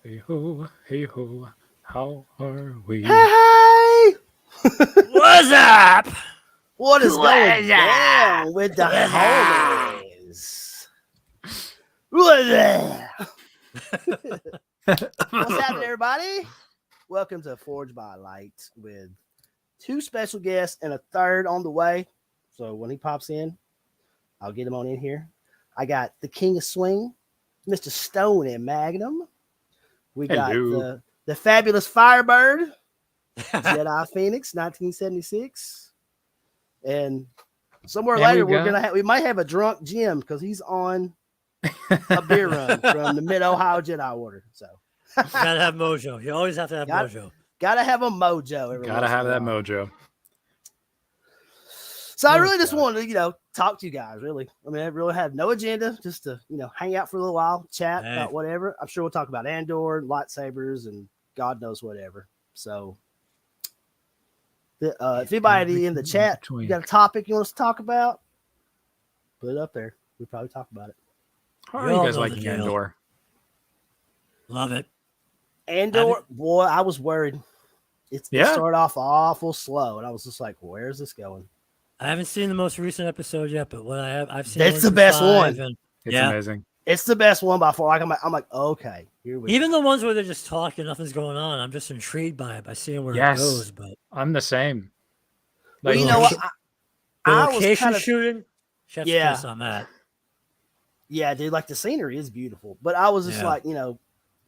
Hey ho, how are we? Hey! What's up? What is going What's up? down with the What's up? homies? What's happening, everybody? Welcome to Forge by Light with two special guests and a third on the way. So when he pops in, I'll get him on in here. I got the King of Swing, Mr. Stoney and Magnum. We got Hello. the fabulous Firebird, Jedi Phoenix, 1976. And somewhere And later, we've got- we might have a drunk Jim because he's on a beer run from the Mid Ohio Jedi Order. So Gotta have mojo. You always have to have mojo. gotta have a mojo. Gotta have that mojo. So I Oh, really just God. wanted to, talk to you guys. Really, I mean, I really had no agenda, just to, hang out for a little while, chat Hey. about whatever. I'm sure we'll talk about Andor, lightsabers, and God knows whatever. So, if anybody in the chat, you got a topic you want us to talk about, put it up there. We'll probably talk about it. How You are you all guys know the liking deal. Andor? Love it. Andor, boy, I was worried. It Yeah. started off awful slow, and I was just like, "Where's this going?" I haven't seen the most recent episode yet, but what I've seen. That's one the through best 5, one. and It's Yeah. amazing. It's the best one by far. I'm like, okay, here we even go. the ones where they're just talking, nothing's going on. I'm just intrigued by it, by seeing where Yes. it goes. But I'm the same. Well, Like, you know what? the I was location kind of shooting, chef's Yeah. kiss on that. Yeah, dude, like the scenery is beautiful, but I was just Yeah. like,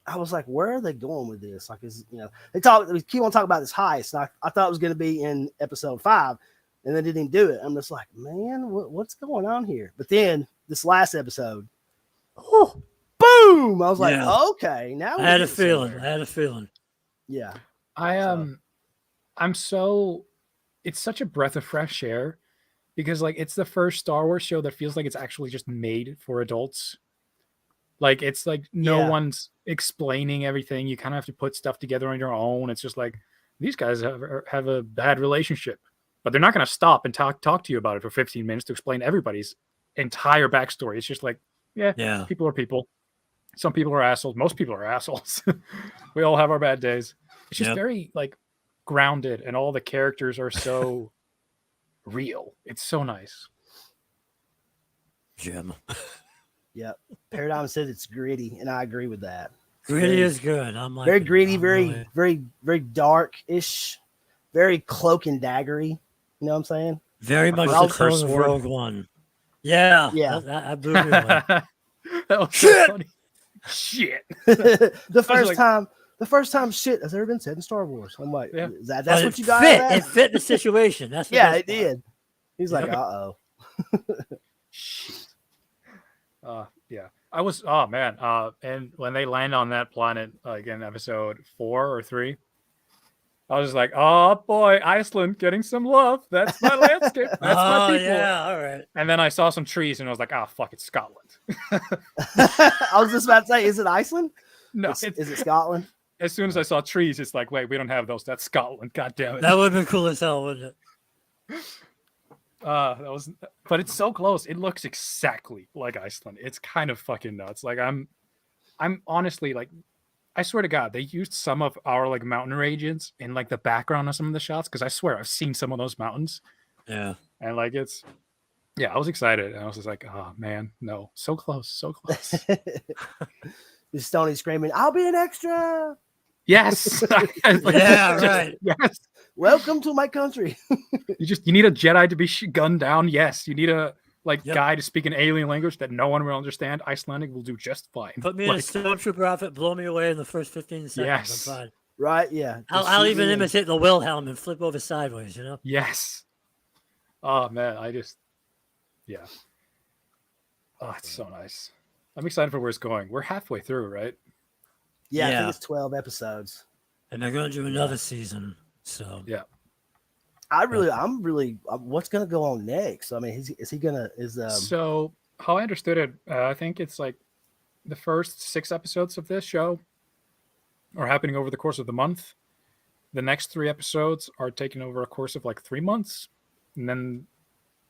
I was like, where are they going with this? Like, we keep on talking about this heist. And I thought it was going to be in episode 5, and they didn't even do it. I'm just like, man, what's going on here? But then this last episode, boom! I was like, Yeah. okay, now I we're had a getting feeling. somewhere. I had a feeling. Yeah, I'm so. It's such a breath of fresh air because, like, it's the first Star Wars show that feels like it's actually just made for adults. Like, it's like no Yeah. one's explaining everything. You kind of have to put stuff together on your own. It's just like these guys have a bad relationship, but they're not going to stop and talk to you about it for 15 minutes to explain everybody's entire backstory. It's just like, Yeah. people are people. Some people are assholes. Most people are assholes. We all have our bad days. It's just Yep. very like grounded, and all the characters are so real. It's so nice. Jim. yeah. Paradigm says it's gritty, and I agree with that. Gritty Very- is good. I'm like Very gritty, I'm very, really- very, very dark-ish, very cloak and daggery. You know what I'm saying? very much I'll the curse tone of word. Rogue One. Yeah. Yeah. That blew me away. That was Shit! so funny. Shit. the first time shit has ever been said in Star Wars. I'm like, Yeah. that's But what it you got. fit. out of It that? fit the situation. That's the Yeah, best it part. did. He's like, Yep. uh-oh. Shit. Yeah. I was. Oh man. And when they land on that planet, like in episode 4 or 3, I was just like, oh boy, Iceland getting some love. That's my landscape. That's my Oh people. yeah, all right. And then I saw some trees, and I was like, fuck, it's Scotland. I was just about to say, is it Iceland? No, Is it Scotland? as soon as I saw trees, it's like, wait, we don't have those. That's Scotland. God damn it. That would have been cool as hell, wouldn't it? But it's so close. It looks exactly like Iceland. It's kind of fucking nuts. Like I'm honestly like, I swear to God, they used some of our like mountain ranges in like the background of some of the shots, because I swear I've seen some of those mountains, Yeah. and like I was excited, and I was just like, oh man, no, so close, so close. Is Stoney screaming, I'll be an extra. Yes. Yeah, right. Yes. Welcome to my country. You need a Jedi to be gunned down. Yes. You need a Yep. guy to speak an alien language that no one will understand. Icelandic will do just fine. Put me in a Like, stormtrooper outfit, blow me away in the first 15 seconds. Yes. I'm fine. Right? Yeah. I'll Just even shoot me imitate the Wilhelm and flip over sideways, you know? yes. Oh man, yeah. Oh, it's so nice. I'm excited for where it's going. We're halfway through, right? Yeah, I Yeah. think it's 12 episodes. And they're going to do another season. So, Yeah. I'm really, what's going to go on next? I mean, is he going to, So how I understood it, I think it's like the first 6 episodes of this show are happening over the course of the month. The next 3 episodes are taken over a course of like 3 months, and then,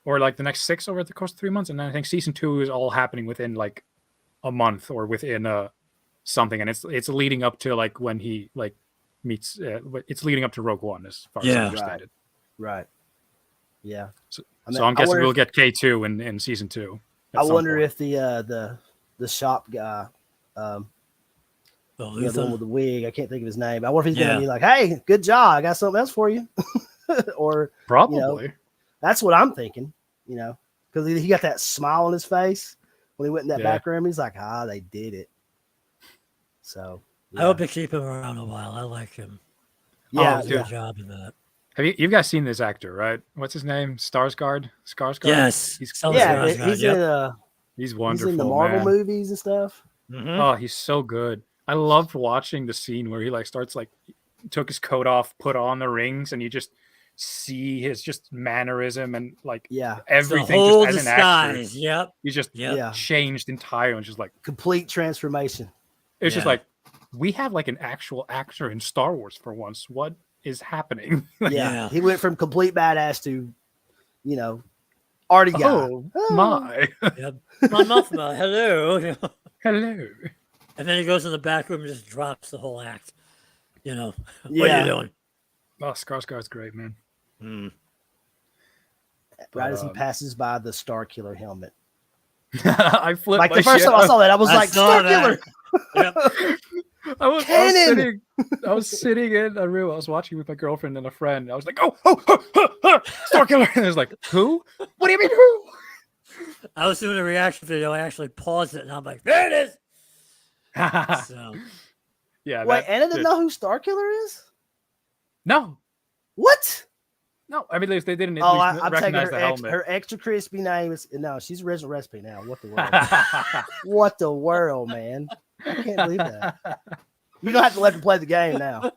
or like the next 6 over the course of 3 months, and then I think season 2 is all happening within like a month or within something, and it's leading up to like when he like meets. It's leading up to Rogue One, as far as I Yeah. understand it. Right. Yeah. So, I mean, so I'm I guessing wonder we'll if- get K2 in season 2. I wonder if the shop guy, Well, the one Luthen. with the wig, I can't think of his name. I wonder if he's gonna Yeah. be like, "Hey, good job, I got something else for you," or probably. that's what I'm thinking. You know, because he got that smile on his face when he went in that Yeah. back room. He's like, they did it. So I hope they keep him around a while. I like him. Yeah, He does a good job in that. Have you guys seen this actor, right? What's his name? Skarsgård? Yes. He's Stellan yeah. Skarsgård, He's yep. in he's he's wonderful, in the Marvel man. movies and stuff. Mhm. Oh, he's so good. I loved watching the scene where he like starts like took his coat off, put on the rings, and you just see his just mannerism and like Yeah, The everything whole just as an actor. disguise. Yep. He just Yep. yeah, changed entirely, and just like complete transformation. it's just Yeah. like we have like an actual actor in Star Wars for once. What is happening? Yeah. He went from complete badass to, arty guy. Oh my! Yep. My Mothma, hello. Hello. And then he goes in the back room and just drops the whole act. What are Yeah. you doing? Oh, Skarsgård's great, man. Mm. Right as he um, passes by the Star Killer helmet. I flipped Like my the first shit time I out. saw that, I was I like, saw Star Killer. that. Yep. I was Cannon! sitting. I was sitting in a room. I was watching with my girlfriend and a friend. I was like, "Oh, Star Killer!" And it was like, "Who? What do you mean who?" I was doing a reaction video. I actually paused it and I'm like, there it is. So, Yeah. Wait, Anna didn't know who Star Killer is? No, What? no. I mean, they didn't at Oh, least I'm taking recognize the helmet. her extra crispy name is she's original recipe now. What the world? What the world, man? I can't believe that. You don't have to let her play the game now.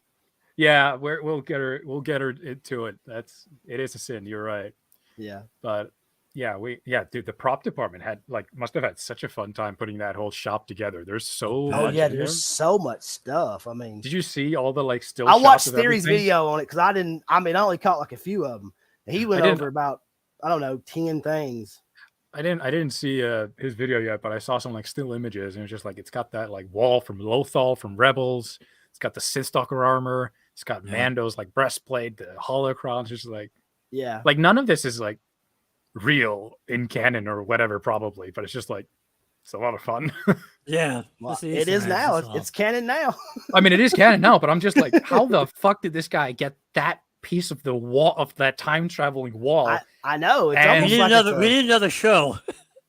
Yeah, we'll get her. We'll get her into it. It is a sin. You're right. Yeah. But yeah, dude, the prop department must have had such a fun time putting that whole shop together. There's so Oh much. yeah, in there. there's so much stuff. I mean, Did you see all the like still? I shots watched of Theory's everything? video on it because I only caught like a few of them. And he went I didn't- over about 10 things. I didn't see his video yet, but I saw some like still images, and it's just like it's got that like wall from Lothal from Rebels. It's got the Sith Stalker armor. It's got Yeah. Mando's like breastplate, the holocrons. Just Yeah. like none of this is like real in canon or whatever, probably, but it's just like it's a lot of fun. yeah. Well, just the it Easter is eggs, now. that's all. It's canon now. I mean, it is canon now, but I'm just like, how the fuck did this guy get that piece of the wall of that time traveling wall? I know. It's And- we almost need like another. We need another show.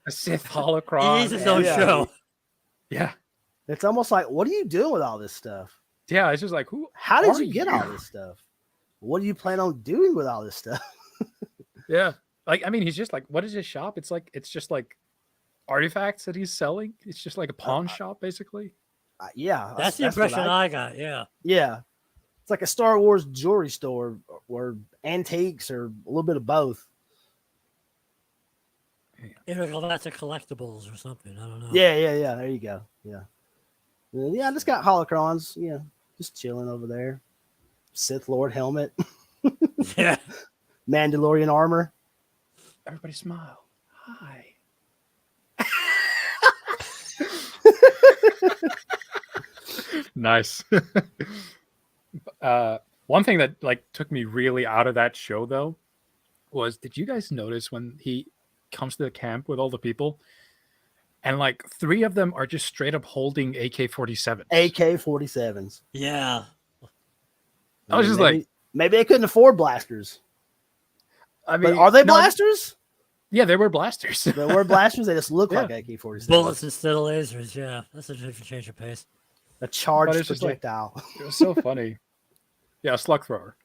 A Sith He holocron. needs his own Yeah. show. Yeah, it's almost like, what are you doing with all this stuff? yeah. It's just like who? How did are you get all this stuff? What do you plan on doing with all this stuff? Yeah. Like, I mean, he's just like, what is his shop? It's just like artifacts that he's selling. It's just like a pawn shop, basically. Yeah. That's the what impression I got. Yeah. Yeah. It's like a Star Wars jewelry store or antiques or a little bit of both. Lots of collectibles or something. I don't know. Yeah. There you go. Yeah. Yeah, I just got holocrons. Yeah. Just chilling over there. Sith Lord helmet. Yeah. Mandalorian armor. Everybody smile. Hi. Nice. One thing that like took me really out of that show though was, did you guys notice when he comes to the camp with all the people and like 3 of them are just straight up holding AK-47s? AK-47s. Yeah. I was just like, maybe they couldn't afford blasters. I mean, But are they no, blasters? Yeah, they were blasters. They were blasters. They just look Yeah. like AK-47s. Bullets instead of lasers. Yeah. That's a different change of pace. A But charged it's just like- projectile. It was so funny. Yeah, a slug thrower.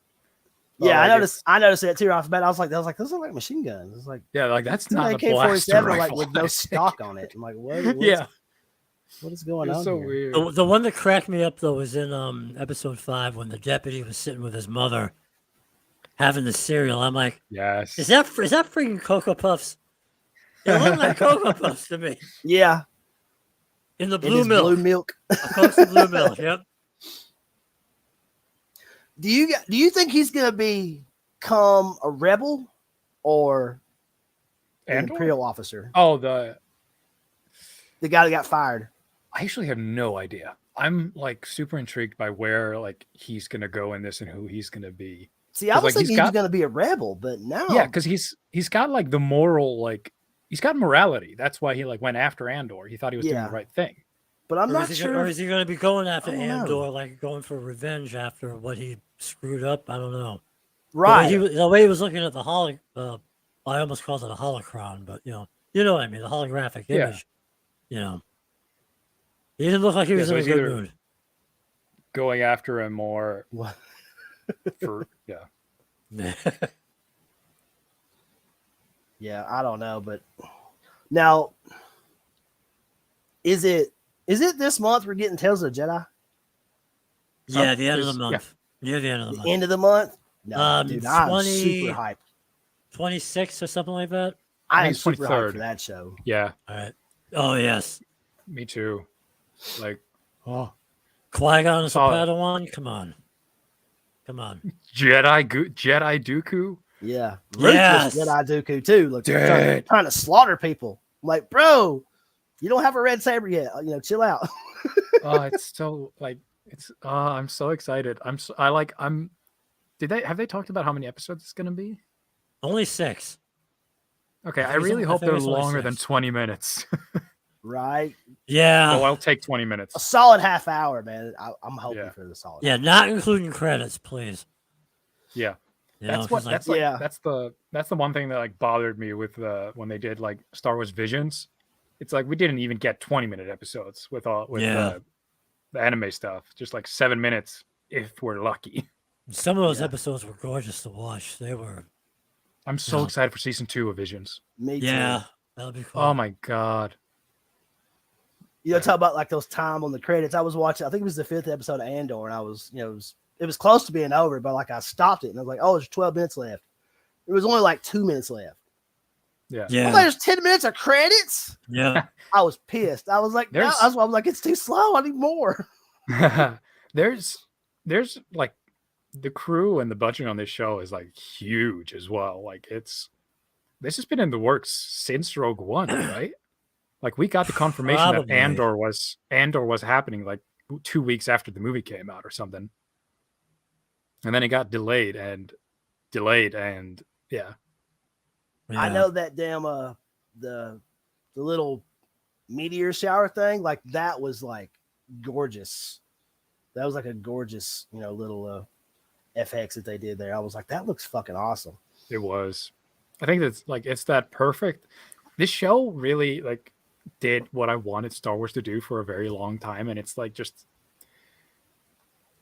Yeah, like I noticed. I noticed that too right off the bat. I was like, those look like machine guns. It's like Yeah, like that's it's an not a AK-47, blaster like rifle. with no stock on it. I'm like, what? Yeah, what is going it on was so here? weird. The one that cracked me up though was in episode 5 when the deputy was sitting with his mother having the cereal. I'm like, Yes. is that freaking Cocoa Puffs? It looked like Cocoa Puffs to me. Yeah, In the it blue is milk. blue milk. A Coke's the blue milk. Yep. Do you think he's gonna become a rebel or an Andor? imperial officer? Oh, the The guy that got fired. I actually have no idea. I'm like super intrigued by where like he's gonna go in this and who he's gonna be. See, I 'Cause, was like, he's thinking he was got- going to be a rebel, but no. Yeah, because he's got like the moral, like he's got morality. That's why he like went after Andor. He thought he was doing Yeah. the right thing. But I'm Or not is sure. Or is he going to be going after I don't know. Andor, like going for revenge after what he screwed up? I don't know. Right. The way he was looking at the I almost called it a holocron, but you know what I mean, the holographic Yeah. image. You know, he didn't look like he Yeah, was so in a he's good either- mood. Going after him more What? for Yeah, I don't know, but now is it this month we're getting Tales of the Jedi? Yeah, the end of the there's- month. Near the end of the The month. end of the month? No, dude, I'm 20 super hyped. 26 or something like that. I think am it's super hyped 23rd. for that show. yeah, All right. Oh yes, me too. Like Qui-Gon is a Solid. Padawan. Come on. Jedi Dooku. Yeah. Yes. Ruthless Jedi Dooku too. Look, Dead. trying to slaughter people. I'm like, bro, you don't have a red saber yet. Chill out. Oh, it's so like it's. I'm so excited. Have they talked about how many episodes it's gonna be? Only 6. Okay, I I think it's really only- I hope think they're it's only longer than 6. 20 minutes. Right. Yeah. Oh, I'll take 20 minutes. A solid half hour, man. I'm hoping Yeah. for the solid. Yeah, not including credits, please. Yeah. You know, That's 'cause, what like, that's like Yeah. that's the one thing that like bothered me with when they did like Star Wars Visions. It's like we didn't even get 20-minute episodes with Yeah. the anime stuff. Just like 7 minutes if we're lucky. some of those Yeah. episodes were gorgeous to watch. They were. I'm so Yeah. excited for season 2 of Visions. Me too. Yeah, that'll be cool. Oh my god. Talk about like those time on the credits. I was watching, I think it was the 5th episode of Andor, and I was, it was close to being over, but like I stopped it and I was like, oh, there's 12 minutes left. There was only like 2 minutes left. Yeah. Oh, Yeah, there's 10 minutes of credits. yeah. I was pissed. I was like, no, There's- that's why I'm like, it's too slow. I need more. there's like the crew and the budget on this show is like huge as well. Like this has been in the works since Rogue One, right? Like we got the confirmation that Probably. Andor was happening like 2 weeks after the movie came out or something. And then it got delayed and yeah. I Yeah. know that damn the little meteor shower thing, like that was like gorgeous. That was like a gorgeous, little FX that they did there. I was like, that looks fucking awesome. It was. I think that's like it's that perfect. This show really like did what I wanted Star Wars to do for a very long time, and it's like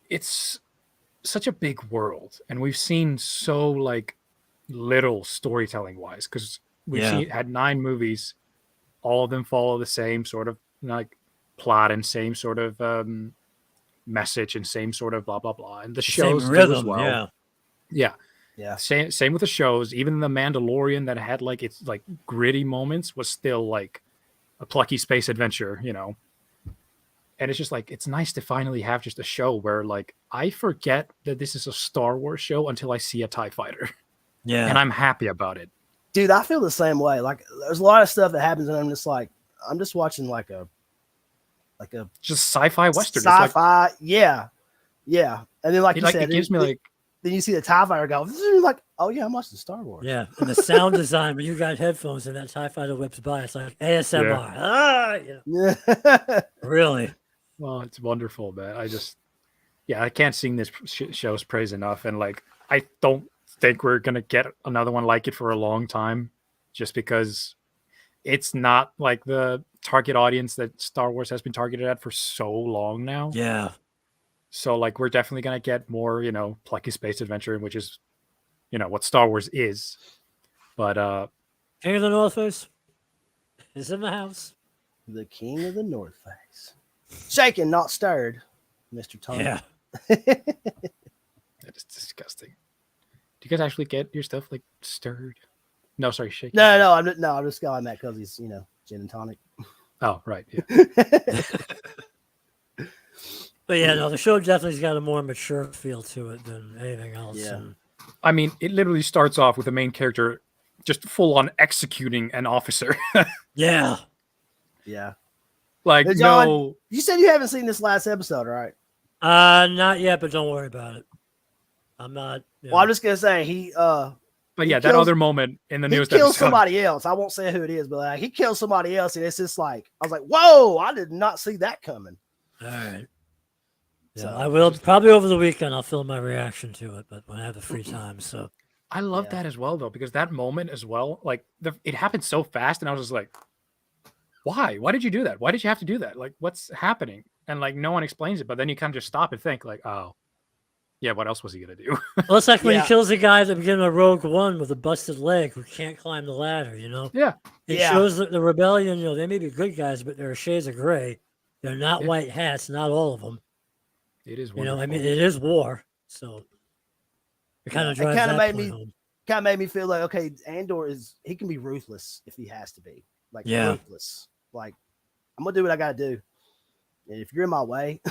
it's such a big world, and we've seen so like little storytelling wise because we've Yeah. had 9 movies, all of them follow the same sort of like plot and same sort of message and same sort of blah blah blah, and the shows Same do as rhythm. well. Yeah. Yeah. Yeah. Same with the shows. Even the Mandalorian that had like its like gritty moments was still like a plucky space adventure, And it's just like it's nice to finally have just a show where like I forget that this is a Star Wars show until I see a TIE fighter. Yeah. And I'm happy about it. Dude, I feel the same way. Like there's a lot of stuff that happens and I'm just watching like a Just sci-fi western. sci-fi. It's like, Yeah. And then like you said, it gives me like then you see the TIE fighter go, like, oh yeah, I'm watching Star Wars. Yeah, and the sound design when you got headphones and that TIE fighter whips by, it's like ASMR. Yeah. Ah, yeah. Yeah. Really? well, it's wonderful, man. I can't sing this show's praise enough, and like I don't think we're gonna get another one like it for a long time, just because it's not like the target audience that Star Wars has been targeted at for so long now. Yeah. So like we're definitely gonna get more, plucky space adventure, which is, what Star Wars is. But King of the North Face is in the house. The King of the North Face. Shaken, not stirred, Mr. Tony. Yeah. that is disgusting. Do you guys actually get your stuff like stirred? No, sorry, shaken. No, I'm just going that because he's, gin and tonic. Oh, right. Yeah. But yeah, no, the show definitely's got a more mature feel to it than anything else. Yeah. And I mean, it literally starts off with the main character just full on executing an officer. yeah. Yeah. Like, Hey, John, no. you said you haven't seen this last episode, right? Not yet, but don't worry about it. I'm not. Well, I'm just gonna say he But he yeah, that kills- other moment in the he newest kills episode. somebody else. I won't say who it is, but like, he kills somebody else, and it's just like I was like, "Whoa! I did not see that coming." All right. Yeah, So, I will probably over the weekend. I'll film my reaction to it, but when I have the free time. So I love Yeah. that as well, though, because that moment as well, like it happened so fast, and I was just like, "Why? Why did you do that? Why did you have to do that? Like, what's happening?" And like, no one explains it, but then you kind of just stop and think, like, "Oh, yeah, what else was he gonna do?" well, it's like when Yeah. he kills the guy at the beginning of Rogue One with a busted leg who can't climb the ladder. You know, Yeah, it Yeah. shows the rebellion. You know, they may be good guys, but there are shades of gray. They're not Yeah. white hats. Not all of them. it is You wonderful. know, I mean, it is war, so it kind Yeah, of it drives kinda that made point me- home. Kind of made me feel like, okay, Andor he can be ruthless if he has to be, like Yeah. ruthless. Like I'm gonna do what I gotta do, and if you're in my way,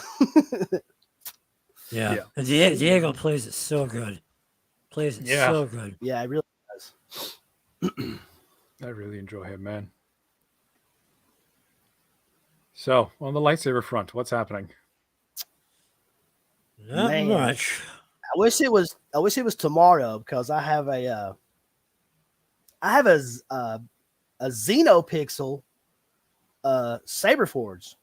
Yeah. Yeah. And Diego plays it so good. Plays it Yeah. so good. yeah, it really does. I really enjoy him, man. So on the lightsaber front, what's happening? Not Man. much. I wish it was tomorrow because I have a Xenopixel Saber Forge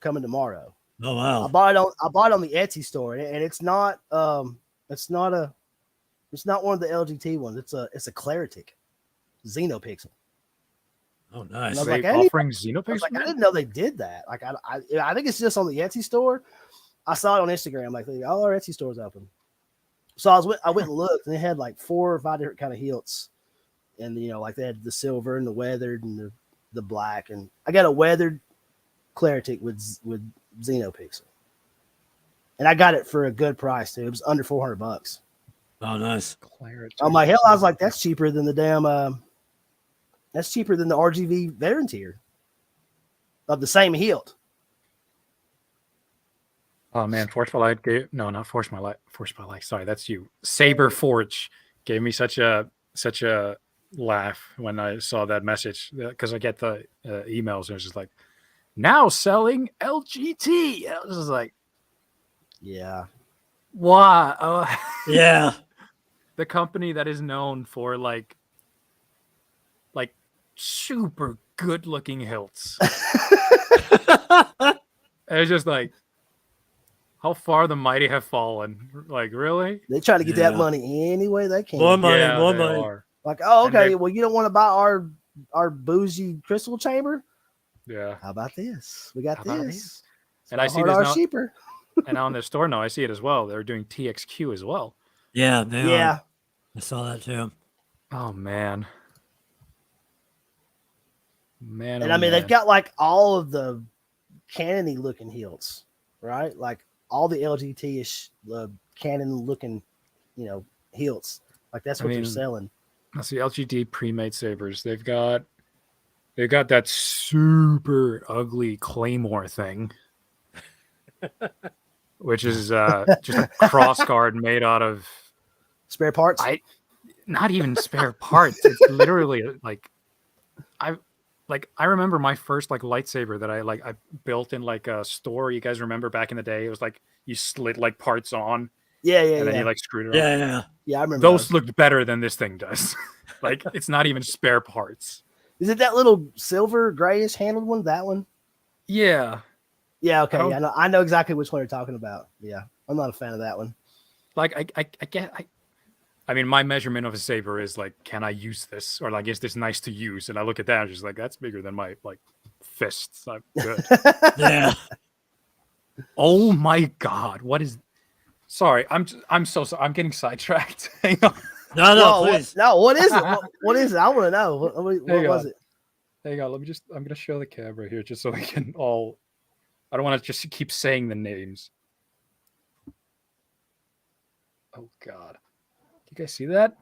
coming tomorrow. Oh I wow. bought it on the Etsy store, and it's not one of the LGT ones. It's a Claretic Xenopixel. Oh And nice. I was They like, I offering I was Xenopixel? like, I didn't know they did that. Like, I think it's just on the Etsy store. I saw it on Instagram. Like, all our Etsy stores open. So I went and looked, and they had like 4 or 5 different kind of hilts, and like they had the silver and the weathered and the black. And I got a weathered Claretic with Xenopixel, and I got it for a good price too. It was under $400. Oh nice. Clarity. I'm like, hell, I was like, that's cheaper than the damn. That's cheaper than the RGV veteran tier of the same hilt. Oh man, Forge by Light gave not Forge by Light. Sorry, that's you. Saber Forge gave me such a laugh when I saw that message because I get the emails and it's just like now selling LGT. I was just like, Yeah. why? Oh, Yeah. the company that is known for like super good looking hilts. It's just like how far the mighty have fallen. Like, really? They try to get that Yeah. money any way they can. More money, Yeah, more they money. are. Like, oh, And okay. they- Well, you don't want to buy our bougie crystal chamber? Yeah. How about this? We got How about this. this? And I see hard this are now, cheaper. and on the store now, I see it as well. They're doing TXQ as well. Yeah, they are. Yeah. I saw that too. Oh man, man. And oh, I mean, man. they've got like all of the canony looking hilts, right? Like all the LGT ish, the canon looking, hilts. Like that's I what they're mean, selling. That's the LGD pre-made sabers. They've got that super ugly claymore thing, which is just a cross guard made out of Spare parts. not even spare parts. It's literally I remember my first like lightsaber that I built in like a store. You guys remember back in the day? It was like you slid like parts on yeah, and then you like screwed it on. Yeah. Yeah, I remember Those looked better than this thing does. Like it's not even spare parts. Is it that little silver grayish handled one? That one? Yeah. Yeah, okay. don't- Yeah, I know exactly which one you're talking about. Yeah, I'm not a fan of that one. Like I mean, my measurement of a saber is like, can I use this? Or like, is this nice to use? And I look at that and I'm just like, that's bigger than my like fists. I'm good. Yeah. Oh my god. What is sorry, I'm so sorry. I'm getting sidetracked. Hang on. No, Whoa, please. what is it? What is it? I want to know. What Hang was on. it? Hang on, I'm gonna show the camera here just so we can all I don't want to just keep saying the names. Oh god. You guys see that?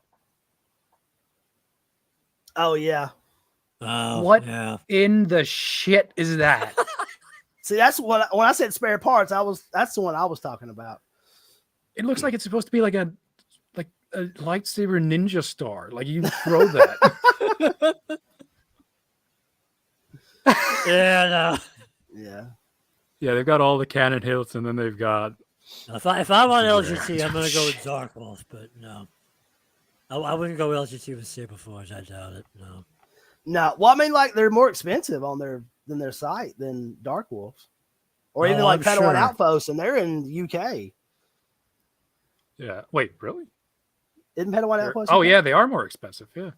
Oh yeah. What? Yeah. In the shit is that? See, that's what when I said spare parts, that's the one I was talking about. It looks like it's supposed to be like a lightsaber ninja star. Like you throw that. Yeah, no. Yeah. Yeah, they've got all the Cannon hilts, and then they've got. If I want LGT, I'm gonna go with Dark Wolf, but no, I wouldn't go LGT with Saber Forge. I doubt it. No. No, well, I mean, like they're more expensive on their site than Dark Wolves, or even Oh, like I'm Padawan sure. Outpost, and they're in the UK. Yeah. Wait, really? Isn't Padawan They're- Outpost? oh UK? yeah, they are more expensive. Yeah.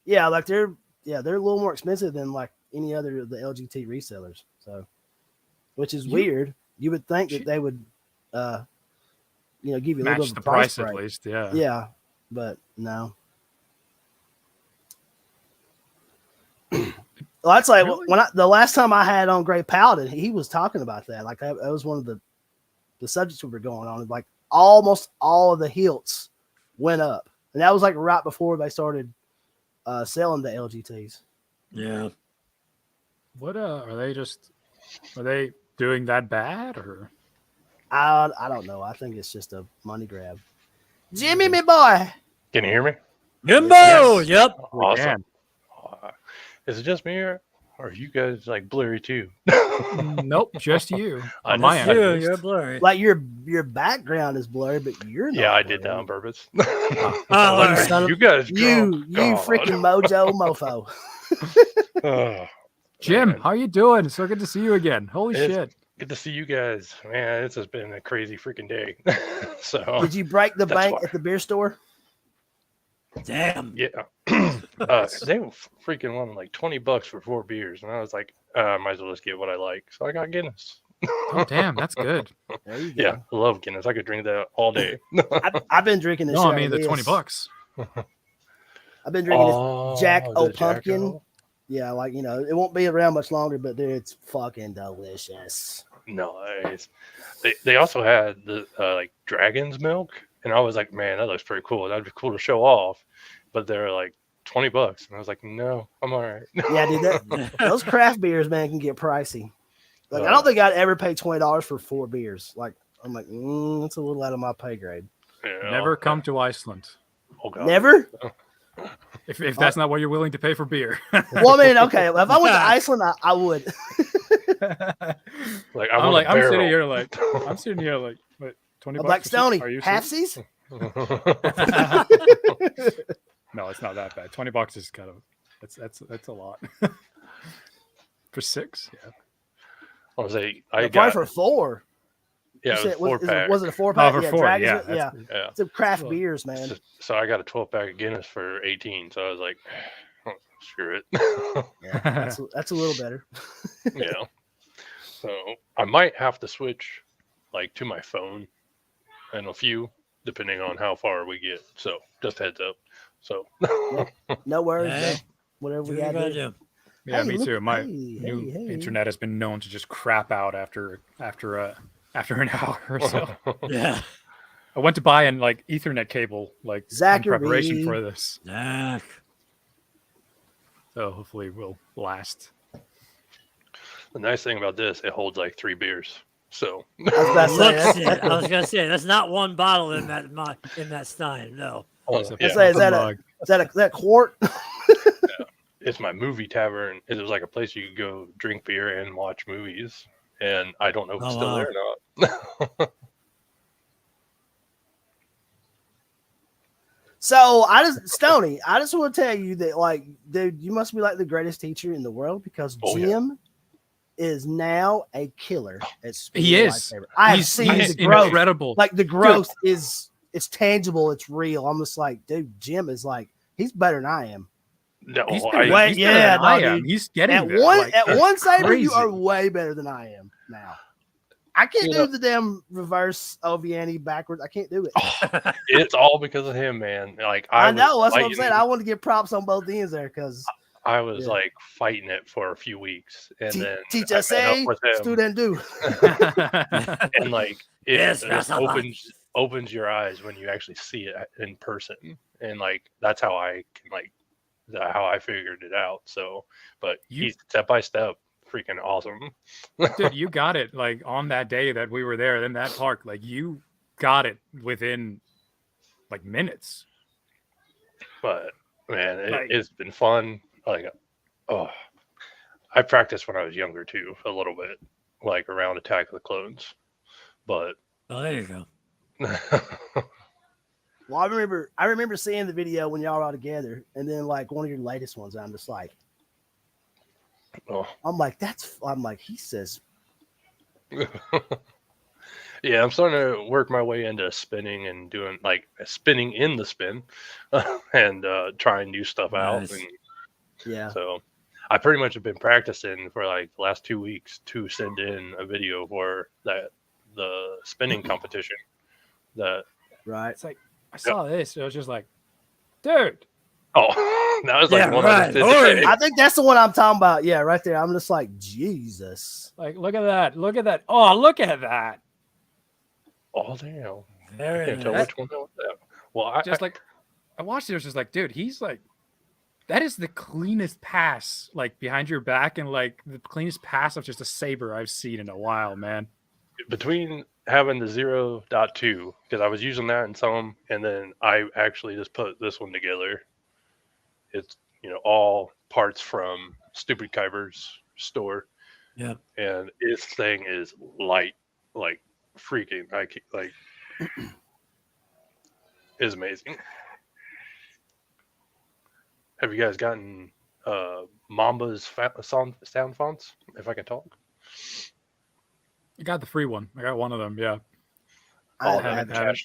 Yeah, like they're a little more expensive than like any other of the LGT resellers. So, which is weird. You would think that they would, give you a little Match bit of the a price price at break. least. Yeah. Yeah, but no. Well, that's like Really? the last time I had on Great Paladin, he was talking about that. Like that was one of the subjects we were going on. Like almost all of the hilts went up, and that was like right before they started selling the LGTs. Yeah. What are they doing that bad or? I don't know. I think it's just a money grab. Jimmy, me boy. Can you hear me? Gimbo. Yes. Yep. We Awesome. can. Is it just me or are you guys like blurry too? Nope, just you. I On my That's end, you. at least. You're blurry. Like your background is blurry, but you're not. Yeah, I did that blurry. on purpose. Oh, I was like, son of- you guys, You God. freaking mojo mofo. Oh, Jim, man. how you doing? It's so good to see you again. Holy It's- shit. Good to see you guys. Man, it's just been a crazy freaking day. So Did you break the That's bank why. at the beer store? Damn. yeah, they freaking wanted like $20 for 4 beers, and I was like, might as well just get what I like. So I got Guinness. Oh damn, that's good. There you go. Yeah, I love Guinness. I could drink that all day. I've been drinking this. No, I shit mean of the this. $20. I've been drinking Oh, this Jack the O' Jack Pumpkin. O'? Yeah, like it won't be around much longer, but dude, it's fucking delicious. Nice. They also had the like dragon's milk, and I was like, man, that looks pretty cool. That'd be cool to show off. But they're like $20, and I was like, no, I'm all right. Yeah, dude, those craft beers, man, can get pricey. Like I don't think I'd ever pay $20 for 4 beers. Like I'm like, that's a little out of my pay grade. Yeah, Never come to Iceland. Oh, God. Never. If that's not what you're willing to pay for beer. Well, I mean, okay, if I went to Iceland, I would. Like I'm want a I'm sitting barrel. here like I'm sitting here like wait, $20 I'm like for Stoney, Are you serious? halfsies. No, it's not that bad. $20 is kind of that's a lot. For 6, yeah. I was like, Probably I got for 4. yeah, You it said- was 4-pack. was it a 4-pack? for yeah, 4, Dragon's yeah, Milk, yeah. that's- Yeah. It's a craft Well, beers, man. So I got a 12-pack of Guinness for 18. So I was like, oh, screw it. Yeah, that's a little better. Yeah. So I might have to switch like to my phone and a few, depending on how far we get. So just heads up. So No worries. Hey, man. Whatever Do we what you gotta gotta do. do. Yeah, Hey, me look- too. My hey, new hey. internet has been known to just crap out after an hour or so. Yeah. I went to buy an like Ethernet cable like in preparation Zachary. for this. Zach. So hopefully we'll last. the nice thing about this, it holds like 3 beers. So I was about to say, Looks that's- it. I was gonna say that's not one bottle in that Stein. No. It's a- yeah, say, is that mug. that quart? it's my movie tavern. It was like a place you could go drink beer and watch movies. And I don't know if it's Oh, still wow. there or not. So Stoney, I just want to tell you that, like, dude, you must be like the greatest teacher in the world because Oh, yeah. Jim is now a killer at speed. He is. lightsaber. I have seen He's the growth. incredible. Like the growth it's tangible, it's real. I'm just like, dude, Jim is like he's better than I am. No, He's I, been, Wait, he's yeah, better than I no, am. dude. He's getting At there. one Like, at that's one saber, you are crazy. way better than I am now. I can't You do know- the damn reverse Oviani backwards. I can't do it. it's all because of him, man. Like I was know. That's what I'm fighting- saying. I want to give props on both ends there because I was Yeah. like fighting it for a few weeks, and then teach I us met up say, with him, student do. and like it Yes, just Grasshopper. opens your eyes when you actually see it in person, and like that's how I can how I figured it out. So, but he's step by step freaking awesome. Dude, you got it like on that day that we were there in that park. Like you got it within like minutes. But man, Like- it's been fun. Like, oh, I practiced when I was younger too, a little bit, like around Attack of the Clones. But Oh, there you go. Well, I remember seeing the video when y'all were all together, and then like one of your latest ones, I'm just like, oh. I'm like, he says, Yeah, I'm starting to work my way into spinning and doing like spinning in the spin and trying new stuff out. Nice. And yeah. so I pretty much have been practicing for like the last 2 weeks to send in a video for the spinning competition. That Right. It's like I saw this. It was just like, dude. that was like Yeah, one right. I did today. I think that's the one I'm talking about. Yeah, right there. I'm just like, Jesus. Like, look at that. Look at that. Oh, look at that. Oh damn! I Very can't tell nice. which one that was. That. Well, Just like I watched it. It was just like, dude, he's like, that is the cleanest pass, like behind your back, and like the cleanest pass of just a saber I've seen in a while, man. between having the 0.2, because I was using that in some, and then I actually just put this one together. It's all parts from Stupid Kyber's store, Yeah. and this thing is light, like freaking, like is amazing. Have you guys gotten Mamba's sound fonts? If I can talk. I got the free one. I got one of them. Yeah, I haven't- haven't-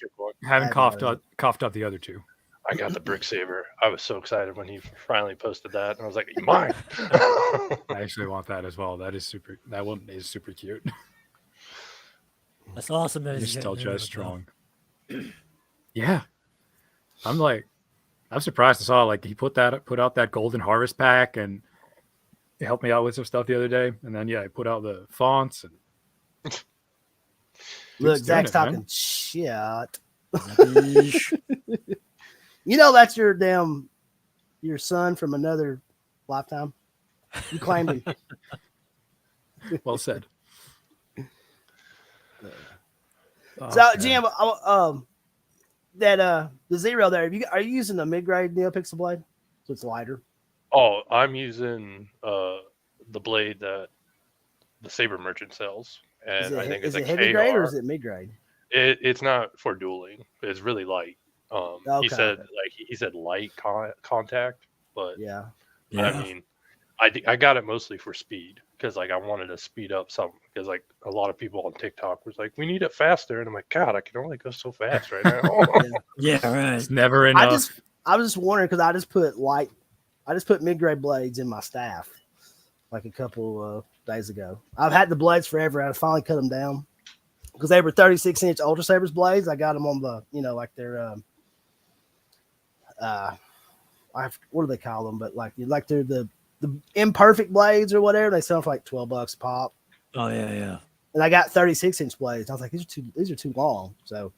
haven't I coughed haven't. up the other two. I got the Brick Saber. I was so excited when he finally posted that, and I was like, "You mine?" I actually want that as well. That one is super cute. That's awesome. That he's Nostalgia getting is into it, though. strong. Yeah, I'm surprised. I saw like he put out that Golden Harvest pack, and he helped me out with some stuff the other day. And then he put out the fonts. And Look, doing Zach's it, man. talking shit. Yeesh. You know that's your son from another lifetime. You claimed him. Well said. Oh, So, man. Jim, the Zero there. Are you using the mid-grade NeoPixel blade? So it's lighter. Oh, I'm using the blade that the Saber Merchant sells, and I think it's it a heavy grade or KR. is it mid-grade? It's not for dueling. It's really light. Okay, He said okay. he said light contact, but Yeah. Yeah. I mean, I got it mostly for speed because like I wanted to speed up something because like a lot of people on TikTok was like, we need it faster, and I'm like, God, I can only go so fast right now. Yeah, right. It's never enough. I was just wondering because I just put mid-grade blades in my staff like a couple days ago. I've had the blades forever. I finally cut them down because they were 36-inch Ultra Sabers blades. I got them on the like their what do they call them? But like they're the imperfect blades or whatever. They sell for like $12 a pop. Oh yeah, yeah. And I got 36-inch blades. I was like, these are too long. So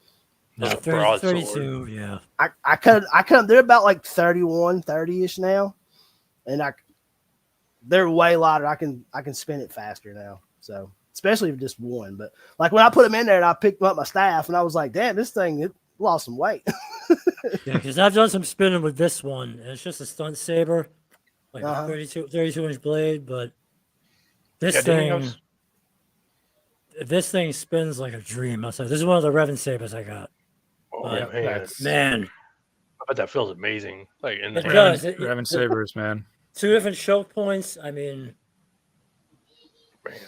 No, Those are broadsword. 32. Yeah. I cut them. They're about like 31, 30-ish now. And they're way lighter. I can spin it faster now. So especially if just one. But like when I put them in there and I picked them up my staff and I was like, damn, this thing it lost some weight. Yeah, because I've done some spinning with this one, and it's just a stunt saber, like Uh-huh. a 32-inch blade. But this Yeah, didn't you thing, have- this thing spins like a dream. I said, this is one of the Revan sabers I got. Oh Yeah, man, that's- Man, I bet that feels amazing. Like in the It hand. does. Raven Sabers, man. 2 different choke points. I mean, Man.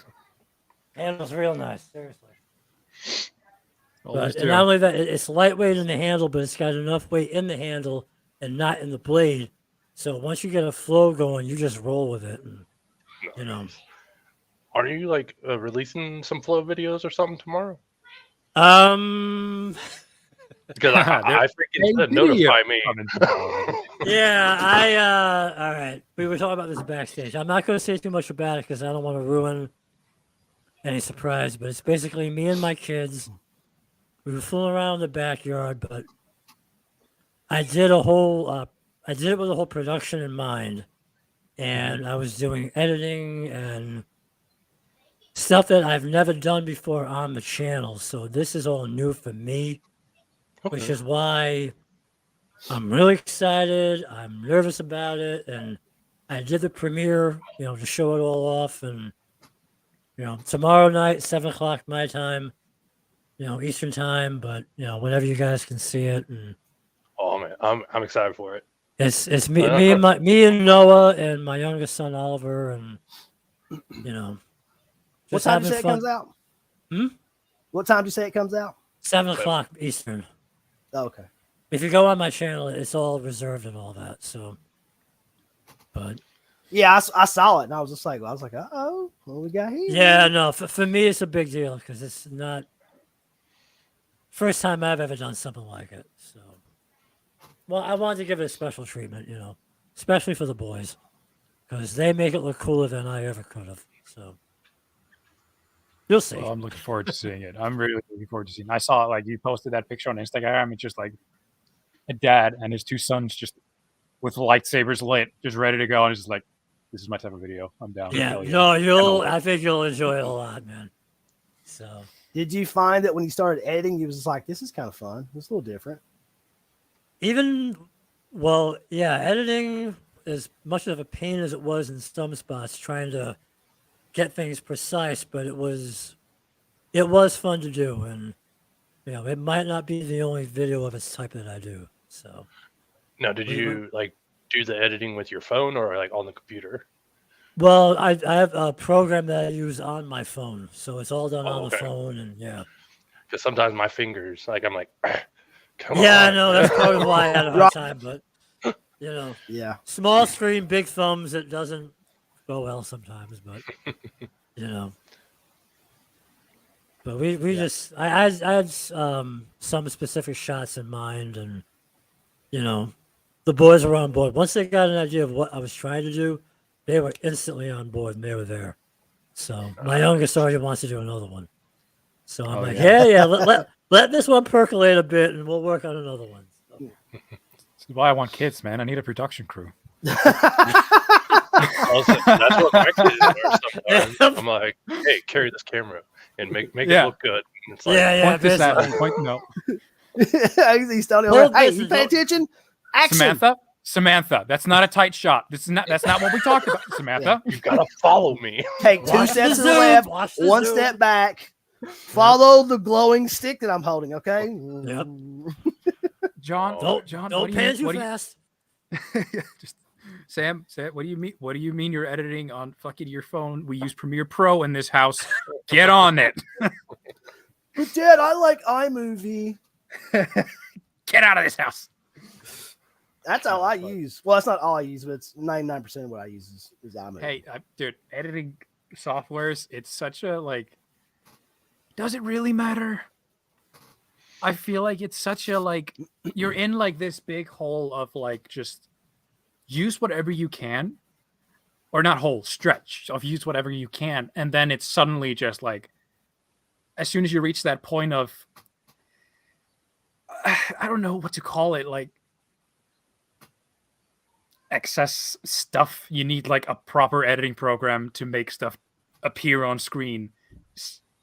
handle's real nice. Seriously. Always But, do. and not only that, it's lightweight in the handle, but it's got enough weight in the handle and not in the blade. So once you get a flow going, you just roll with it. And, you know. Are you like releasing some flow videos or something tomorrow? Because I freaking said notify me. Yeah, all right. We were talking about this backstage. I'm not going to say too much about it because I don't want to ruin any surprise, but it's basically me and my kids. We were fooling around in the backyard, but I did it with a whole production in mind. And I was doing editing and stuff that I've never done before on the channel. So this is all new for me, which Okay. is why I'm really excited. I'm nervous about it. And I did the premiere, to show it all off, and tomorrow night, 7 o'clock my time, Eastern time, but whenever you guys can see it, and Oh man, I'm excited for it. it's me and Noah and my youngest son Oliver, and What just time do you having say it fun. comes out? Hmm? What time do you say it comes out? 7 o'clock Eastern. Oh, okay. If you go on my channel, it's all reserved and all that. So, but Yeah, I saw it and I was just like, oh, what we got here? yeah, no, for me it's a big deal because it's not first time I've ever done something like it. So, well, I wanted to give it a special treatment, especially for the boys because they make it look cooler than I ever could have. So, you'll see. Well, I'm looking forward to seeing it. I'm really looking forward to seeing it. I saw like you posted that picture on Instagram. It's just like a dad and his two sons just with lightsabers lit, just ready to go. And it's just like, this is my type of video. I'm down. Yeah, Hell no, I think you'll enjoy it a lot, man. So, Did you find that when you started editing, you was just like, this is kind of fun. It's a little different. Editing, as much of a pain as it was in some spots, trying to get things precise, but it was fun to do, and it might not be the only video of its type that I do. So Now, did you like do the editing with your phone or like on the computer? well, I have a program that I use on my phone, so it's all done on the okay. phone, and yeah. Because sometimes my fingers, like I'm like, come Yeah, on. I know that's part of why I had a hard time, but Yeah. small screen, big thumbs. It doesn't go well sometimes, but But we just I had some specific shots in mind, and the boys were on board. Once they got an idea of what I was trying to do, they were instantly on board and they were there. So my youngest already wants to do another one. So I'm let this one percolate a bit and we'll work on another one. So. That's why I want kids, man. I need a production crew. Also, that's what my kids are sometimes. I'm like, hey, carry this camera and make it look good. And it's like, point this at me. Point no. He's telling you, hey, you pay attention? Action. Samantha, that's not a tight shot. That's not what we talked about, Samantha. you've got to follow me. Take two steps to the left, one step back. Follow the glowing stick that I'm holding, okay? Yep. John, Don't pan too fast. Just Sam, what do you mean? What do you mean you're editing on fucking your phone? We use Premiere Pro in this house. Get on it. But Dad, I like iMovie. Get out of this house. That's all I use. Well, that's not all I use, but it's 99% of what I use is iMovie. Hey, dude, editing softwares, it's such a like. Does it really matter? I feel like it's such a like you're in like this big hole of like just use whatever you can, or not hole, stretch of use whatever you can, and then it's suddenly just like as soon as you reach that point of I don't know what to call it, like excess stuff, you need like a proper editing program to make stuff appear on screen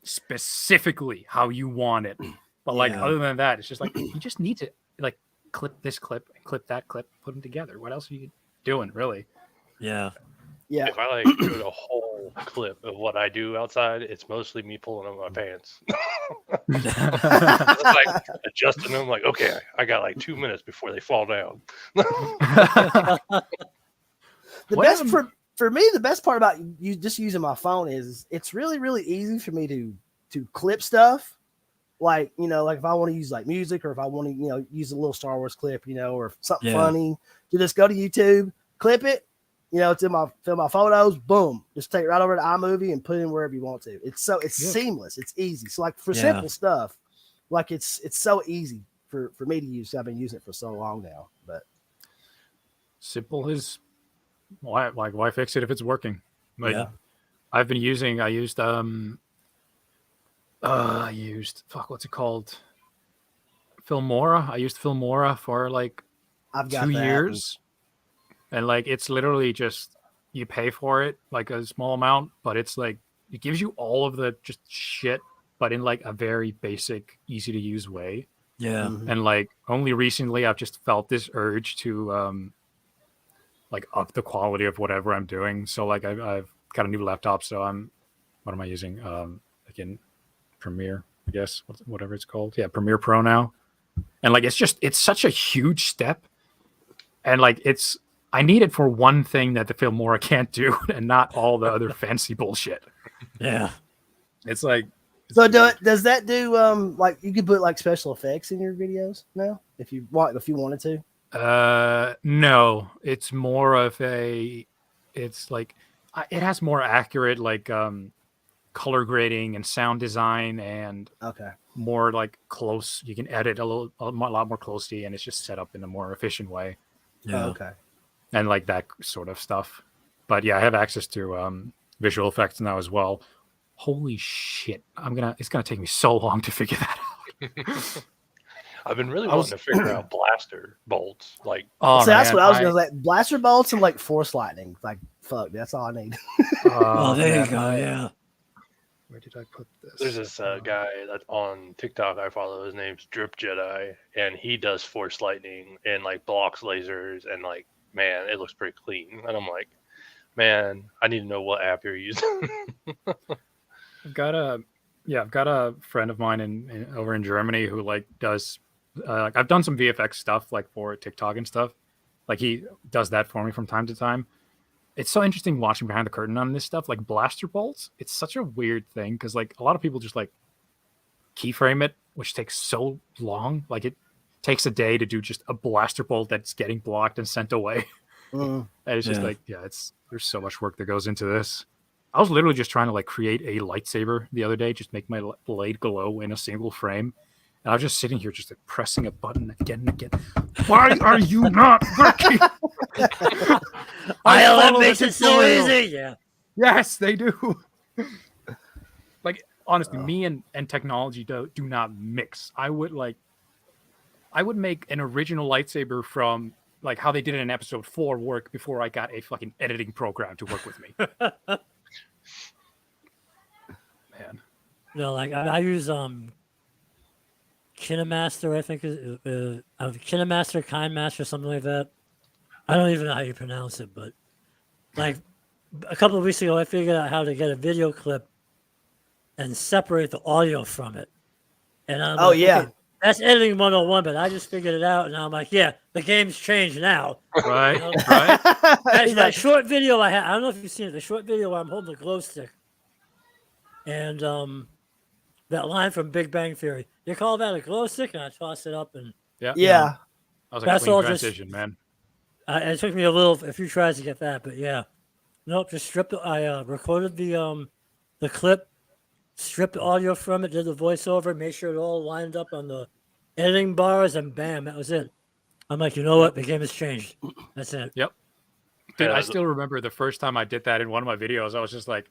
specifically how you want it. But like other than that, it's just like you just need to like clip this clip and clip that clip, put them together. What else are you doing, really? Yeah. If I like do a whole clip of what I do outside, it's mostly me pulling on my pants. It's like adjusting them, like, okay, I got like 2 minutes before they fall down. For me, the best part about you just using my phone is it's really, really easy for me to clip stuff. Like, like if I want to use like music, or if I want to, use a little Star Wars clip, or something funny, to just go to YouTube, clip it, to fill my photos, boom, just take it right over to iMovie and put it in wherever you want to. It's seamless. It's easy. So like for simple stuff, like it's so easy for me to use. I've been using it for so long now, but simple is why fix it if it's working? Like I used what's it called? Filmora. I used Filmora for like I've got 2 years. And like it's literally just you pay for it like a small amount, but it's like it gives you all of the just shit, but in like a very basic, easy to use way. Yeah. Mm-hmm. And like only recently I've just felt this urge to like up the quality of whatever I'm doing. So like I've got a new laptop, so what am I using? Again, Premiere, I guess, whatever it's called. Yeah, Premiere Pro now. And like it's such a huge step. And like I need it for one thing that the Filmora can't do, and not all the other fancy bullshit. Yeah. It's like So does that do like you could put like special effects in your videos now if you wanted to? No, it's more of it's like it has more accurate like color grading and sound design, and Okay. more like close. You can edit a lot more closely, and it's just set up in a more efficient way. Yeah. Oh, okay. And like that sort of stuff. But yeah, I have access to visual effects now as well. Holy shit! It's gonna take me so long to figure that out. I've been really wanting to figure out blaster bolts. Like, Oh, So that's man, what I was gonna say. Blaster bolts and like force lightning. Like fuck, that's all I need. Oh, there man, you go. Yeah. Where did I put this? there's this guy that's on TikTok I follow. His name's Drip Jedi, and he does force lightning and like blocks lasers, and like, man, it looks pretty clean. And I'm like, man, I need to know what app you're using. I've got a friend of mine over in Germany who like does I've done some VFX stuff like for TikTok and stuff. Like he does that for me from time to time. It's so interesting watching behind the curtain on this stuff. Like blaster bolts, it's such a weird thing because like a lot of people just like keyframe it, which takes so long. Like it takes a day to do just a blaster bolt that's getting blocked and sent away. Mm. And it's just Yeah. like, there's so much work that goes into this. I was literally just trying to like create a lightsaber the other day, just make my blade glow in a single frame. And I was just sitting here just like pressing a button again and again. Why are you not working? ILM makes the it so tutorial. easy. Yeah. Yes, they do. Like honestly, me and technology do not mix. I would make an original lightsaber from like how they did it in episode 4 work before I got a fucking editing program to work with me. Man. No, like I use KineMaster, I think is KineMaster, KindMaster, something like that. I don't even know how you pronounce it, but like a couple of weeks ago, I figured out how to get a video clip and separate the audio from it. And I'm Oh like, yeah. okay, that's editing 101, but I just figured it out, and I'm like, yeah, the game's changed now. Right, You know? right. That short video I had, I don't know if you've seen it, the short video where I'm holding the glow stick. And that line from Big Bang Theory, you call that a glow stick? And I toss it up, and Yeah. Yeah. That was a That's clean all just- transition, man. it took me a few tries to get that, but yeah. Nope, just stripped it. I recorded the clip, stripped the audio from it, did the voiceover, made sure it all lined up on the editing bars, and bam, that was it. I'm like, you know what? The game has changed. That's it. Yep. Dude, Yeah, I still remember the first time I did that in one of my videos. I was just like,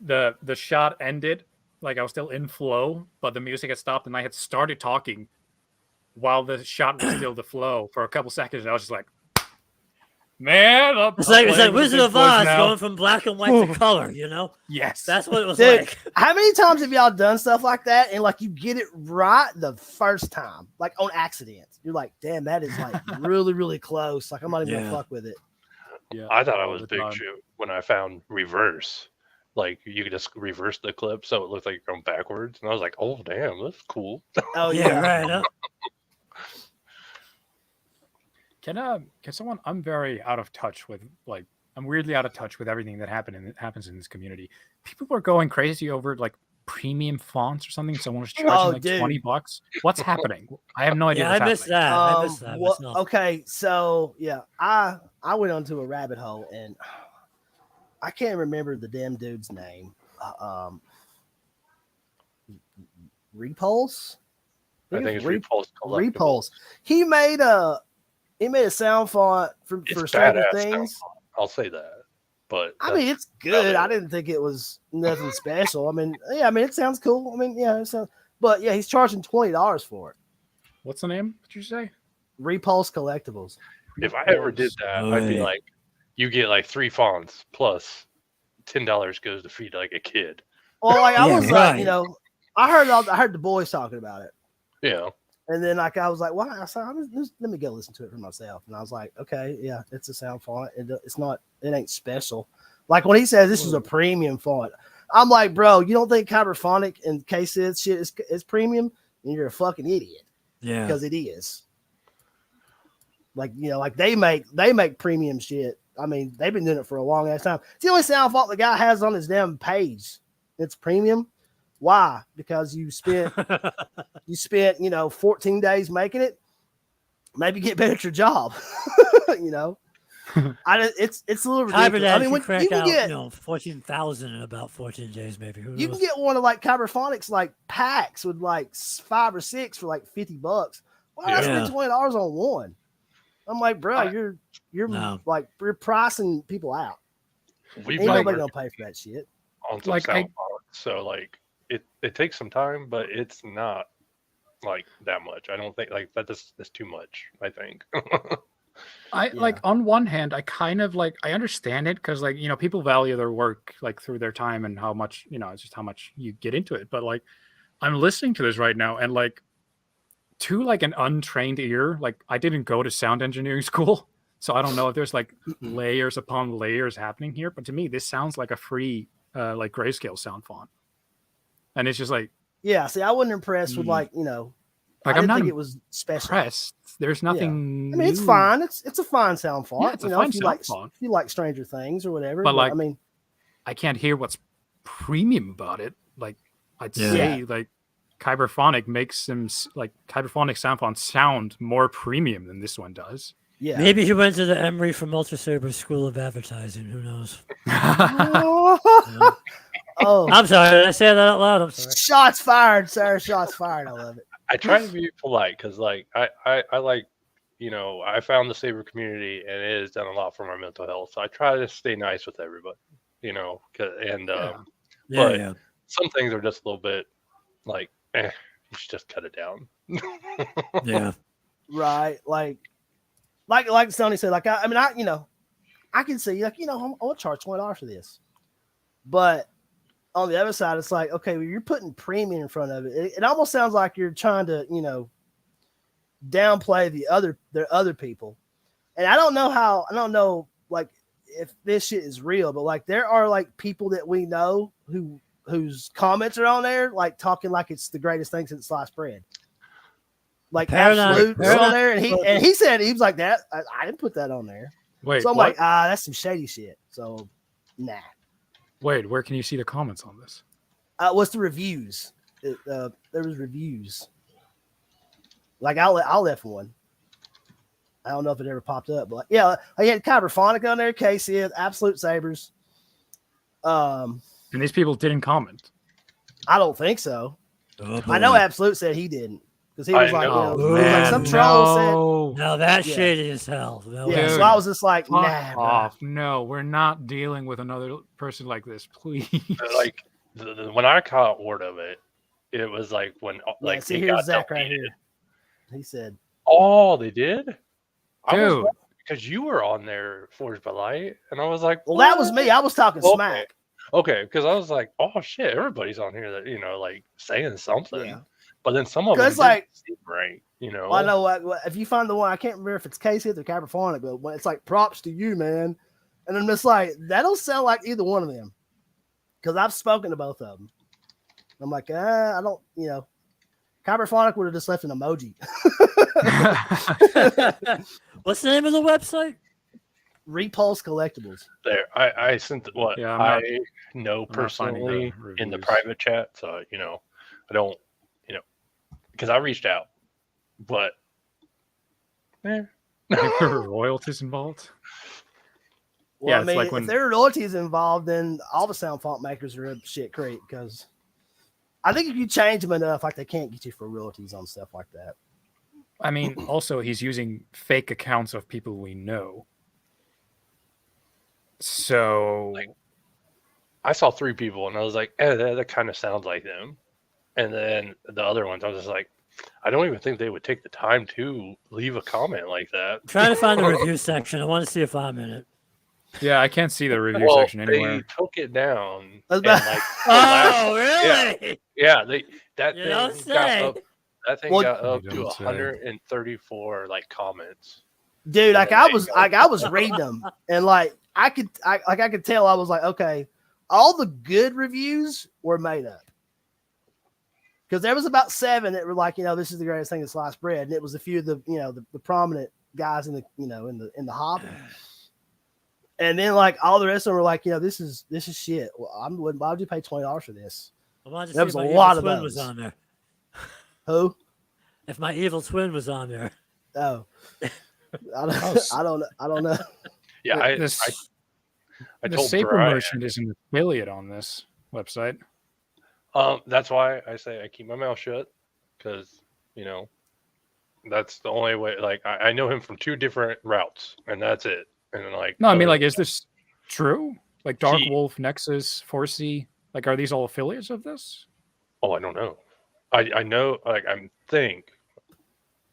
the shot ended, like I was still in flow, but the music had stopped, and I had started talking while the shot was still the flow for a couple seconds. And I was just like, man, It's like Wizard of Oz going from black and white to color, you know? Yes. That's what it was Dude, like. how many times have y'all done stuff like that and like you get it right the first time, like on accident? You're like, damn, that is like really, really close. Like I'm not even Yeah. gonna fuck with it. Yeah, I thought I all was the big time. shit when I found reverse. Like you could just reverse the clip so it looked like you're going backwards, and I was like, "Oh damn, that's cool." Oh Yeah, yeah. right. Huh? Can someone? I'm very out of touch with I'm weirdly out of touch with everything that happens in this community. People are going crazy over like premium fonts or something. Someone was charging Oh, like dude. $20. What's happening? I have no idea. Yeah, what's I missed happening. that. I missed that myself. Okay, so yeah, I went onto a rabbit hole and I can't remember the damn dude's name. Repulse. I think it's Repulse Collectibles. Repulse. He made a sound font for It's Stranger badass Things. stuff. I'll say that. But I mean, it's good. I didn't think it was nothing special. I mean, yeah, I mean, it sounds cool. I mean, yeah, it sounds, but yeah, he's charging $20 for it. What's the name? What did you say? Repulse Collectibles. if I ever did that, I'd be Right. like, you get like 3 fonts plus $10 goes to feed like a kid. Well, like I Yeah, was like, right. you know, I heard the boys talking about it. You know, And then like I was like, "Why?" I said, "Let me go listen to it for myself." And I was like, "Okay, yeah, it's a sound font. It's not. It ain't special." Like when he says this is a premium font, I'm like, "Bro, you don't think Cyberphonic and KSID shit is premium? And you're a fucking idiot." Yeah, because it is. Like like they make premium shit. I mean, they've been doing it for a long ass time. It's the only sound font the guy has on his damn page. It's premium. Why? Because you spent 14 days making it. Maybe get better at your job. It's a little ridiculous. I mean, when crack you can out, get 14,000 in about 14 days, maybe. Who knows? you can get one of like Cyberphonics like packs with like 5 or 6 for like $50. Why not spend $20 on one? I'm like, bro, you're like you're pricing people out. Ain't nobody gonna pay for that shit. On some sound fonts, so like it takes some time, but it's not like that much. I don't think like that's too much. I think. Like on one hand, I kind of like I understand it because like people value their work like through their time and how much it's just how much you get into it. But like I'm listening to this right now and like to like an untrained ear, like I didn't go to sound engineering school, so I don't know if there's like layers upon layers happening here. But to me, this sounds like a free like grayscale sound font, and it's just like see, I wasn't impressed with like like I didn't think it was special. Impressed. There's nothing. I mean, it's fine. It's a fine sound font. Yeah, it's a fine sound font. If you like Stranger Things or whatever, but like I mean, I can't hear what's premium about it. Like I'd say like Cyberphonic makes them like Cyberphonic sound fonts sound more premium than this one does. Yeah, maybe he went to the Emory from Lightsabers School of Advertising. Who knows? Oh, I'm sorry. Did I say that out loud? I'm sorry. Shots fired, sir. Shots fired. I love it. I try to be polite because like I like I found the Saber community and it has done a lot for my mental health. So I try to stay nice with everybody, but some things are just a little bit like you should just cut it down. Yeah. Right. Like Stoney said, like, I can see, like, I'll charge $20 for this. But on the other side, it's like, okay, well, you're putting premium in front of it. It almost sounds like you're trying to, downplay their other people. And I don't know, like, if this shit is real, but like, there are like people that we know whose comments are on there, like talking like it's the greatest thing since sliced bread. Like Absolute on there, and he said he was like that. I didn't put that on there. Wait, so I'm like, that's some shady shit. So, nah. Wait, where can you see the comments on this? What's the reviews? There was reviews. Like I left one. I don't know if it ever popped up, but yeah, I had Cyberphonic on there, KC, Absolute Sabers. And these people didn't comment. I don't think so. Oh, I know Absolute said he didn't. Because he was like, like some troll said. No, that's shady as hell. No, so I was just like, nah. Off. No, we're not dealing with another person like this, please. Like when I caught word of it, it was like when like see, here's Zach right here. He said, "Oh, they did." Dude, because you were on there, Forged by Light, and I was like, "Well, that was me. I was talking smack." Okay, because I was like, "Oh shit, everybody's on here that like saying something." Yeah. But then some of them like seem right, Well, I know if you find the one, I can't remember if it's Casey or Cyberphonic, but when it's like props to you, man. And I'm just like, that don't sound like either one of them. Because I've spoken to both of them. I'm like, I don't, Cyberphonic would have just left an emoji. What's the name of the website? Repulse Collectibles. There, I sent what I know personally the in the private chat, so I don't. Because I reached out, but there were royalties involved. Well, I mean, like if there are royalties involved, then all the sound font makers are a shit creek. Because I think if you change them enough, like they can't get you for royalties on stuff like that. I mean, also he's using fake accounts of people we know. So, I saw 3 people, and I was like, that kind of sounds like them. And then the other ones, I was just like, I don't even think they would take the time to leave a comment like that. I'm trying to find the review section. I want to see if I'm in it. Yeah, I can't see the review section anywhere. They took it down. And really? Yeah, that That thing Well, got up It to doesn't say. 134 like comments. dude, Yeah, like I was reading them, and like I could tell I was like, okay, all the good reviews were made up. Because there was about 7 that were like, this is the greatest thing in sliced bread, and it was a few of the, the prominent guys in the, in the hobby. And then like all the rest of them were like, this is shit. Well, why would you pay $20 for this? There was a lot of twin those. was on there. Who? If my evil twin was on there. Oh, I don't know. Yeah, I The told Saber Brian. Merchant is an affiliate on this website. That's why I say I keep my mouth shut, because that's the only way. Like I know him from 2 different routes, and that's it. And then like No, I mean, other like, than is this true? Like Dark See- Wolf, Nexus, 4C, like, are these all affiliates of this? Oh, I don't know. I know, like, I think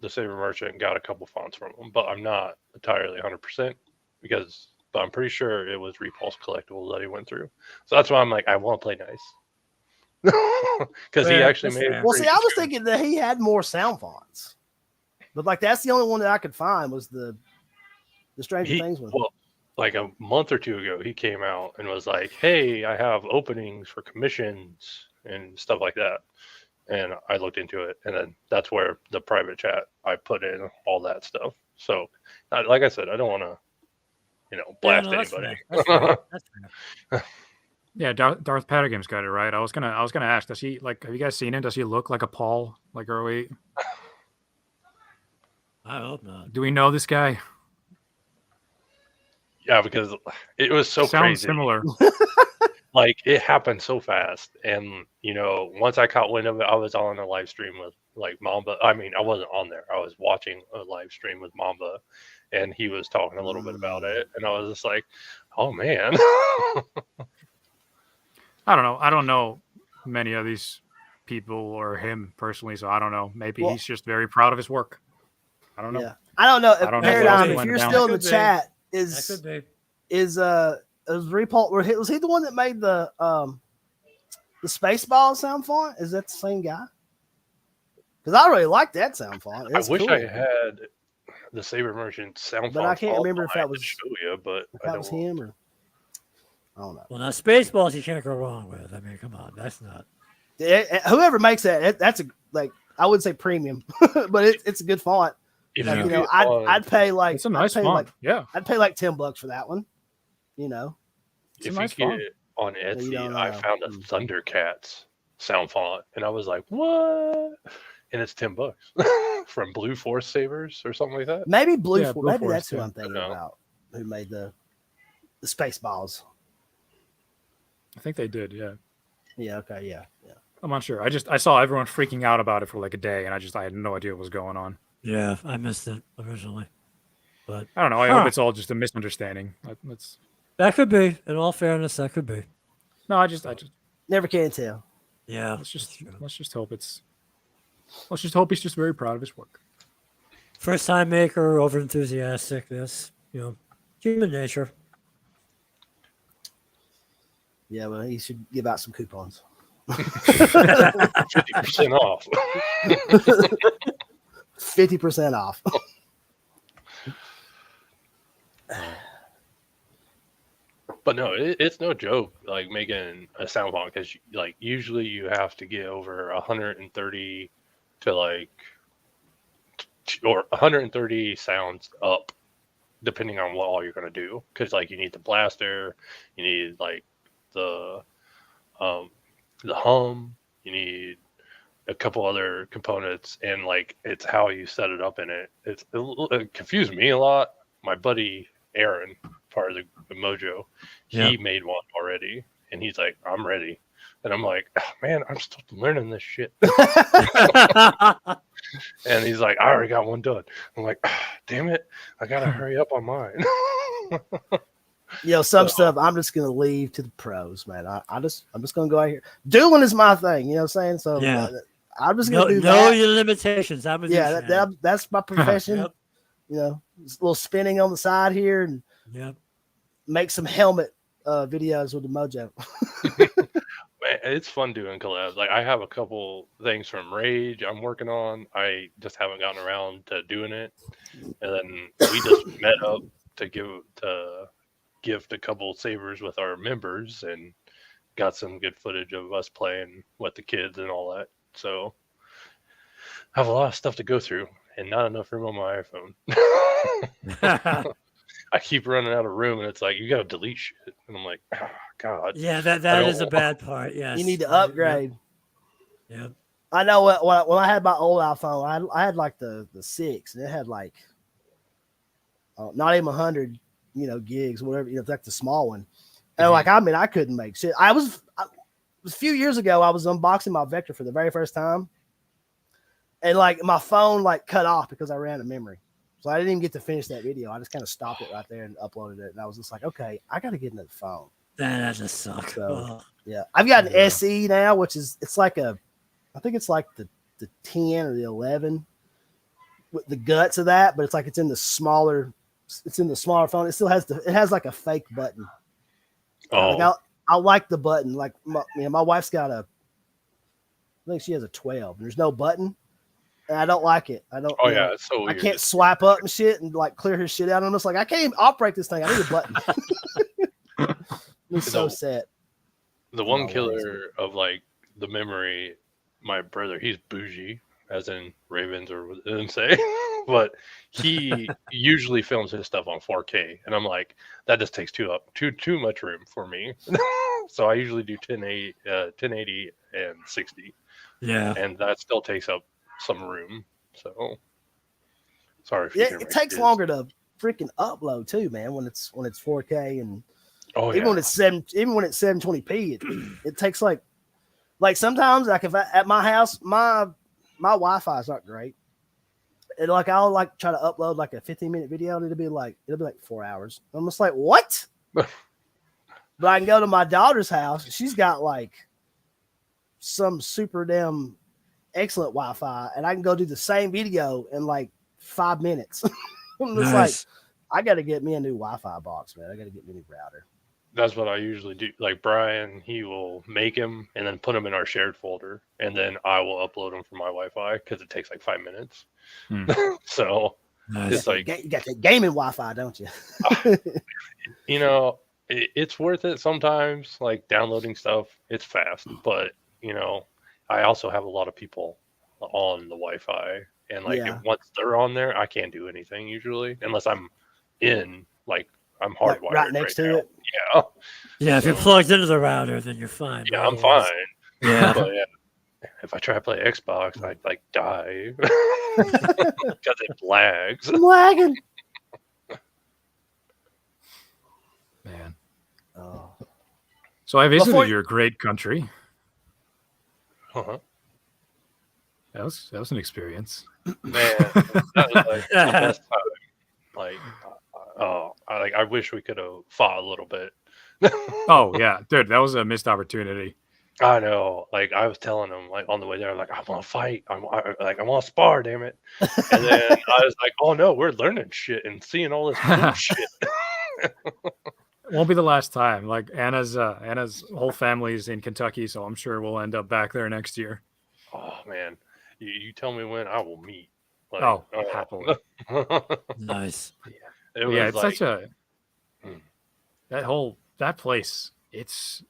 the Saber Merchant got a couple fonts from them, but I'm not entirely 100% but I'm pretty sure it was Repulse Collectibles that he went through. So that's why I'm like, I want to play nice. Because he Fair, actually that's made. fair. Well, see, I was thinking that he had more sound fonts, but like that's the only one that I could find was the Stranger Things one. Well, like a month or 2 ago, he came out and was like, "Hey, I have openings for commissions and stuff like that." And I looked into it, and then that's where the private chat I put in all that stuff. So, like I said, I don't want to, blast that's anybody. fair. That's fair. That's fair. Yeah, Darth Patagon's got it right. I was gonna ask, does he, like, have you guys seen him? Does he look like a Paul, like, are we? I hope not. Do we know this guy? Yeah, because it was so Sounds crazy. similar. Like it happened so fast, and once I caught wind of it, I was on a live stream with like Mamba. I mean, I wasn't on there. I was watching a live stream with Mamba, and he was talking a little bit about it, and I was just like, "Oh man." I don't know. I don't know many of these people or him personally, so I don't know. Maybe he's just very proud of his work. I don't know. Yeah, I don't know. I don't know Paradigm, what else if you're went still in down. the chat, That could be. was Repulse? Was he the one that made the Spaceball sound font? Is that the same guy? Because I really like that sound font. It's I wish cool. I had the Saber Merchant sound But font. I can't remember if that I could was- show you, but If I that don't. was him or I don't know. Well, now Spaceballs you can't go wrong with. I mean, come on, that's not. Whoever makes that, that's I wouldn't say premium, but it's a good font. If Yeah. you You know, get I'd pay like It's a nice I'd pay font. like Yeah, I'd pay like $10 for that one. You know, it's a if nice you font. get it on you Etsy, don't I know. found a Thundercats sound font, and I was like, "What?" And it's $10 from Blue Force Savers or something like that. maybe Blue Yeah, Force. Blue Maybe Force, that's who yeah. I'm thinking No. about. Who made the Spaceballs? I think they did. Yeah, Yeah. Okay. Yeah. Yeah. I'm not sure. I saw everyone freaking out about it for like a day, and I had no idea what was going on. Yeah, I missed it originally, but I don't know. I hope it's all just a misunderstanding. Let's. that could be. In all fairness, that could be. No, I just. Never can tell. Yeah, Let's that's just. true. Let's just hope it's. Let's just hope he's just very proud of his work. First time maker, over enthusiastic. That's human nature. Yeah. Well, he should give out some coupons. 50% off. 50% off. But no, it's no joke. Like making a sound font, because like usually you have to get over 130 to like or 130 sounds up, depending on what all you're gonna do. Because like you need the blaster, you need like the hum, you need a couple other components, and like it's how you set it up in it. It confused me a lot. My buddy Aaron, part of the Mojo, he made one already, and he's like, "I'm ready," and I'm like, oh, "Man, I'm still learning this shit." And he's like, "I already got one done." I'm like, "Damn it, I gotta hurry up on mine." Some stuff I'm just gonna leave to the pros, man. I'm just gonna go out here. Dueling is my thing, you know what I'm saying? So Yeah. I'm just gonna do know that. your limitations. I'm with you, Yeah, Shannon. that's my profession. Yep. You know, just a little spinning on the side here and Yep. make some helmet videos with the Mojo. It's fun doing collabs. Like I have a couple things from Rage I'm working on. I just haven't gotten around to doing it. And then we just met up to gift a couple sabers with our members and got some good footage of us playing with the kids and all that. So I have a lot of stuff to go through and not enough room on my iPhone. I keep running out of room, and it's like you got to delete shit, and I'm like, oh, God. Yeah, that is a bad part. Yes, You need to upgrade. Yep. I know when I had my old iPhone, I had like the 6, and it had like not even 100, gigs, whatever. It's like the small one. And like, I mean, I couldn't make shit. It was a few years ago. I was unboxing my Vector for the very first time, and like my phone like cut off because I ran out of memory. So I didn't even get to finish that video. I just kind of stopped it right there and uploaded it. And I was just like, okay, I got to get another phone. That just sucks. So, yeah, I've got an SE now, which is I think it's like the 10 or the 11 with the guts of that, but it's in the smaller phone. It still has it has like a fake button. Oh, like I like the button. Like my wife's got I think she has a 12. And there's no button. And I don't like it. I don't. oh yeah, it's so weird. I can't swipe up and shit and like clear her shit out. I'm just like, I can't even operate this thing. I need a button. I'm so sad. The one killer of like the memory, my brother, he's bougie, as in Ravens or what didn't say, but he usually films his stuff on 4K, and I'm like, that just takes too much room for me. So I usually do 1080 and 60. Yeah, and that still takes up some room. So sorry. It takes longer to freaking upload too, man. When it's 4K and even when it's 720p, it takes like sometimes like if at my house my Wi-Fi is not great, and like I'll like try to upload like a 15-minute video and it'll be like 4 hours. I'm just like, what? But I can go to my daughter's house. She's got like some super damn excellent Wi-Fi, and I can go do the same video in like 5 minutes. I'm just like, I got to get me a new Wi-Fi box, man. I got to get me a new router. That's what I usually do. Like Brian, he will make him and then put them in our shared folder, and then I will upload them from my Wi-Fi because it takes like 5 minutes. So it's like you got that gaming Wi-Fi, don't you? It's worth it sometimes. Like downloading stuff, it's fast, but I also have a lot of people on the Wi-Fi, and once they're on there, I can't do anything usually unless I'm in I'm hardwired right next to it. Yeah. Yeah, if you're plugged into the router, then you're fine. Yeah, I'm fine. Yeah. But if I try to play Xbox, I'd die because it lags. I'm lagging. Man. Oh. So I visited your great country. Uh-huh. That was an experience. Man, that was like the best time. I wish we could have fought a little bit. Oh yeah, dude, that was a missed opportunity. I know. Like I was telling him, like on the way there, like I want to fight. I want to spar. Damn it! And then I was like, oh no, we're learning shit and seeing all this cool shit. Won't be the last time. Like Anna's whole family's in Kentucky, so I'm sure we'll end up back there next year. Oh man, you tell me when I will meet. Happily. Nice. Yeah, it's such a that place. It's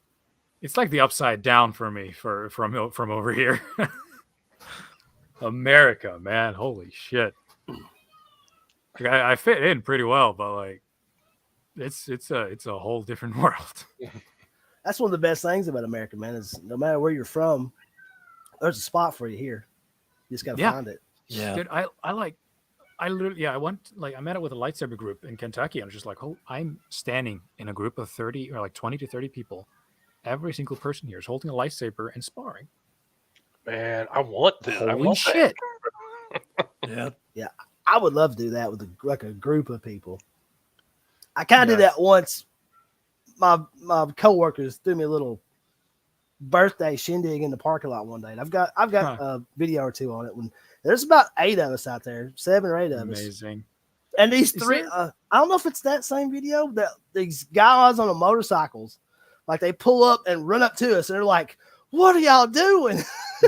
like the upside down for me from over here. America, man, holy shit! I fit in pretty well, but like it's a whole different world. That's one of the best things about America, man. Is no matter where you're from, there's a spot for you here. You just gotta find it. Yeah, dude, I literally, I met up with a lightsaber group in Kentucky. I was just like, oh, I'm standing in a group of 30 or like 20 to 30 people. Every single person here is holding a lightsaber and sparring. Man, I want this. Holy shit. Yeah. I would love to do that with a group of people. I kind of did that once. My coworkers threw me a little birthday shindig in the parking lot one day. And I've got a video or two on it. When there's about 8 of us out there, 7 or 8 of us. Amazing. And these 3, I don't know if it's that same video that these guys on the motorcycles, like they pull up and run up to us and they're like, what are y'all doing?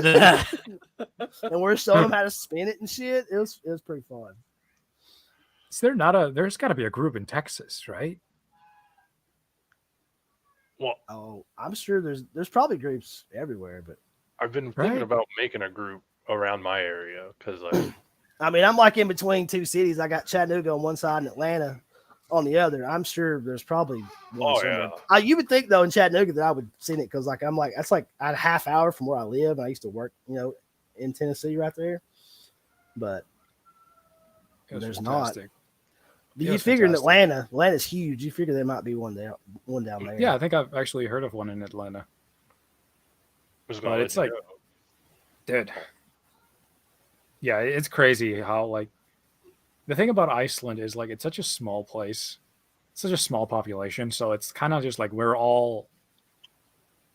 Yeah. And we're showing them how to spin it and shit. It was pretty fun. Is there there's got to be a group in Texas, right? Well, Oh, I'm sure there's probably groups everywhere, but I've been thinking Right. about making a group around my area because like I mean, I'm like in between two cities. I got Chattanooga on one side and Atlanta on the other. I'm sure there's probably one Oh, somewhere. yeah. You would think though in Chattanooga that I would seen it because that's like a half hour from where I live. I used to work, in Tennessee right there, but It was there's fantastic. not. It You was figure in fantastic. Atlanta's huge. You figure there might be one down there. Yeah, I think I've actually heard of one in Atlanta. was But going to it's like, dude, yeah, it's crazy how like the thing about Iceland is like it's such a small place, such a small population, so it's kind of just like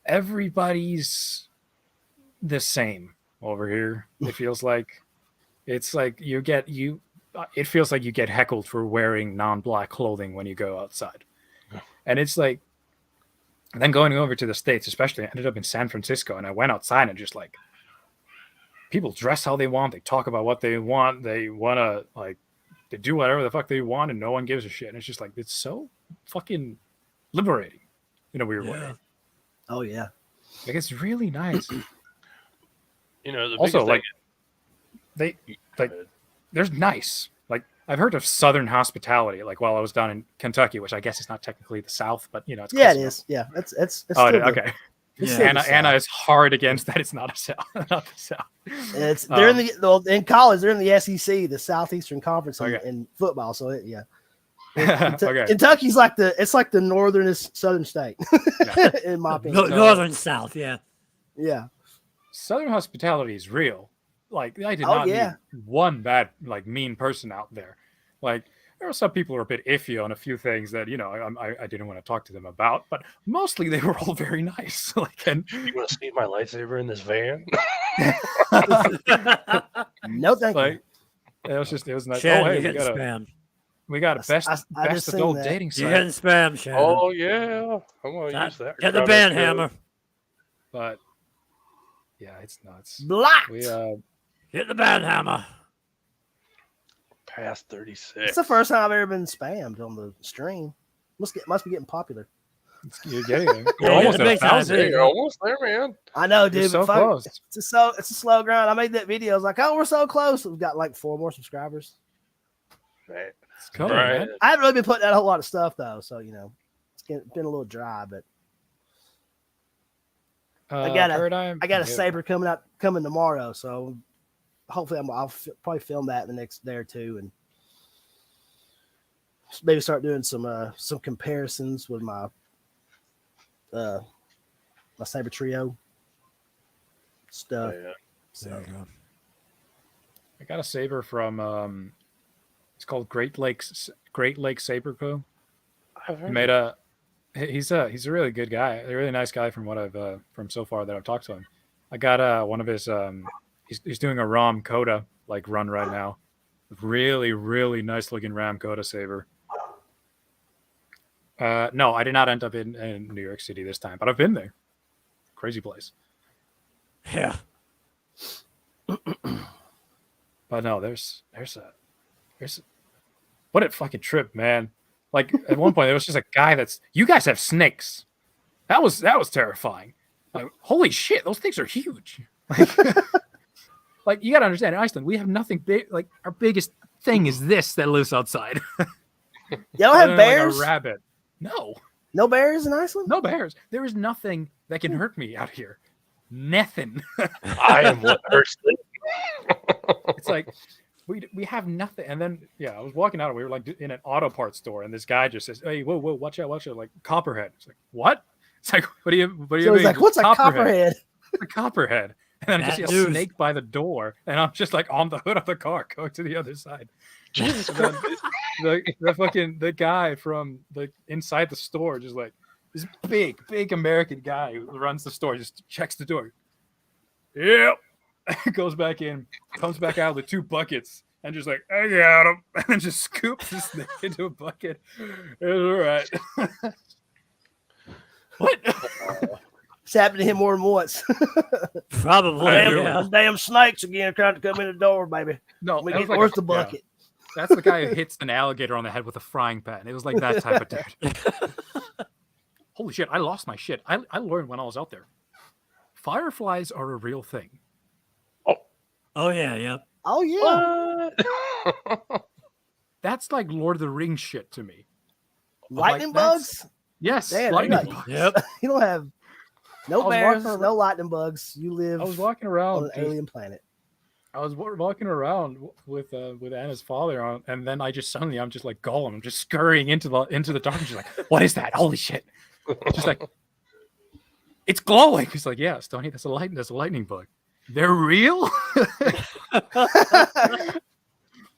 everybody's the same over here. It feels like it's like it feels like you get heckled for wearing non-black clothing when you go outside. And it's like then going over to the States, especially I ended up in San Francisco and I went outside and just like people dress how they want, they talk about what they want, they wanna like they do whatever the fuck they want and no one gives a shit. And it's just like it's so fucking liberating in a weird way. Yeah. Oh yeah. Like it's really nice. the Also, biggest like thing. they like there's nice. Like I've heard of Southern hospitality, like while I was down in Kentucky, which I guess is not technically the South, but it's Yeah, close it enough. is. Yeah, it's Oh, still okay. it's Yeah. still the Anna South. is hard against that. It's not a South, not the South. It's they're in college. They're in the SEC, the Southeastern Conference Okay. in football. So yeah, Okay. Kentucky's like the northernest Southern state, in my opinion. Northern South, yeah. Yeah. Southern hospitality is real. Like I did Oh, not yeah. meet one bad, like mean person out there. Like there were some people who were a bit iffy on a few things that I didn't want to talk to them about, but mostly they were all very nice. Like and You want to see my lightsaber in this van? No, thank you. like it was nice. Shannon, Oh hey, you're getting spammed. we got a best I just seen adult that. dating You're site. getting spammed, Shannon. Oh yeah, I'm gonna use that. Get the crowd band expo. hammer. But yeah, it's nuts. Blocked. We Get the band hammer. Past 36. It's the first time I've ever been spammed on the stream. Must be getting popular. you're getting it. Yeah, You're almost the at big time, 1,000. Hey, you're almost there, man. I know, You're dude. so but fuck, close. it's a slow grind. I made that video. I was like, oh, we're so close. We've got like 4 more subscribers. Right. It's coming, Right. man. I haven't really been putting out a whole lot of stuff though, so it's been a little dry. But I got a saber coming tomorrow, so hopefully I'll probably film that in the next day or two, and maybe start doing some comparisons with my saber trio stuff. Yeah. So I got a saber from it's called Great Lake Saber Co. I've He heard made of he's a really good guy, a really nice guy from what I've from so far that I've talked to him. I got one of his he's doing a Ram Coda like run right now. Really, really nice looking Ram Coda saber. No, I did not end up in New York City this time, but I've been there. Crazy place. Yeah. But no, there's what a fucking trip, man. Like at one point there was just a guy you guys have snakes. That was terrifying. Like, holy shit, those things are huge. Like you gotta understand, in Iceland, we have nothing big. Like our biggest thing is this that lives outside. you don't have bears? Like a rabbit. No. No bears in Iceland? No bears. There is nothing that can hurt me out here. Nothing. I am what hurts them. It's like we have nothing. And then I was walking out and we were like in an auto parts store and this guy just says, "Hey, whoa, watch out, like copperhead." It's like, what? It's like, what do you So mean? he's like, what's a copperhead? A copperhead. And then I just see a That news. snake by the door, and I'm just like on the hood of the car going to the other side. Jesus And then Christ. the guy from the inside the store, just like this big American guy who runs the store, just checks the door. Yep. Goes back in, comes back out with 2 buckets, and just like, I got him, and then just scoops the snake into a bucket. It's all right. What? It's happened to him more than once. Probably. Damn, damn snakes again trying to come in the door, baby. No, We that get was like where's a- the yeah. bucket? That's the guy who hits an alligator on the head with a frying pan. It was like that type of dude. Holy shit, I lost my shit. I learned when I was out there. Fireflies are a real thing. Oh yeah, yep. Oh yeah, What? That's like Lord of the Rings shit to me. lightning that's- bugs. Yes, Damn, lightning you got- bugs. Yep. You don't have no I was bears, walking no lightning bugs. You live I was walking on around. an just- alien planet. I was walking around with Anna's father on, and then I just suddenly I'm just like Gollum, I'm just scurrying into the dark. She's like, "What is that? Holy shit!" She's like, "It's glowing." He's like, "Yeah, Stoney, that's a lightning bug. They're real."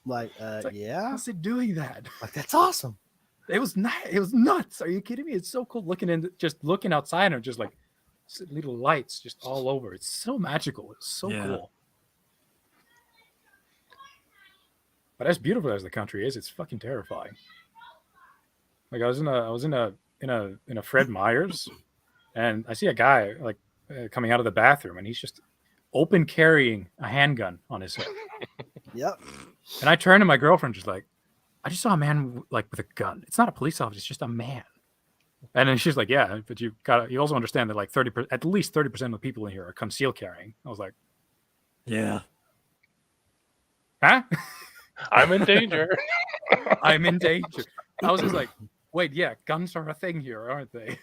Like, like, yeah, How's it doing that? like that's awesome. It was not. It was nuts. Are you kidding me? It's so cool just looking outside and just like little lights just all over. It's so magical. It's so Yeah. cool. But as beautiful as the country is, it's fucking terrifying. Like I was in a Fred Meyer's, and I see a guy like coming out of the bathroom, and he's just open carrying a handgun on his head. Yep. And I turned to my girlfriend, just like, I just saw a man like with a gun. It's not a police officer; it's just a man. And then she's like, "Yeah, but you also understand that like at least 30% of the people in here are concealed carrying." I was like, Yeah. "Huh? I'm in danger. I'm in danger." I was just like, "Wait, yeah, guns are a thing here, aren't they?"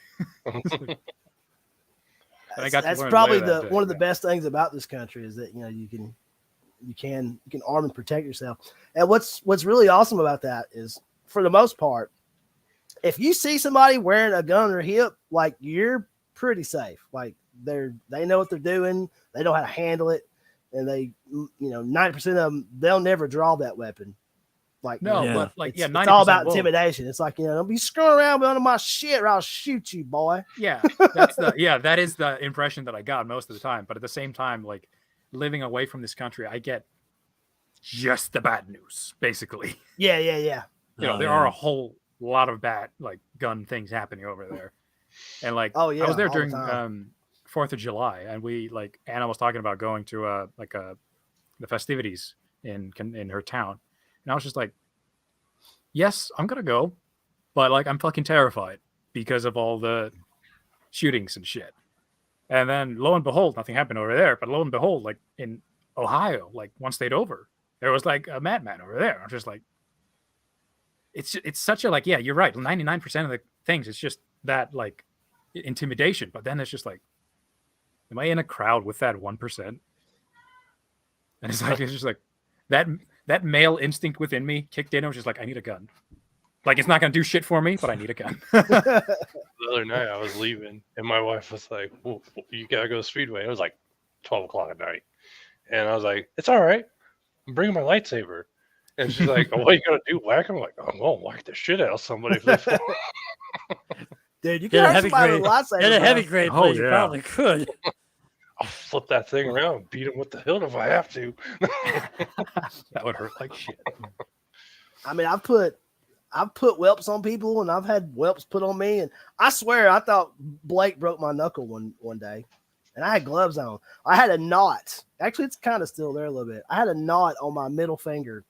I got to That's learn probably later that day, one of the yeah. best things about this country is that you can arm and protect yourself. And what's really awesome about that is, for the most part, if you see somebody wearing a gun on their hip, like you're pretty safe. Like they know what they're doing, they know how to handle it, and 90% of them, they'll never draw that weapon. Like No, Yeah. but like, it's, yeah, it's 90% all about will. intimidation. It's like, don't be screwing around with none of my shit or I'll shoot you, boy. Yeah, that is the impression that I got most of the time. But at the same time, like living away from this country, I get just the bad news, basically. Yeah. There are a whole lot of bad like gun things happening over there. And like, Oh, yeah, I was there all the during time. 4th of July, and we like Anna was talking about going to the festivities in her town, and I was just like, yes, I'm gonna go, but like I'm fucking terrified because of all the shootings and shit. And then lo and behold, nothing happened over there. But lo and behold, like in Ohio, like one state over, there was like a madman over there. I'm just like, it's such a like, yeah, you're right. 99% of the things, it's just that like intimidation. But then it's just like, am I in a crowd with that 1%? And it's like, it's just like that male instinct within me kicked in. I was just like, I need a gun. Like, it's not going to do shit for me, but I need a gun. The other night I was leaving, and my wife was like, well, "You gotta go to Speedway." It was like 12 o'clock at night, and I was like, "It's all right. I'm bringing my lightsaber." And she's like, "Oh, what are you gonna do? Whack him?" I'm like, "I'm gonna whack the shit out of somebody if they fall." Dude, you Get can a hurt heavy somebody grade. with a lightsaber. In a bro. heavy grade Oh, place, you yeah. probably could. I'll flip that thing around and beat him with the hilt if I have to. That would hurt like shit. I mean, I've put whelps on people, and I've had whelps put on me. And I swear, I thought Blake broke my knuckle one day, and I had gloves on. I had a knot. Actually, it's kind of still there a little bit. I had a knot on my middle finger.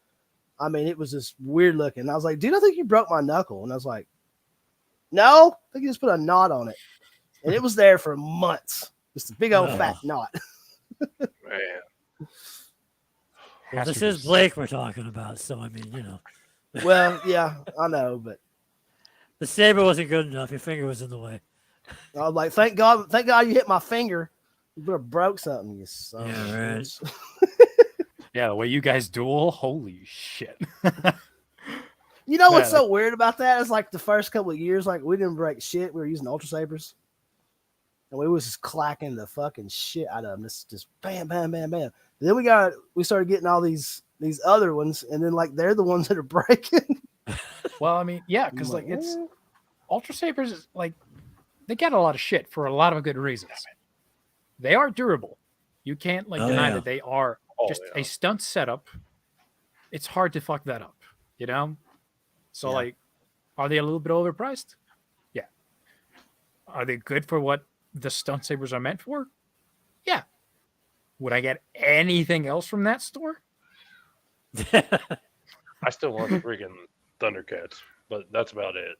I mean, it was just weird looking. I was like, dude, I think you broke my knuckle. And I was like, no, I think you just put a knot on it. And it was there for months. Just a big old fat knot. Man, Well, this is Blake we're talking about, so I mean, Well, yeah, I know, but the saber wasn't good enough. Your finger was in the way. I was like, thank God you hit my finger. You would have broke something, you son of a Yeah, right. bitch. Yeah, the way you guys duel, holy shit. You know what's Yeah, so weird about that is like the first couple of years, like we didn't break shit. We were using Ultra Sabers, and we was just clacking the fucking shit out of them. Just bam, bam, bam, bam. Then we started getting all these other ones, and then like they're the ones that are breaking. Well, I mean, yeah, because like it's Ultra Sabers is like they get a lot of shit for a lot of good reasons. They are durable. You can't like deny yeah. that they are just a stunt setup. It's hard to fuck that up, you know? So Yeah. like, are they a little bit overpriced? Yeah. Are they good for what the stunt sabers are meant for? Yeah. Would I get anything else from that store? I still want the freaking Thundercats, but that's about it.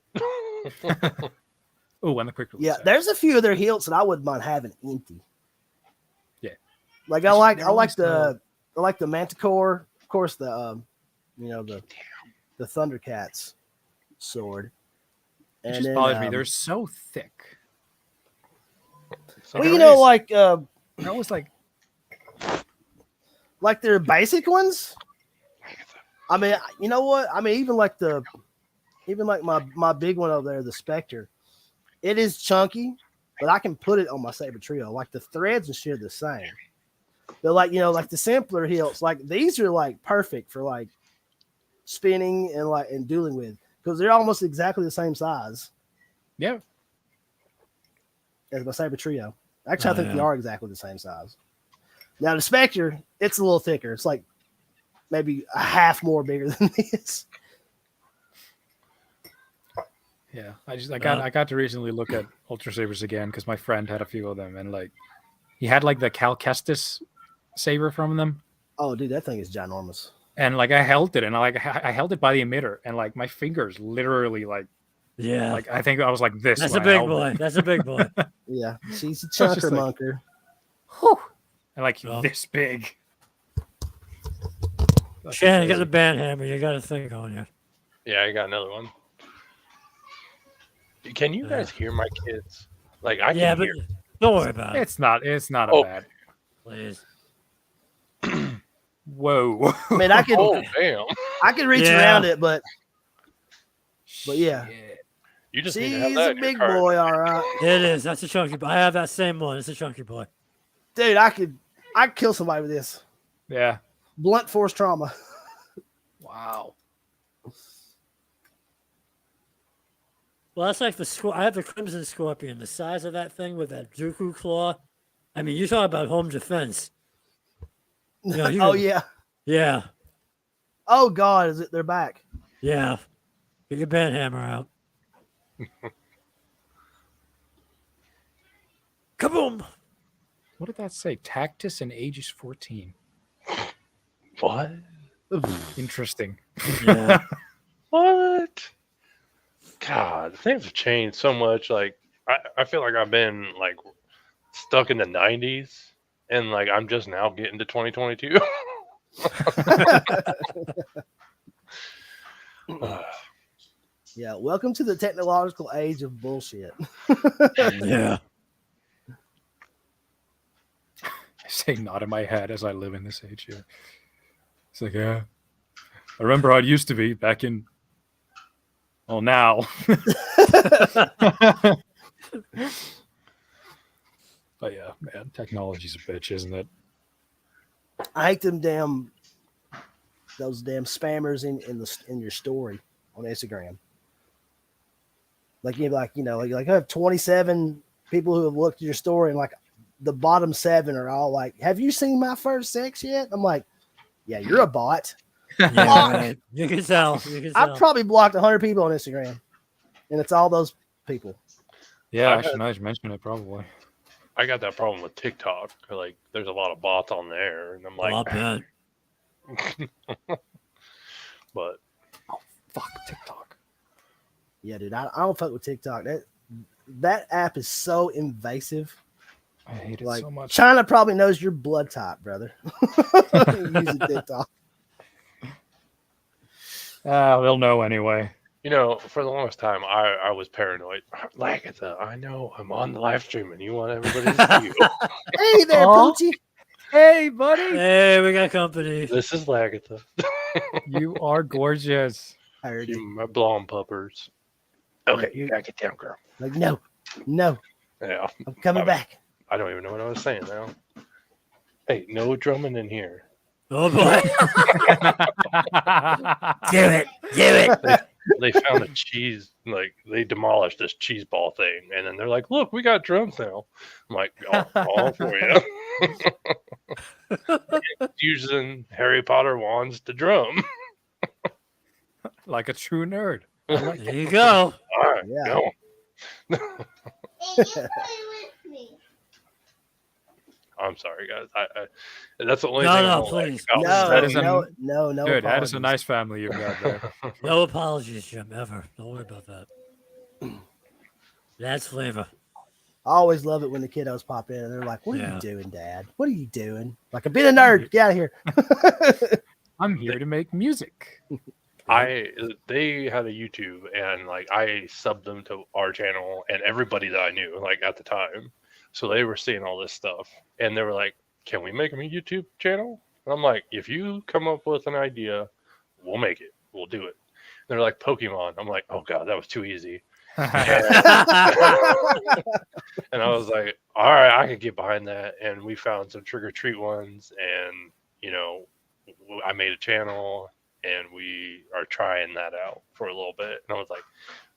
Oh, and the quick release. Yeah, there's a few of their hilts that I wouldn't mind having empty. Yeah. Like I like the Manticore, of course the the Thundercats sword. It And just then, bothers me. They're so thick. well, you know, like I was like their basic ones. I mean, you know what? I mean, even like my big one over there, the Spectre. It is chunky, but I can put it on my Saber Trio. Like the threads and shit are the same. They're like, like the simpler hilts. Like these are like perfect for like spinning and dueling with because they're almost exactly the same size. Yeah. As my Saber Trio. Actually, I think they are exactly the same size. Now the Spectre, it's a little thicker. It's like maybe a half more bigger than this. Yeah, I got to recently look at Ultra Sabers again because my friend had a few of them, and like he had like the Cal Kestis saber from them. Oh, dude, that thing is ginormous. And like I held it, and I held it by the emitter, and like my fingers literally like I think I was like this. That's a big boy. That's a big boy. Yeah, she's a chunker munker. Whew, and like this big. Shannon, got the band hammer. You got a thing on you. Yeah, I got another one. Can you guys hear my kids? Like I can hear. Don't worry about it. It's not a bad. Please. Whoa. I mean, I could reach around it, but yeah. You just He's need to have that a in your big car. boy, all right. It is. That's a chunky boy. I have that same one. It's a chunky boy. Dude, I'd kill somebody with this. Yeah. Blunt force trauma. Wow. Well, that's like I have the Crimson Scorpion. The size of that thing with that Dooku claw. I mean, you talk about home defense. Oh yeah. Yeah. Oh God, they're back? Yeah. Get your band hammer out. Kaboom! What did that say? Tactus and Aegis 14. What? Interesting. Yeah. What? God, things have changed so much. Like I feel like I've been like stuck in the 90s, and like I'm just now getting to 2022. Yeah, welcome to the technological age of bullshit. Yeah. I say nod in my head as I live in this age here. It's like, yeah. I remember how it used to be back in. Well, now. But yeah, man, technology's a bitch, isn't it? I hate those damn spammers in your story on Instagram. Like I have 27 people who have looked at your story, and like the bottom 7 are all like, "Have you seen my first sex yet?" I'm like, "Yeah, you're a bot." Yeah, right. You can tell. I've probably blocked 100 people on Instagram, and it's all those people. Yeah, actually, now you mention it, probably. I got that problem with TikTok. Like, there's a lot of bots on there, and I'm like, but fuck TikTok. Yeah, dude, I don't fuck with TikTok. That app is so invasive. I hate it like, so much. China probably knows your blood type, brother. Using TikTok. They'll know anyway. For the longest time, I was paranoid. Lagatha, I know I'm on the live stream, and you want everybody to see you. Hey there, Poochie. Hey, buddy. Hey, we got company. This is Lagatha. You are gorgeous. I heard You, you. my blonde puppers. Okay, you gotta get down, girl. Like, no. Yeah, I'm coming back. I don't even know what I was saying now. Hey, no drumming in here. Oh boy. Do it. They found a cheese, like they demolished this cheese ball thing, and then they're like, "Look, we got drums now." I'm like, "Oh, all for you." Using Harry Potter wands to drum. Like a true nerd. There you go. All right, Yeah. go. Hey, you play with me. I'm sorry, guys. I that's the only No, thing. no, I don't please. Like No, That is no, a- no, no. Dude, that is a apologies. nice family you've got there. No apologies, Jim, ever. Don't worry about that. That's flavor. I always love it when the kiddos pop in and they're like, "What are Yeah. you doing, Dad? What are you doing?" Like, I've been a nerd. Get out of here. I'm here to make music. They had a YouTube, and like I subbed them to our channel and everybody that I knew like at the time. So they were seeing all this stuff, and they were like, "Can we make them a YouTube channel?" And I'm like, "If you come up with an idea, we'll make it. We'll do it." And they're like, "Pokemon." I'm like, "Oh god, that was too easy." And I was like, "All right, I could get behind that." And we found some trick or treat ones, and I made a channel, and we are trying that out for a little bit. And I was like,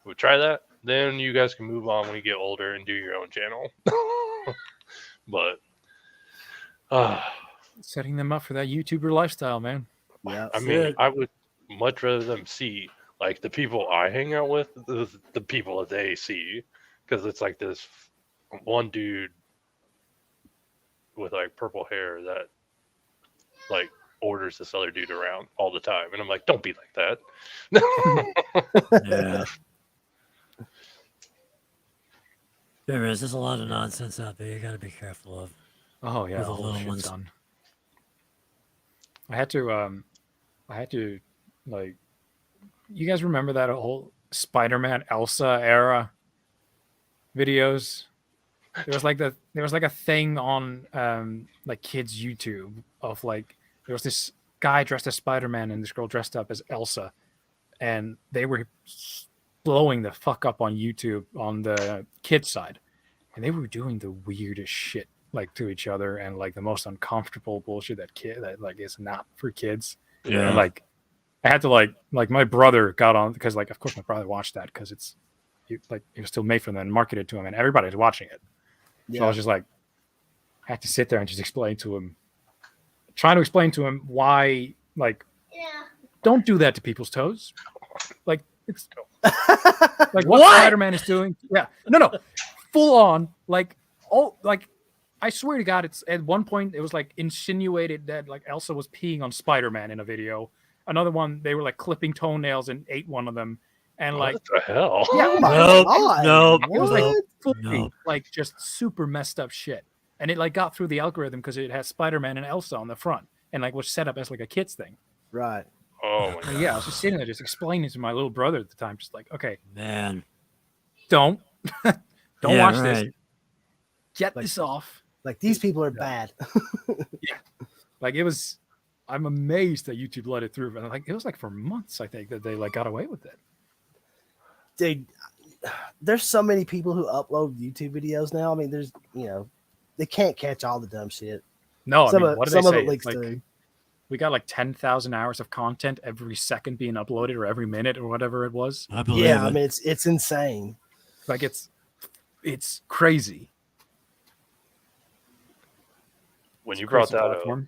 "We'll try that. Then you guys can move on when you get older and do your own channel." But Setting them up for that YouTuber lifestyle, man. Yeah. I mean, I would much rather them see like the people I hang out with, the people that they see, because it's like this one dude with like purple hair that like orders this other dude around all the time, and I'm like, don't be like that. Yeah. There is. There's a lot of nonsense out there. You got to be careful of. Oh yeah, With the all little shit's ones. done. I had to like, you guys remember that whole Spider-Man Elsa era videos? There was like a thing on like kids YouTube of like, there was this guy dressed as Spider-Man and this girl dressed up as Elsa, and they were blowing the fuck up on YouTube on the kids side, and they were doing the weirdest shit like to each other and like the most uncomfortable bullshit that like is not for kids. Yeah. And like I had to like my brother got on, because like of course my brother watched that because it was still made for them and marketed to him and everybody's watching it. So I was just like, I had to sit there and just explain to him, trying to explain to him why, like, don't do that to people's toes. Like, it's like what Spider-Man is doing. Yeah, no, full on. Like, I swear to God, it's at one point it was like insinuated that like Elsa was peeing on Spider-Man in a video. Another one, they were like clipping toenails and ate one of them. And like, What the hell? Yeah, oh my Nope, God. nope, it was like What? fully, No. like just super messed up shit. And it like got through the algorithm because it has Spider-Man and Elsa on the front and like was set up as like a kid's thing. Right. Oh my And god. yeah, I was just sitting there just explaining to my little brother at the time, just like, okay, Man. don't Yeah, watch right. this. Get Like- this off. Like, these people are bad. Like it was, I'm amazed that YouTube let it through. And like it was like for months, I think, that they like got away with it. Dude, there's so many people who upload YouTube videos now. I mean, there's, they can't catch all the dumb shit. No, I Some mean, of- what do some they of say? it leaks Like, through. we got like 10,000 hours of content every second being uploaded, or every minute, or whatever it was. I believe Yeah, it. I mean, it's insane. Like it's crazy. When It's you a brought crazy that up, platform.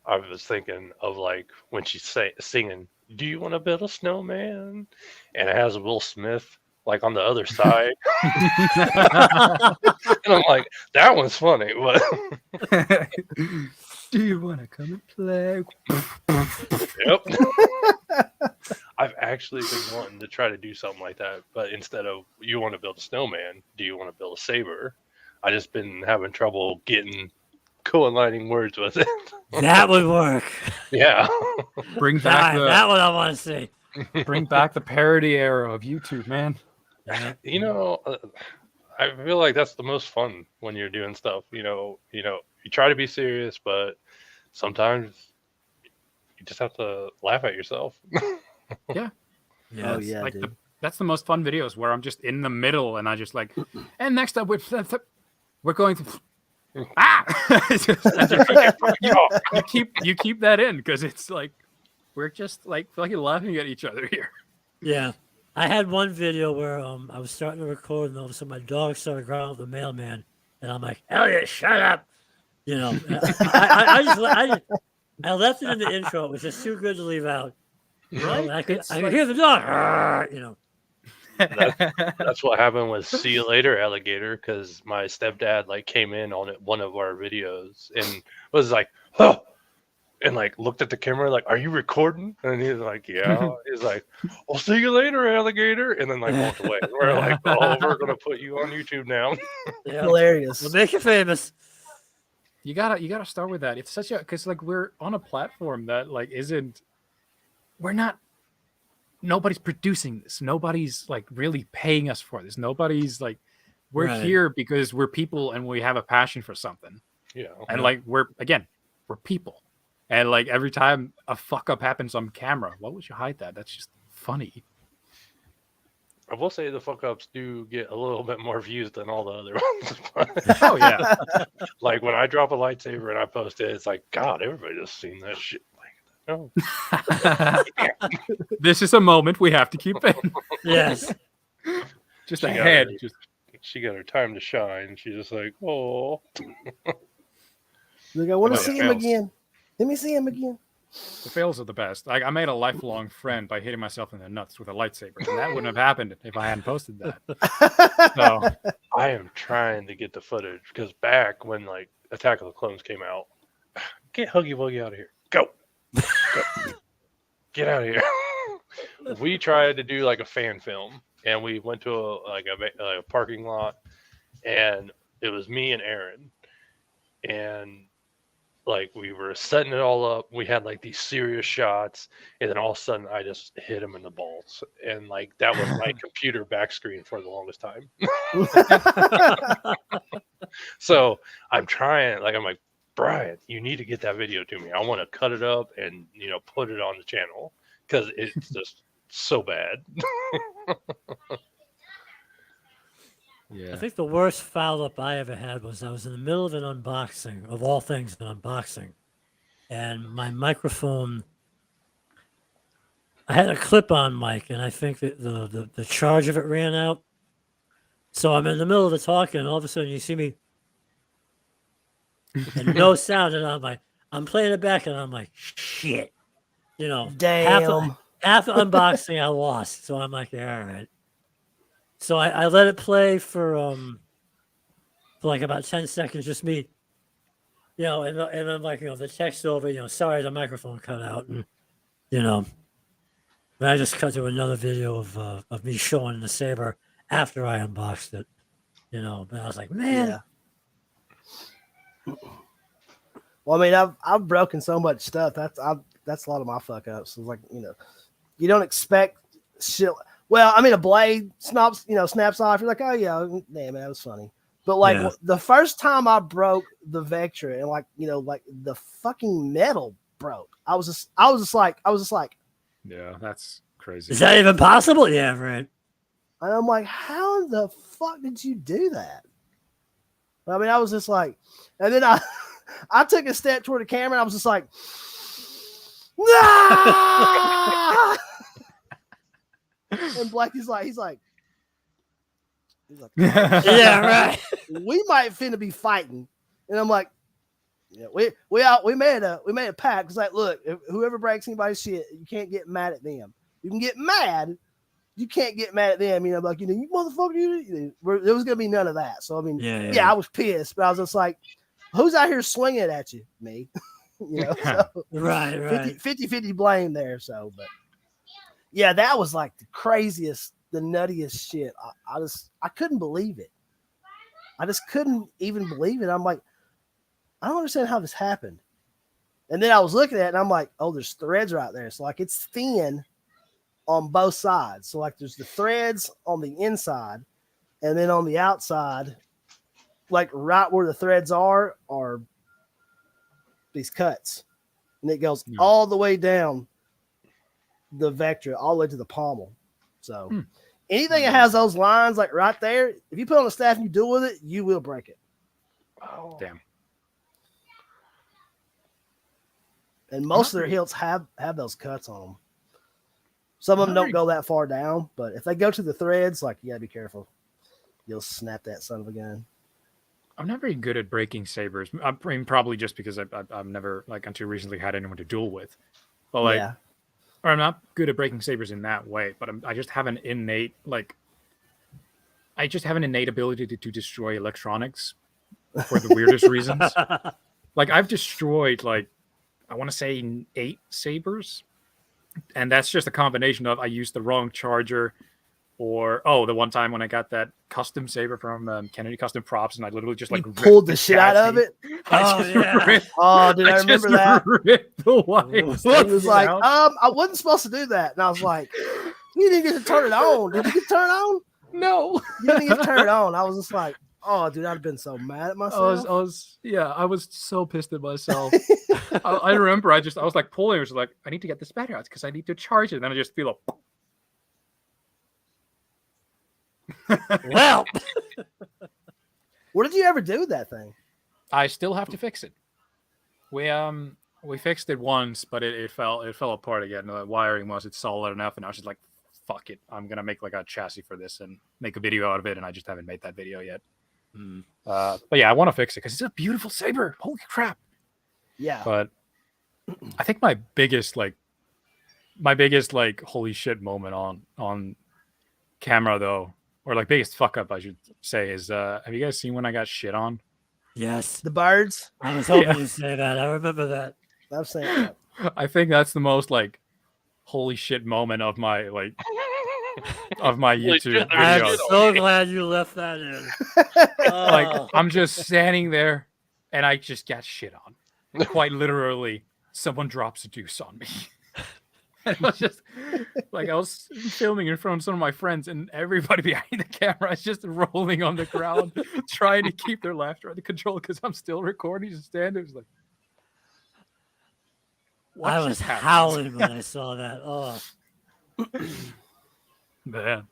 I was thinking of like when she's singing, "Do you want to build a snowman?" and it has Will Smith like on the other side, and I'm like, that one's funny. But Do you want to come and play? yep, I've actually been wanting to try to do something like that, but instead of "you want to build a snowman," "do you want to build a saber?" I just been having trouble getting co-aligning words with it. That would work. Yeah. Bring back that one I want to see. bring back the parody era of YouTube, man. Yeah. You know, I feel like that's the most fun when you're doing stuff. You try to be serious, but sometimes you just have to laugh at yourself. Yes. Oh, yeah, Like dude. that's the most fun videos where I'm just in the middle and I just like, and next up we're going to you keep that in because it's like we're just like fucking laughing at each other here. Yeah. I had one video where I was starting to record and all of a sudden my dog started growling at the mailman. And I'm like, Elliot, shut up. I left it in the intro. It was just too good to leave out. I could hear the dog. That's what happened with "See You Later, Alligator," because my stepdad like came in on it, one of our videos and was like, "Huh," and like looked at the camera like, "Are you recording?" And he's like, "Yeah." He's like, "I'll see you later, alligator," and then like walked away. We're like, "Oh, we're gonna put you on YouTube now." Yeah. Hilarious. We'll make you famous. You gotta start with that. It's such a because like we're on a platform that like isn't. We're not. Nobody's producing this. Nobody's like really paying us for this. Nobody's like. We're Right. here because we're people and we have a passion for something. Yeah, And like we're people. And like every time a fuck up happens on camera, why would you hide that? That's just funny. I will say the fuck ups do get a little bit more views than all the other ones. Oh yeah. Like when I drop a lightsaber and I post it, it's like, God, everybody just seen that shit. Like, no. This is a moment we have to keep in. Yes. Just She a got head. her- Just She got her time to shine. She's just like, oh. Look, I want to Well, see it him fails. again. Let me see him again. the fails are the best. Like I made a lifelong friend by hitting myself in the nuts with a lightsaber, and that wouldn't have happened if I hadn't posted that. So I am trying to get the footage because back when like Attack of the Clones came out, get Huggy Wuggy out of here. Go. Get out of here. We tried to do like a fan film and we went to a parking lot and it was me and Aaron and like we were setting it all up. We had like these serious shots and then all of a sudden I just hit him in the balls and like that was my computer back screen for the longest time. So I'm trying, like, I'm like, Brian, you need to get that video to me. I want to cut it up and, put it on the channel because it's just so bad. yeah, I think the worst foul up I ever had was I was in the middle of an unboxing, of all things, an unboxing. And my microphone, I had a clip on mic, and I think that the charge of it ran out. So I'm in the middle of the talking, and all of a sudden you see me, and no sound. And I'm playing it back, and I'm like, shit. Damn. Half the unboxing I lost. So I'm like, yeah, all right. So I let it play for like about 10 seconds, just me, and then like, the text over, sorry, the microphone cut out. And, then I just cut to another video of me showing the saber after I unboxed it, and I was like, man. Yeah. Well, I mean, I've broken so much stuff. That's a lot of my fuck ups. It's like, you don't expect shit. Well, I mean, a blade snaps off. You're like, oh yeah, damn, that was funny. But like the first time I broke the Vectra and like the fucking metal broke, I was just like, yeah, that's crazy. Is that even possible? Yeah, right. And I'm like, how the fuck did you do that? I mean, I was just like, and then I took a step toward the camera and I was just like, nah! And Blackie's like, he's like, Yeah, right. we might finna be fighting. And I'm like, yeah, we made a pact. It's like, look, if whoever breaks anybody's shit, you can't get mad at them. You can get mad, you can't get mad at them. Like, you motherfucker, there was gonna be none of that. So I mean, yeah, I was pissed, but I was just like, who's out here swinging at you? Me. So right. 50-50 blame there. So, but yeah, that was like the craziest, the nuttiest shit. I couldn't believe it. I just couldn't even believe it. I'm like, I don't understand how this happened. And then I was looking at it and I'm like, oh, there's threads right there. So like it's thin on both sides. So like there's the threads on the inside and then on the outside, like right where the threads are these cuts. And it goes all the way down the Vectra, all the way to the pommel. So anything that has those lines like right there, if you put on the staff and you duel with it, you will break it. Oh, Damn. And most of their hilts have those cuts on them. Some of them don't go that far down, but if they go to the threads, like you gotta be careful. You'll snap that son of a gun. I'm not very good at breaking sabers. I mean, probably just because I've never, like, until recently had anyone to duel with. But like, or I'm not good at breaking sabers in that way. But I just have an innate like I just have an innate ability to destroy electronics for the weirdest reasons. Like I've destroyed like I want to say 8 sabers, and that's just a combination of I used the wrong charger, or the one time when I got that custom saber from Kennedy Custom Props, and I literally just like You pulled the ripped shit out of chassis. it. Oh, yeah. Did I remember that? Ripped the wires. He was like, I wasn't supposed to do that. And I was like, you didn't get to turn it on. Did you get to turn it on? No. You didn't get to turn it on. I was just like, oh, dude, I'd have been so mad at myself. I was so pissed at myself. I remember I was like pulling, I was like, I need to get this battery out because I need to charge it. And then I just feel like, Well, What did you ever do with that thing? I still have to fix it. We fixed it once, but it fell apart again. The wiring wasn't solid enough, and I was just like, fuck it, I'm gonna make like a chassis for this and make a video out of it, and I just haven't made that video yet. But yeah, I want to fix it because it's a beautiful saber. Holy crap! Yeah. But I think my biggest like holy shit moment on camera though, or like biggest fuck up I should say, is have you guys seen when I got shit on? yes. The birds. I was hoping to say that. I remember that. I'm saying that. I think that's the most like holy shit moment of my like of my Holy YouTube shit, I'm videos. so glad you left that in. Like Oh. I'm just standing there and I just got shit on. Quite literally, someone drops a deuce on me. And it was just like I was filming in front of some of my friends, and everybody behind the camera is just rolling on the ground, trying to keep their laughter under control because I'm still recording. Just stand there, it's like, what I was just happened? howling when I saw that. Oh, Man,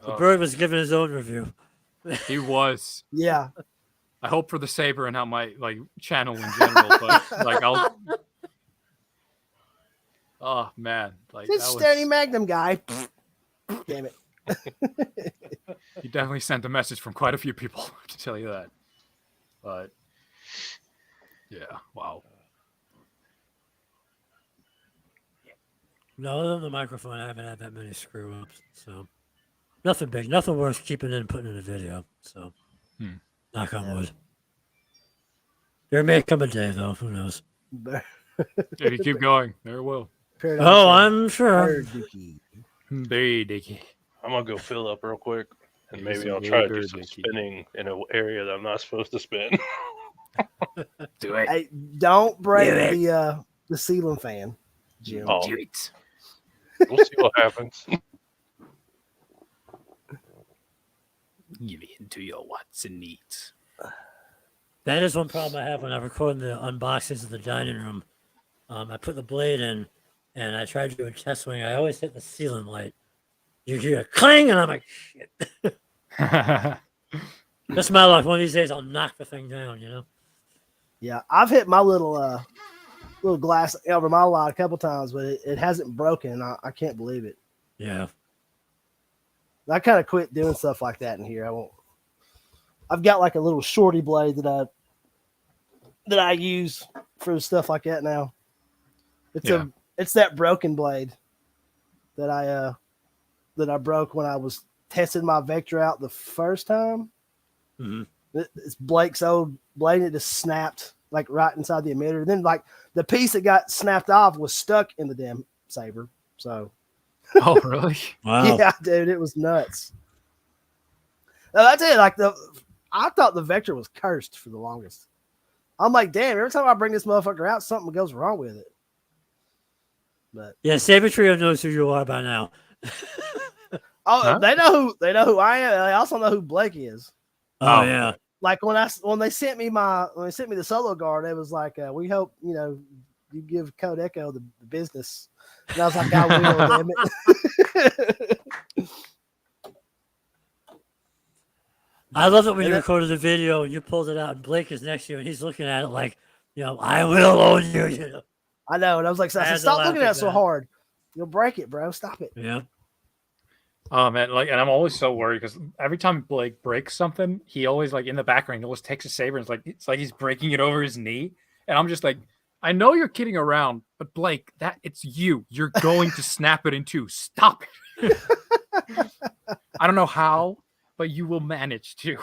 the bird was giving his own review. he was. Yeah. I hope for the saber and how my like channel in general, but like I'll. Oh man, like It's that Stoney was, Magnum guy. Damn it. you definitely sent a message from quite a few people to tell you that. But yeah, wow. No, other than the microphone, I haven't had that many screw ups. So nothing big, nothing worth keeping in and putting in a video. So knock on wood. There may come a day though. Who knows? If you keep going, there will. Oh, I'm sure. Bird Dookie. Very dicky. I'm gonna go fill up real quick, and He's maybe a I'll try to do neighbor, some Dickie. spinning in an area that I'm not supposed to spin. Do it. Hey, don't break Do it. the ceiling fan, Jim. Oh. Do it. We'll see what happens. Give in to your wants and needs. That is one problem I have when I record the unboxings in the dining room. I put the blade in, and I try to do a test swing. I always hit the ceiling light. You hear a clang, and I'm like, shit. That's my luck. One of these days, I'll knock the thing down, you know? Yeah, I've hit my little glass over my lot a couple times, but it hasn't broken. I can't believe it. Yeah. I kind of quit doing stuff like that in here. I won't. I've got like a little shorty blade that I use for stuff like that now. It's that broken blade that I broke when I was testing my Vector out the first time. Mm-hmm. It's Blake's old blade. And it just snapped like right inside the emitter. Then like the piece that got snapped off was stuck in the damn saber. So Oh, really? Wow. yeah, dude, it was nuts. Now, that's it. Like I thought the Vector was cursed for the longest. I'm like, damn, every time I bring this motherfucker out, something goes wrong with it. But Yeah, Saber Trio knows who you are by now. oh, they know who I am. They also know who Blake is. Oh, Oh. yeah. Like when they sent me the solo guard, it was like, we hope you give Code Echo the business. And I was like, I will, damn it. I love it when you And recorded the video and you pulled it out and Blake is next to you and he's looking at it like, I will own you, you know. I know, and I was like, I had to stop laugh looking at at it so that. hard. You'll break it, bro. Stop it. Yeah. Oh man, like, and I'm always so worried because every time Blake breaks something, he always like in the background, he always takes a saber and it's like he's breaking it over his knee, and I'm just like, I know you're kidding around, but Blake, it's you. You're going to snap it in two. Stop it. I don't know how, but you will manage to.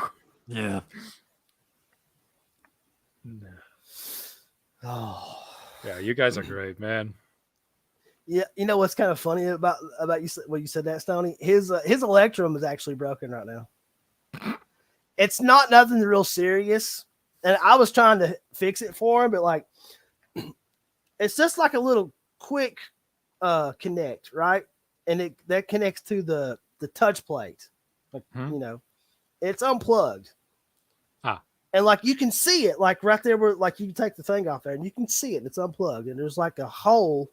Yeah. Oh. Yeah, you guys are great, man. Yeah, you know what's kind of funny about you when you said that, Stoney? His Electrum is actually broken right now. It's not nothing real serious, and I was trying to fix it for him, but like, it's just like a little quick connect, right? And that connects to the touch plate, like you know, it's unplugged. And like you can see it, like right there where like you can take the thing off there, and you can see it. It's unplugged, and there's like a hole.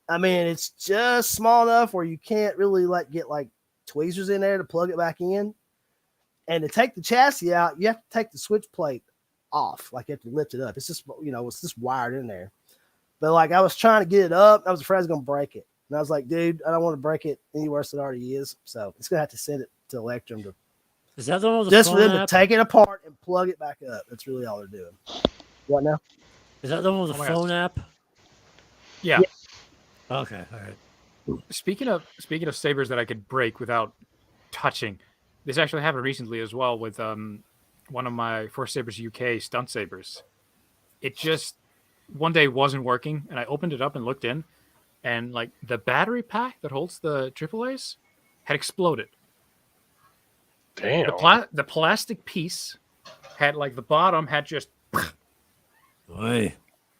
I mean, it's just small enough where you can't really like get like tweezers in there to plug it back in. And to take the chassis out, you have to take the switch plate off. Like you have to lift it up. It's just, you know, it's just wired in there. But like I was trying to get it up. I was afraid I was going to break it. And I was like, dude, I don't want to break it any worse than it already is. So it's going to have to send it to Electrum to Is that the one with the just phone for them app? to take it apart and plug it back up. That's really all they're doing. What now? Is that the one with the Oh my phone gosh. app? Yeah. Okay, all right. Speaking of sabers that I could break without touching, this actually happened recently as well with one of my Force Sabers UK stunt sabers. It just one day wasn't working, and I opened it up and looked in, and like the battery pack that holds the AAAs had exploded. Damn. The plastic piece had like the bottom had just. Oy.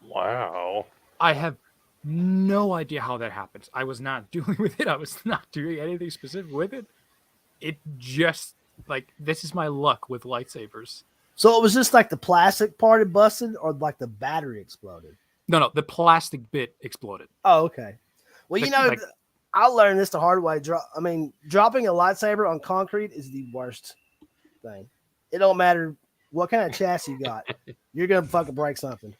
Wow. I have no idea how that happens. I was not dealing with it. I was not doing anything specific with it. It just like this is my luck with lightsabers. So it was just like the plastic part had busted, or like the battery exploded? No, the plastic bit exploded. Oh, okay. Well, you know, Like- I learned this the hard way. Dropping a lightsaber on concrete is the worst thing. It don't matter what kind of chassis you got. You're going to fucking break something.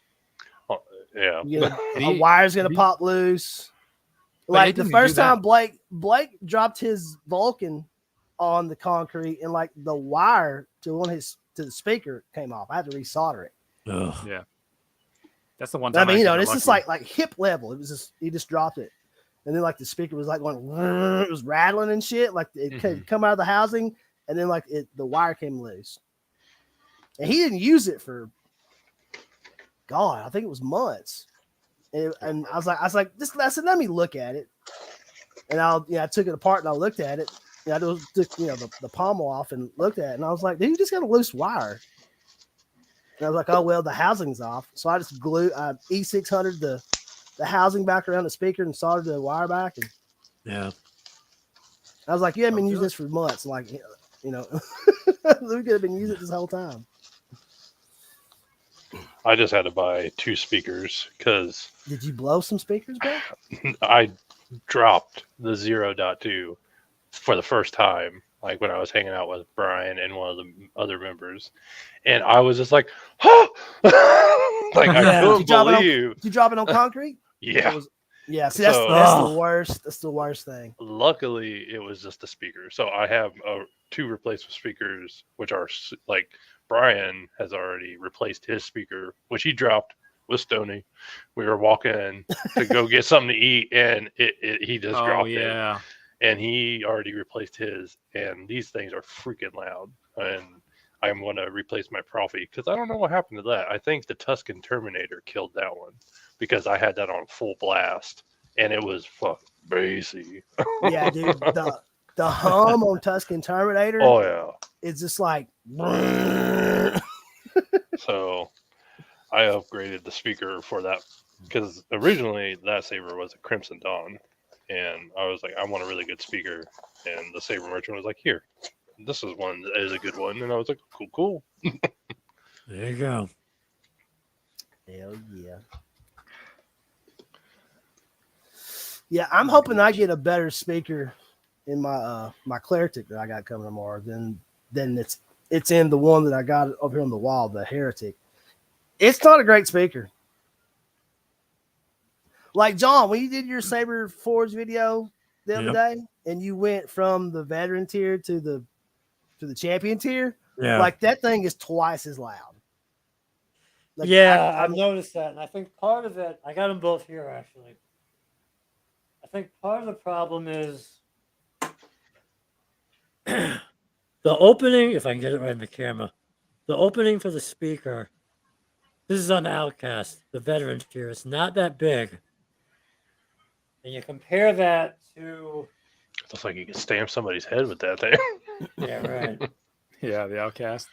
Yeah. A wire's going to pop loose. But Like it the didn't first do that. time Blake dropped his Vulcan on the concrete, and like the wire to the speaker came off. I had to resolder it. Ugh. Yeah, that's the one I time. mean, you know, actually this got is lucky. like hip level. It was just he just dropped it, and then like the speaker was like going, it was rattling and shit. Like it could come out of the housing, and then like the wire came loose, and he didn't use it for God, I think it was months. And I was like, I said, let me look at it, and I took it apart and I looked at it. I took the pommel off and looked at it, and I was like, dude, you just got a loose wire. And I was like, oh, well, the housing's off. So I just glued E600 the housing back around the speaker and soldered the wire back. And Yeah. I was like, you haven't been using this for months. Like, you know, we could have been using it this whole time. I just had to buy 2 speakers because Did you blow some speakers, bro? I dropped the 0.2 for the first time, like when I was hanging out with Brian and one of the other members, and I was just like, "Huh!" Like I couldn't believe. Did you drop it on concrete? Yeah. Yeah. See, that's the worst. That's the worst thing. Luckily, it was just the speaker. So I have 2 replacement speakers, which are like Brian has already replaced his speaker, which he dropped with Stoney. We were walking to go get something to eat, and he just dropped it. And he already replaced his, and these things are freaking loud. And I'm going to replace my Profi because I don't know what happened to that. I think the Tusken Terminator killed that one because I had that on full blast, and it was fucking bassy. Yeah, dude. The hum on Tusken Terminator. Oh yeah, it's just like. So I upgraded the speaker for that because originally that saber was a Crimson Dawn. And I was like, I want a really good speaker. And the saber merchant was like, here, this is one that is a good one. And I was like, cool. There you go. Hell yeah. Yeah, I'm hoping I get a better speaker in my my Claretic that I got coming tomorrow than it's in the one that I got over here on the wall, the Heretic. It's not a great speaker. Like John, when you did your Saber Forge video the other day, and you went from the veteran tier to the champion tier, like that thing is twice as loud. Like, I've noticed that, and I think part of it, I got them both here actually. I think part of the problem is The opening, if I can get it right in the camera, the opening for the speaker. This is on Outcast, the veteran tier. It's not that big. And you compare that to. It looks like you can stamp somebody's head with that thing. Yeah, right. Yeah, the Outcast.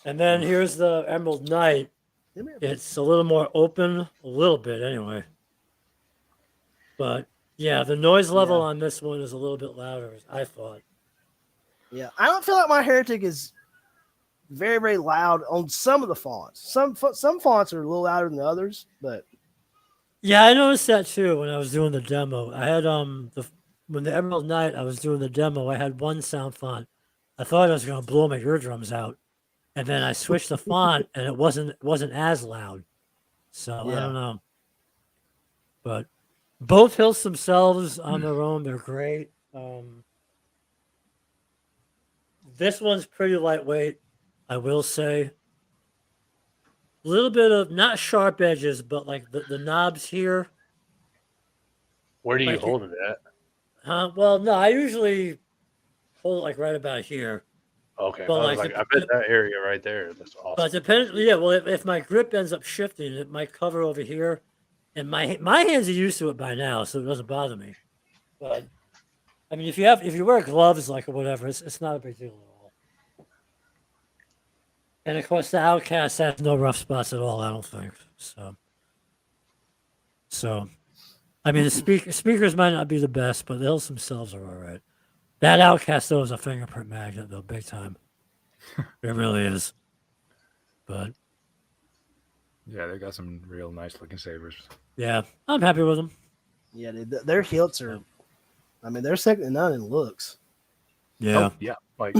And then here's the Emerald Knight. It's a little more open, a little bit anyway. But yeah, the noise level on this one is a little bit louder, I thought. Yeah, I don't feel like my Heretic is very, very loud on some of the fonts. Some fonts are a little louder than others, but yeah, I noticed that too when I was doing the demo. I had when the Emerald Knight, I was doing the demo. I had one sound font. I thought I was going to blow my eardrums out, and then I switched the font, and it wasn't as loud. So I don't know, but both hills themselves on their own, they're great. This one's pretty lightweight, I will say. A little bit of not sharp edges, but like the knobs here. Where do you Like hold it at? Well, no, I usually hold it like right about here. Okay, But I bet that area right there. That's awesome. But depends. Yeah, well, if my grip ends up shifting, it might cover over here, and my hands are used to it by now, so it doesn't bother me. But I mean, if you wear gloves like or whatever, it's not a big deal at all. And of course, the Outcast has no rough spots at all. I don't think so. I mean, the speakers might not be the best, but the hills themselves are all right. That Outcast though is a fingerprint magnet though, big time. It really is. But yeah, they got some real nice looking sabers. Yeah, I'm happy with them. yeah, their hilts are. I mean, they're second to none in looks. Yeah, yeah, like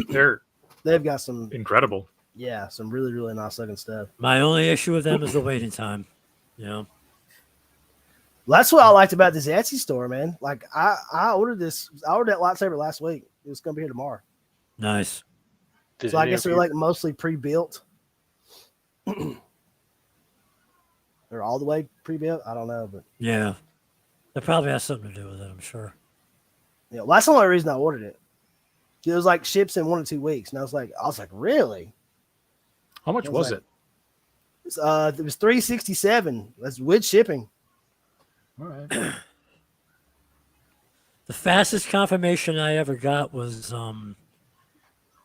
They've got some incredible. Yeah, some really, really nice looking stuff. My only issue with them is the waiting time. You know. Well, that's what I liked about this Etsy store, man. Like I ordered that lightsaber last week. It was gonna be here tomorrow. Nice. So I guess they're like mostly pre-built. They're all the way pre-built. I don't know, but Yeah, that probably has something to do with it. I'm sure. yeah, well, that's the only reason I ordered it. It was like ships in 1 or 2 weeks, and I was like, really? How much was it? It was $367. That's with shipping. All right. The fastest confirmation I ever got was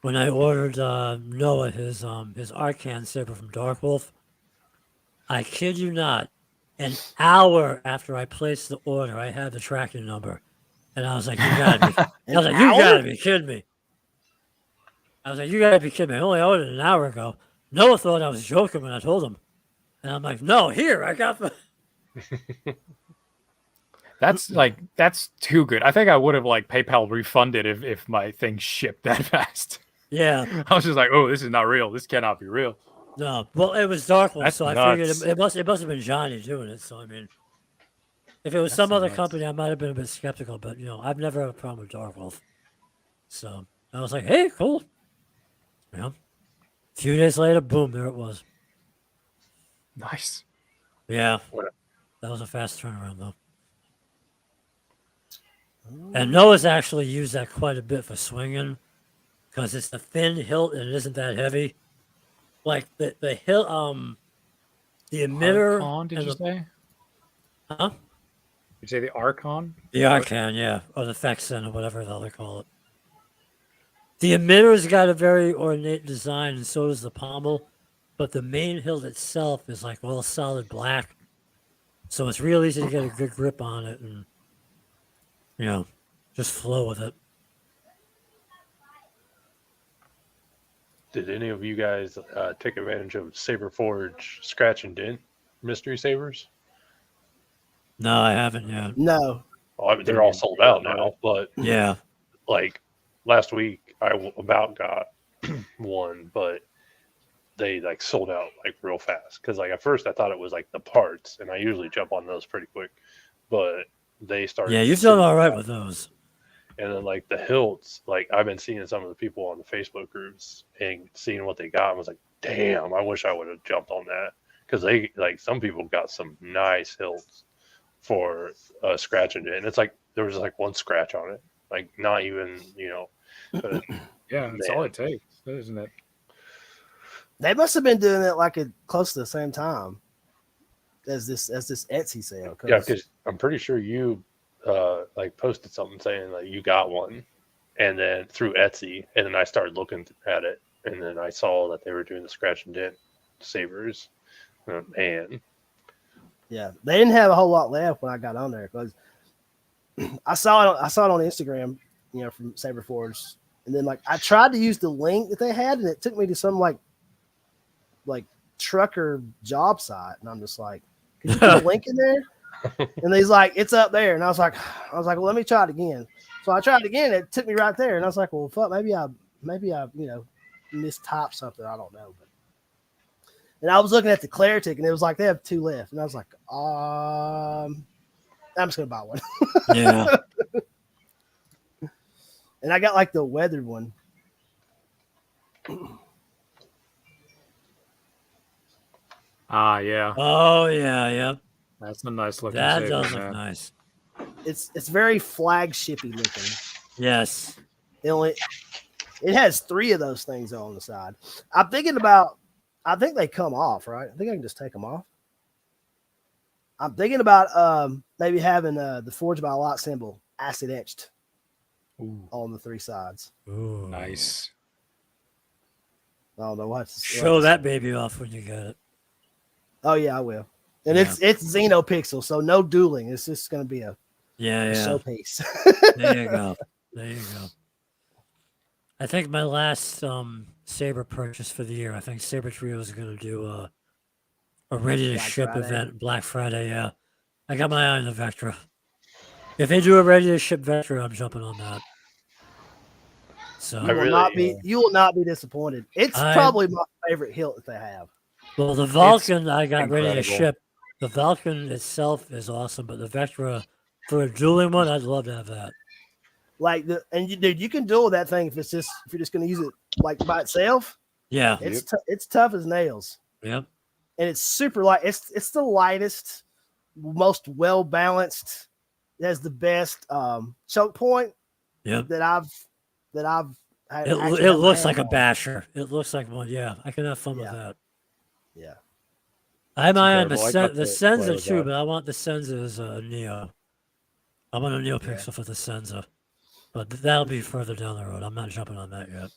when I ordered Noah his Arcan saber from Dark Wolf. I kid you not, an hour after I placed the order, I had the tracking number, and I was like, "You gotta be!" I was like, "You gotta be kidding me!" I was like, "You gotta be kidding me!" I only ordered an hour ago. Noah thought I was joking when I told him, and I'm like, "No, here I got the." That's too good. I think I would have like PayPal refunded if my thing shipped that fast. Yeah, I was just like, oh, this is not real. This cannot be real. no. Well, it was Dark Wolf, That's so I nuts. figured it must have been Johnny doing it. So I mean, if it was That's some other nuts. company, I might have been a bit skeptical. But I've never had a problem with Dark Wolf. So I was like, "Hey, cool." A few days later, boom, there it was. Nice. Yeah, What that was a fast turnaround though. And Noah's actually used that quite a bit for swinging because it's the thin hilt and it isn't that heavy. Like the hilt, the emitter. Archon, did you say? Huh? Did you say the Archon? The Arcan, yeah, or the Fexen, or whatever the hell they call it. The emitter's got a very ornate design, and so does the pommel. But the main hilt itself is like all solid black, so it's real easy to get a good grip on it and just flow with it. Did any of you guys take advantage of Saber Forge Scratch and Dent mystery sabers? No, I haven't yet. No. Oh, I mean, they're all sold out now, but Yeah. like last week I about got one, but they like sold out like real fast. Because like at first I thought it was like the parts, and I usually jump on those pretty quick, but they started. Yeah, you've done all right with those. And then like the hilts, like I've been seeing some of the people on the Facebook groups and seeing what they got, and was like, damn, I wish I would have jumped on that, because they like some people got some nice hilts for scratching it, and it's like there was like one scratch on it, like not even but Yeah, that's all it takes. isn't it? They must have been doing it like close to the same time as this Etsy sale. Yeah, because I'm pretty sure you like posted something saying like you got one, and then through Etsy, and then I started looking at it, and then I saw that they were doing the scratch and dent sabers. Man, yeah, they didn't have a whole lot left when I got on there because I saw it on Instagram, from Saberforge, and then like I tried to use the link that they had, and it took me to some like trucker job site, and I'm just like, can you put a link in there? And he's like, it's up there, and I was like, well, let me try it again. So I tried it again. It took me right there, and I was like, well, fuck, maybe I mistyped something. I don't know, but. And I was looking at the Claritic, and it was like they have 2 left, and I was like, I'm just gonna buy one. Yeah. And I got like the weathered one. Yeah. Oh yeah, yep. That's a nice looking That saber, does look man. nice. It's very flagshipy looking. Yes. It has 3 of those things on the side. I think they come off, right? I think I can just take them off. I'm thinking about maybe having the Forged by Light symbol acid etched on the 3 sides. Ooh. Nice. I don't know what. Show that baby off when you get it. Oh yeah, I will. And Yeah. it's Xenopixel, so no dueling. It's just going to be a showpiece. There you go. There you go. I think my last Saber purchase for the year, I think Saber Trio is going to do a ready to Black ship Friday. event Black Friday. Yeah, I got my eye on the Vectra. If they do a ready to ship Vectra, I'm jumping on that. So You will not be disappointed. It's probably my favorite hilt that they have. well, the Vulcan I got incredible. ready to ship. The Vulcan itself is awesome, but the Vectra for a dueling one, I'd love to have that. Like dude, you can duel that thing if you're just going to use it like by itself. Yeah. It's tough as nails. Yep. And it's super light. It's the lightest, most well balanced. It has the best choke point. Yep. That I've had. It looks like a basher. It looks like one. Yeah, I can have fun with that. Yeah. I have my eye on the incredible. I got the to Senza play with too, that. but I want the Senza as a Neo. I want a Neo Pixel for the Senza, but that'll be further down the road. I'm not jumping on that yet.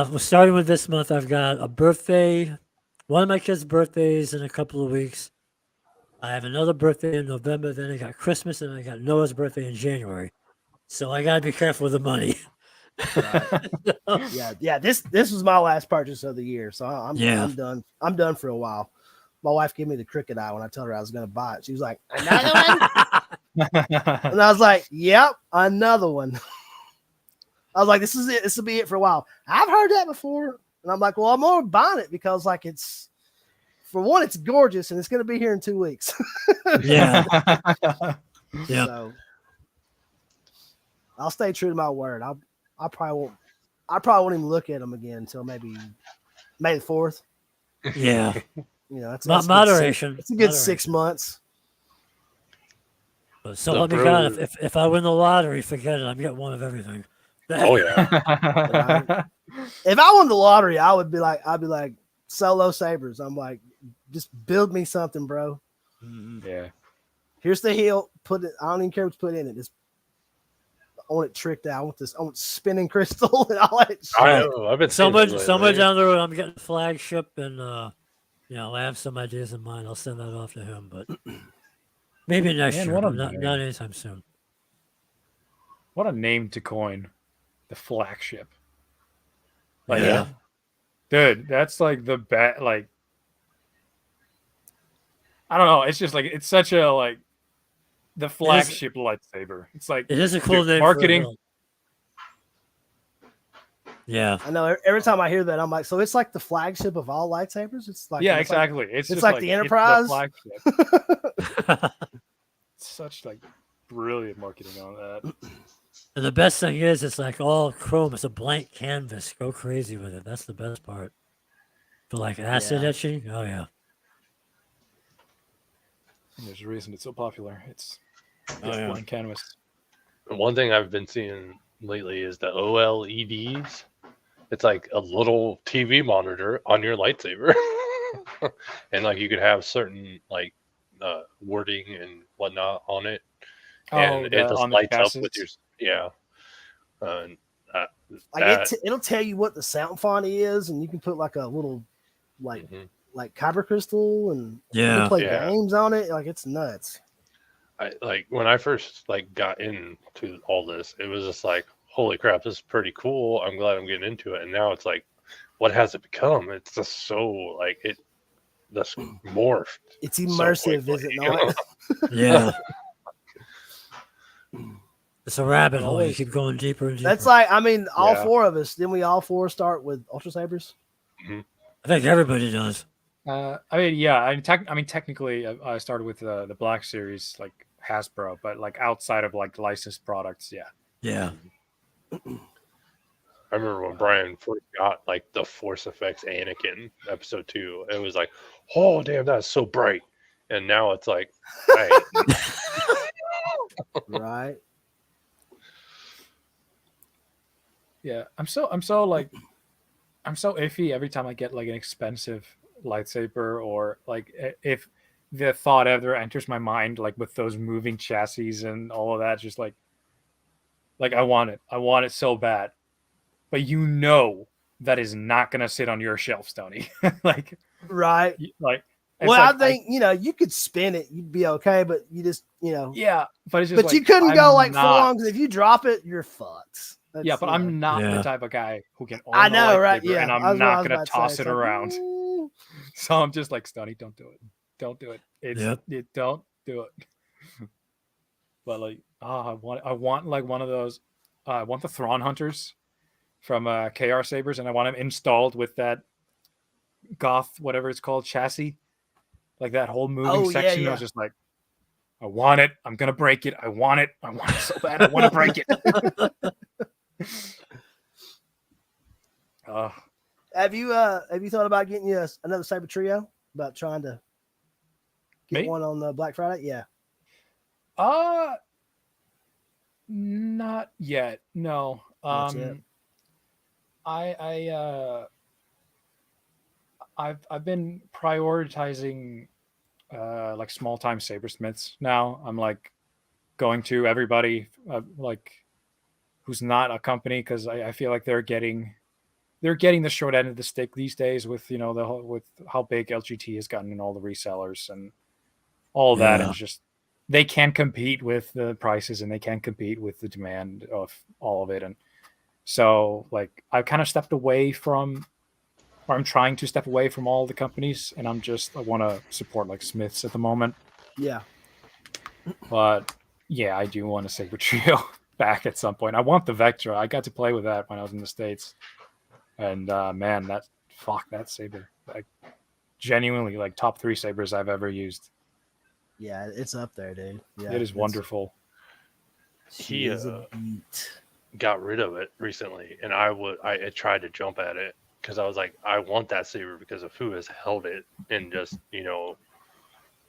We're starting with this month. I've got a birthday, one of my kids' birthdays in a couple of weeks. I have another birthday in November. Then I got Christmas, and I got Noah's birthday in January. So I gotta be careful with the money. Yeah. This was my last purchase of the year, so I'm done. I'm done for a while. My wife gave me the crooked eye when I told her I was going to buy it. She was like, "Another one?" And I was like, "Yep, another one." I was like, "This is it. This will be it for a while." I've heard that before, and I'm like, "Well, I'm more buying it because, like, it's for one, it's gorgeous, and it's going to be here in 2 weeks." Yeah. Yeah. So I'll stay true to my word. I probably won't even look at them again until maybe May the 4th. Yeah. That's moderation. It's a good 6 months. So let me God, if I win the lottery, forget it. I'm getting one of everything. Oh yeah. If I won the lottery, I'd be like solo sabers. I'm like, just build me something, bro. Yeah. Here's the hilt. Put it. I don't even care what you put in it. Just I want it tricked out. I want spinning crystal and all that shit. I know. I've been somewhere lately. down the road. I'm getting a flagship, and I have some ideas in mind. I'll send that off to him, but maybe next year. what a But not name. anytime soon. What a name to coin. The flagship. Yeah. Dude, that's like the bat. Like, I don't know. It's just like it's such a like the flagship lightsaber. It's like It is a cool name. marketing. Yeah. I know. Every time I hear that, I'm like, so it's like the flagship of all lightsabers. It's like Exactly. It's just like the Enterprise. It's the flagship. Such like brilliant marketing on that. And the best thing is, it's like all chrome. It's a blank canvas. Go crazy with it. That's the best part. For like acid etching. Oh yeah. And there's a reason it's so popular. It's Oh, yeah. blank canvas. One thing I've been seeing lately is the OLEDs. It's like a little TV monitor on your lightsaber, and like you could have certain like wording and whatnot on it, and it just on the lights up with chassis. your and uh, Like that. it'll tell you what the sound font is, and you can put like a little like kyber crystal, and you can play Yeah. games on it. Like it's nuts. I like when I first like got into all this, it was just like, holy crap, this is pretty cool. I'm glad I'm getting into it. And now it's like, what has it become? It's just so like it just morphed. It's so immersive, quickly, is it you not? know? Yeah. It's a rabbit hole. You Always. keep going deeper and deeper. That's like, I mean, all Yeah. four of us. Didn't we all four start with Ultra Sabers? I think everybody does. I mean, yeah. I mean, technically, I started with the Black Series, like Hasbro, but like outside of like licensed products, yeah. Yeah. I remember when Brian first got like the Force Effects Anakin episode 2, it was like, oh damn, that's so bright. And now it's like, right. Right. Yeah, I'm so iffy every time I get like an expensive lightsaber, or like if the thought ever enters my mind, like with those moving chassis and all of that, just like I want it so bad, but you know that is not gonna sit on your shelf, Stoney. like Right. like it's Well, like, I think you could spin it, you'd be okay, but you just yeah, but it's just but like, you couldn't go I'm like full not- on, because if you drop it, you're fucked. Yeah, but I'm not Yeah. the type of guy who can own I know, a right? lightsaber, Yeah, and that's I'm what I not was gonna about to say. toss It's it like, around. mm. So I'm just like, Stoney, don't do it. Don't do it. Don't do it. But like, I want like one of those. I want the Thrawn Hunters from KR Sabers, and I want them installed with that Goth, whatever it's called, chassis. Like that whole moving Oh, yeah, section. I was just like, I want it. I'm gonna break it. I want it. I want it so bad. I want to break it. Have you thought about getting you another Saber Trio? About trying to get Me? one on the Black Friday? Yeah. Not yet. No. Not yet. I've been prioritizing like small time sabersmiths now. I'm like going to everybody like who's not a company, because I feel like they're getting the short end of the stick these days with the whole, with how big LGT has gotten and all the resellers and all that, and it's just they can't compete with the prices, and they can't compete with the demand of all of it. And so like I've kind of stepped away from, or I'm trying to step away from all the companies, and I want to support like Smiths at the moment. Yeah. But yeah, I do want a Saber Trio back at some point. I want the Vectra. I got to play with that when I was in the States. And man, that saber, like genuinely like top 3 sabers I've ever used. Yeah, it's up there, dude. Yeah, it is wonderful. She is a beat. Got rid of it recently, and I tried to jump at it because I was like, I want that saber because of who has held it, and just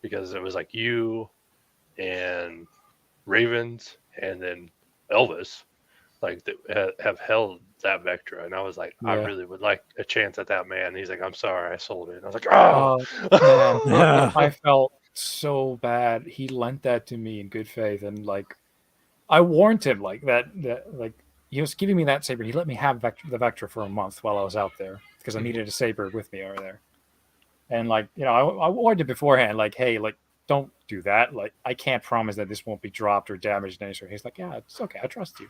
because it was like you and Ravens and then Elvis, like that have held that Vectra, and I was like, I really would like a chance at that, man. And he's like, I'm sorry, I sold it. And I was like, oh man, I felt so bad. He lent that to me in good faith, and like I warned him like that like he was giving me that saber. He let me have the Vectra for a month while I was out there because I needed a saber with me over there. And like I warned him beforehand, like, hey, like don't do that. Like I can't promise that this won't be dropped or damaged in any sort. He's like, yeah, it's okay, I trust you.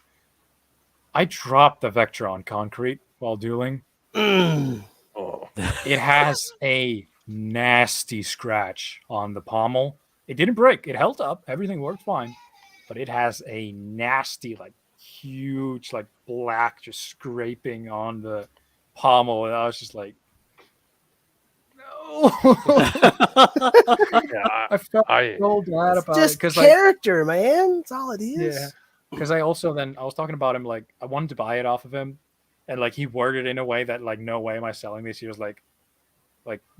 I dropped the Vectra on concrete while dueling. Oh. It has a nasty scratch on the pommel. It didn't break. It held up. Everything worked fine. But it has a nasty, like, huge, like, black just scraping on the pommel. And I was just like, no. Yeah, I felt so bad about it. Just character, man. That's all it is. Yeah. Because I was talking about him, like, I wanted to buy it off of him. And, like, he worded it in a way that, like, no way am I selling this. He was like,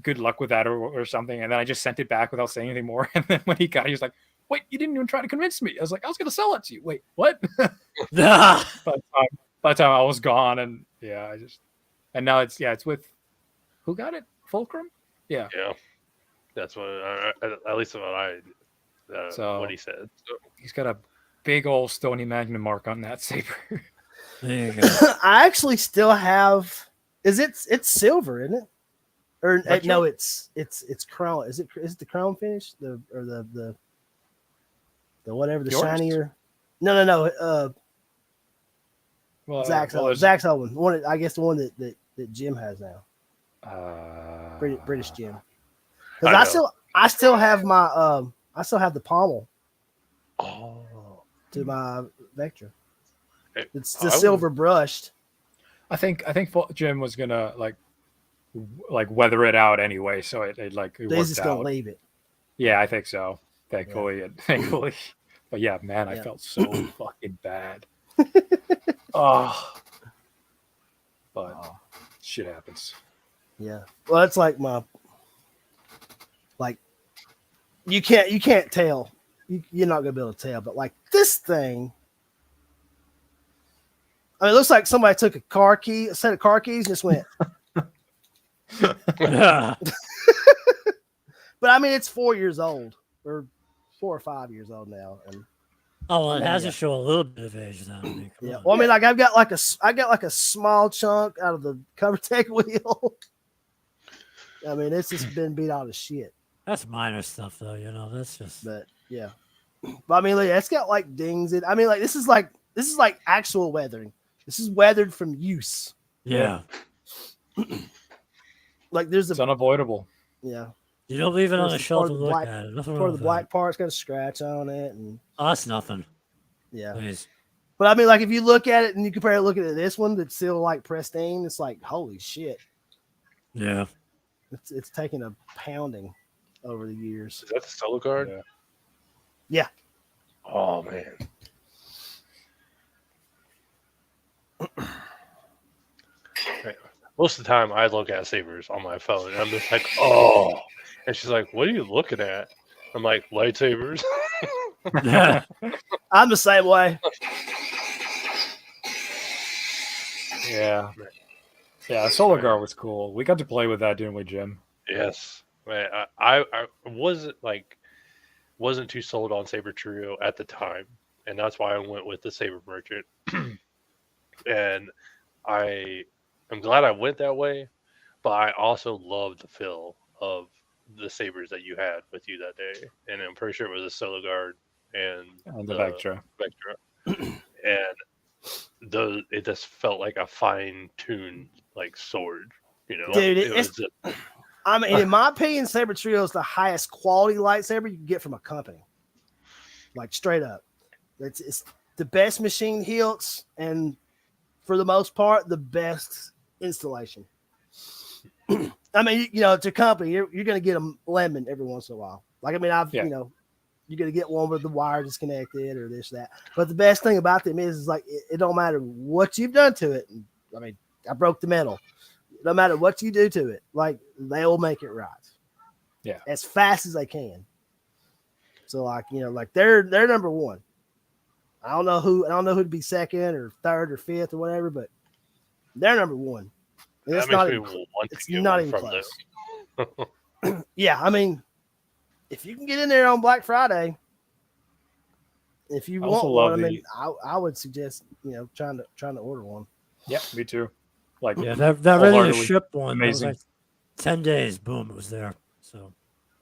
good luck with that or something. And then I just sent it back without saying anything more. And then when he got it, he was like, wait, you didn't even try to convince me. I was like, I was gonna sell it to you. Wait, what? Nah. By the time I was gone, and yeah, and now it's with who got it? Fulcrum. Yeah. Yeah, that's what at least So what he said. So, he's got a big old Stoney Magnum mark on that saber. There you go. I actually still have. It's silver, isn't it? Or That's no, right. it's chrome. Is it the chrome finish? The whatever the Yours? shinier. No. Well, Zach's well, old. there's- Zach's old one. I guess the one that Jim has now. British Jim. Because I still have my I still have the pommel oh, to my Vectra. Hey, It's I the would- silver brushed. I think Jim was gonna like weather it out anyway, so it He's worked just gonna out. leave it. Yeah, I think so. Thankfully. But yeah, man, I Yeah. felt so fucking bad. Oh, but Oh, shit happens. yeah. Well, it's like you can't tell. You're not gonna be able to tell. But like this thing, I mean, it looks like somebody took a set of car keys, and just went. Yeah. But I mean, it's 4 years old, or 4 or 5 years old now, and Oh, well, it has Yeah. to show a little bit of age now. I mean, come yeah. on. Well, I mean, like I got like a small chunk out of the cover tech wheel. I mean, it's just been beat out of shit. That's minor stuff, though. That's just. But yeah, but I mean, like, it's got like dings in. I mean, like this is like actual weathering. This is weathered from use. Yeah. Like there's It's a unavoidable. yeah. You don't leave it on There's a some shelf part to of the look black- at it. Nothing wrong Part of with the black part's got a scratch on it, and that. Oh, that's nothing. yeah. Please. But I mean, like if you look at it and you compare it, looking at this one that's still like pristine, it's like holy shit. Yeah. It's taken a pounding over the years. is that the solo card? Yeah. Yeah. Oh man. Most of the time, I look at sabers on my phone, and I'm just like, oh. And she's like, "What are you looking at?" I'm like, "Lightsabers." Yeah. I'm the same way. Yeah. Yeah, Solar Guard was cool. We got to play with that, didn't we, Jim? Yes, man. I wasn't too sold on Saber Trio at the time, and that's why I went with the Saber Merchant. And I'm glad I went that way, but I also loved the feel of the sabers that you had with you that day, and I'm pretty sure it was a Solo Guard and The Vectra. and it just felt like a fine-tuned like sword, Dude, It was I mean, in my opinion, Saber Trio is the highest quality lightsaber you can get from a company. Like straight up. It's the best machine hilts, and for the most part, the best installation. I mean, it's a company. You're going to get a lemon every once in a while. Like, I mean, Yeah. you're going to get one with the wire disconnected or this, that. But the best thing about them is like, it don't matter what you've done to it. I mean, I broke the metal. No matter what you do to it, like they'll make it right. Yeah. As fast as they can. So like, like they're number one. I don't know who to be second or third or fifth or whatever, but they're number one. And that it's makes not me even, want to it's get not one even from close. them. Yeah, I mean, if you can get in there on Black Friday, if you I want also one, love I mean, I would suggest trying to order one. Yeah, me too. Like, Yeah, that ready to wholeheartedly ship one. That was amazing. like 10 days. Boom, it was there. So,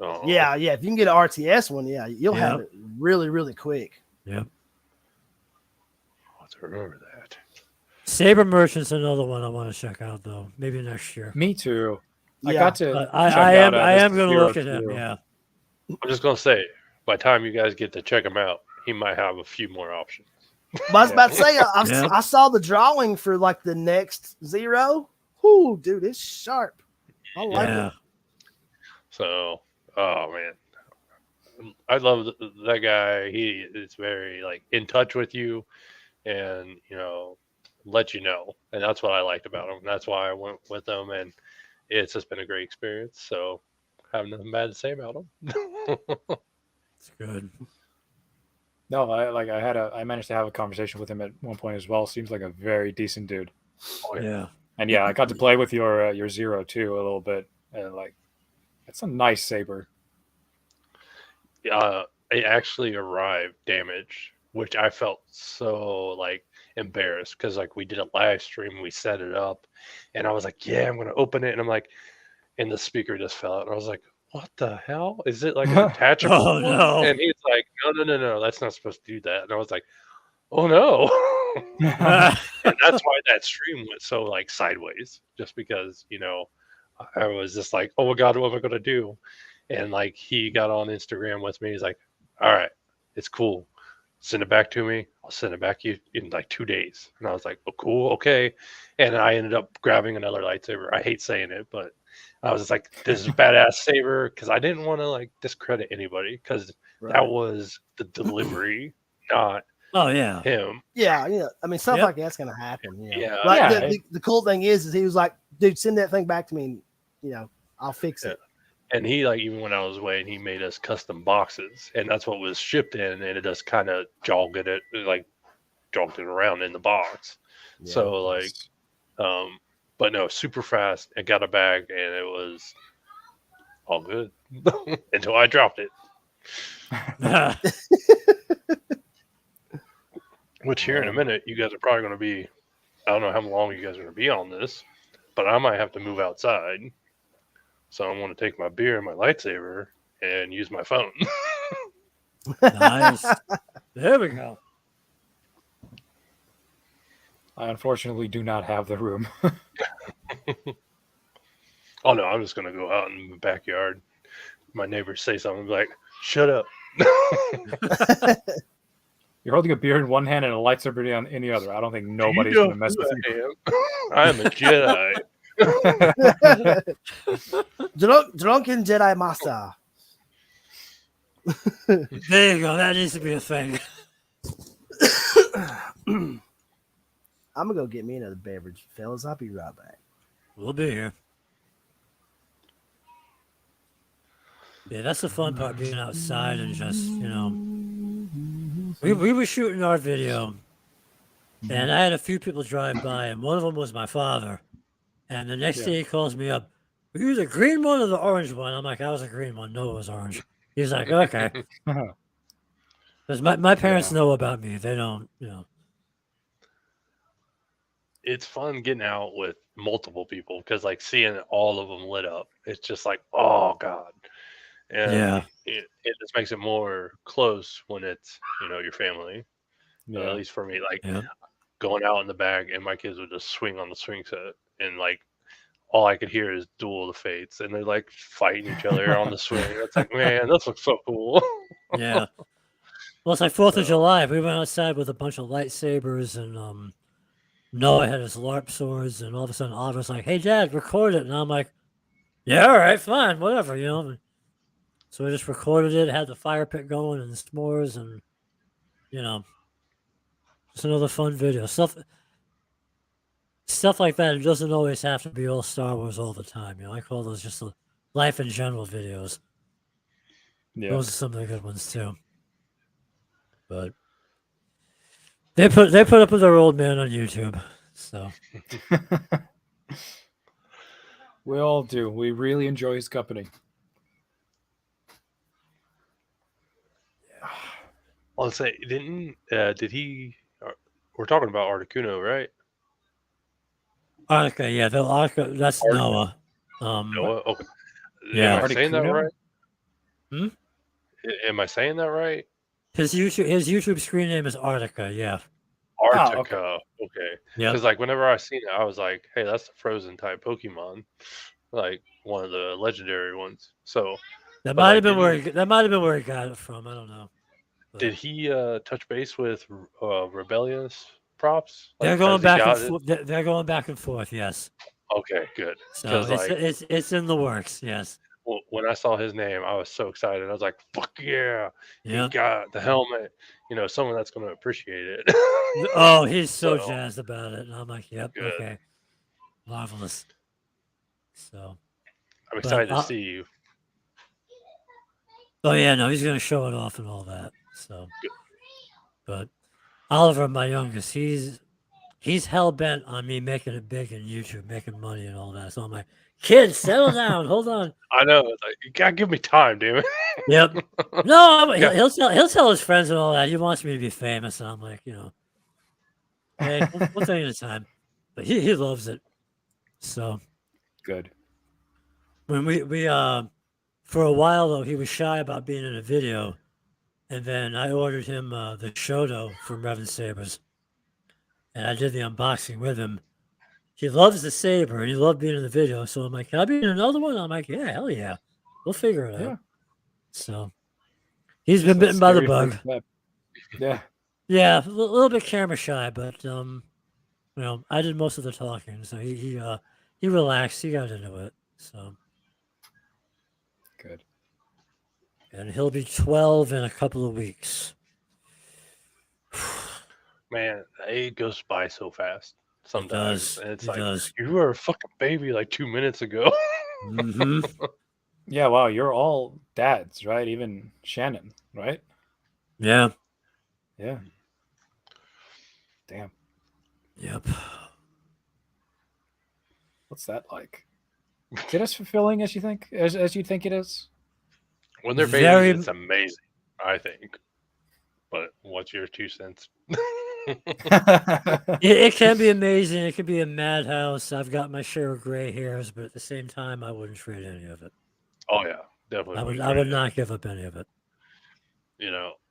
Oh, Yeah, if you can get an RTS one, yeah, you'll have it really, really quick. yep. I'll have to remember that. Saber Merchant's another one I want to check out, though. Maybe next year. me too. I Yeah. got to. But check I am out, I this am going to Zero look at him. Two. Yeah. I'm just gonna say, by the time you guys get to check him out, he might have a few more options. But I was about to say, Yeah. I saw the drawing for like the next Zero. Whoo, dude, it's sharp. I like Yeah. it. So, oh man, I love that guy. He is very like in touch with you, and let you know, and that's what I liked about him. That's why I went with him, and it's just been a great experience. So, I have nothing bad to say about him. It's good. No, I managed to have a conversation with him at one point as well. Seems like a very decent dude. Oh, yeah. Yeah. And yeah, I got to play with your Zero too a little bit. And like, it's a nice saber. It actually arrived damaged, which I felt so like embarrassed because like we did a live stream, we set it up, and I was like, yeah, I'm gonna open it, and I'm like, and the speaker just fell out, and I was like, what the hell? Is it like a detachable Oh, one? no. And he's like, no, that's not supposed to do that. And I was like, oh no. And that's why that stream went so like sideways, just because I was just like, oh my god, what am I gonna do? And like he got on Instagram with me. He's like, all right, it's cool. Send it back to me. I'll send it back to you in like 2 days. And I was like, oh, cool, okay. And I ended up grabbing another lightsaber. I hate saying it, but I was just like, this is a badass saber because I didn't want to like discredit anybody because that was the delivery, not Oh, yeah. him. Yeah, I mean, stuff Yep. like that's gonna happen. Yeah, Like yeah. the cool thing is he was like, dude, send that thing back to me, and I'll fix it. And he like even went out of his way and he made us custom boxes, and that's what was shipped in, and it just kind of jogged it around in the box. Yeah. So like, but no, super fast. It got a bag, and it was all good until I dropped it. Which here in a minute, you guys are probably going to be. I don't know how long you guys are going to be on this, but I might have to move outside. So I'm going to take my beer and my lightsaber and use my phone. Nice. There we go. I unfortunately do not have the room. Oh no, I'm just going to go out in the backyard. My neighbors say something like, "Shut up." You're holding a beer in one hand and a lightsaber in the other. I don't think nobody's You going to mess with you. I am a Jedi. Drunken Jedi Master. There you go. That needs to be a thing. I'm gonna go get me another beverage, fellas. I'll be right back. We'll be here. Yeah, that's the fun part, being outside and just, we were shooting our video, and I had a few people drive by, and one of them was my father. And the next day he calls me up, were you the green one or the orange one? I'm like, I was the green one. No, it was orange. He's like, okay. Because my parents know about me. They don't, It's fun getting out with multiple people because like seeing all of them lit up, it's just like, oh god. And it just makes it more close when it's your family. At least for me, like going out in the bag and my kids would just swing on the swing set, and like all I could hear is Duel of the Fates, and they're like fighting each other on the swing. It's like, man, this looks so cool. Yeah. Well, it's like 4th of July. We went outside with a bunch of lightsabers, and Noah had his LARP swords, and all of a sudden Otto's like, hey, Dad, record it. And I'm like, yeah, all right, fine, whatever, So we just recorded it, had the fire pit going and the s'mores, and, just another fun video. Stuff like that. It doesn't always have to be all Star Wars all the time. I call those just the life in general videos. Yeah. Those are some of the good ones too. But they put up with their old man on YouTube. So we all do. We really enjoy his company. I'll say, did he? We're talking about Articuno, right? Artica, yeah, that's Artica. Noah. Noah, okay. Yeah. Am I saying that right? Hmm? Am I saying that right? His YouTube screen name is Artica, yeah. Artica, okay. Yeah. Because like whenever I seen it, I was like, hey, that's the frozen type Pokemon, like one of the legendary ones. So that might have been where he got it from. I don't know. But did he touch base with Rebellious Props? They're going back and forth. They're going back and forth. Yes. Okay, good. So it's in the works. Yes. Well, when I saw his name, I was so excited. I was like, "Fuck yeah! He got the helmet." Someone that's going to appreciate it. Oh, he's so jazzed about it, and I'm like, "Yep, good. Okay, marvelous." So I'm excited to see you. Oh yeah, no, he's going to show it off and all that. So good. But Oliver, my youngest, he's hell bent on me making it big in YouTube, making money and all that. So I'm like, kid, settle down, hold on. I know. It's like, you gotta give me time, damn it. Yep. No, Yeah. he'll tell his friends and all that. He wants me to be famous, and I'm like, hey, we'll take it time. But he loves it. So Good. when we for a while though, he was shy about being in a video, and then I ordered him the Shoto from Sabers, and I did the unboxing with him. He loves the saber and he loved being in the video. So I'm like, can I be in another one? I'm like, yeah, hell yeah, we'll figure it Yeah. out. So he's been bitten by the bug. Yeah. Yeah, a little bit camera shy, but I did most of the talking, so he relaxed. He got into it. So Good. and he'll be 12 in a couple of weeks. Man, it goes by so fast sometimes. does. And it's It like, does. you were a fucking baby like 2 minutes ago. Mm-hmm. Yeah. Wow. You're all dads, right? Even Shannon, right? Yeah. Yeah. Damn. Yep. What's that like? Is it as fulfilling as you think? As you think it is? When they're Very- babies, it's amazing, I think. But what's your 2 cents? It can be amazing. It can be a madhouse. I've got my share of gray hairs, but at the same time, I wouldn't trade any of it. Oh yeah, definitely. I would trade it. not give up any of it.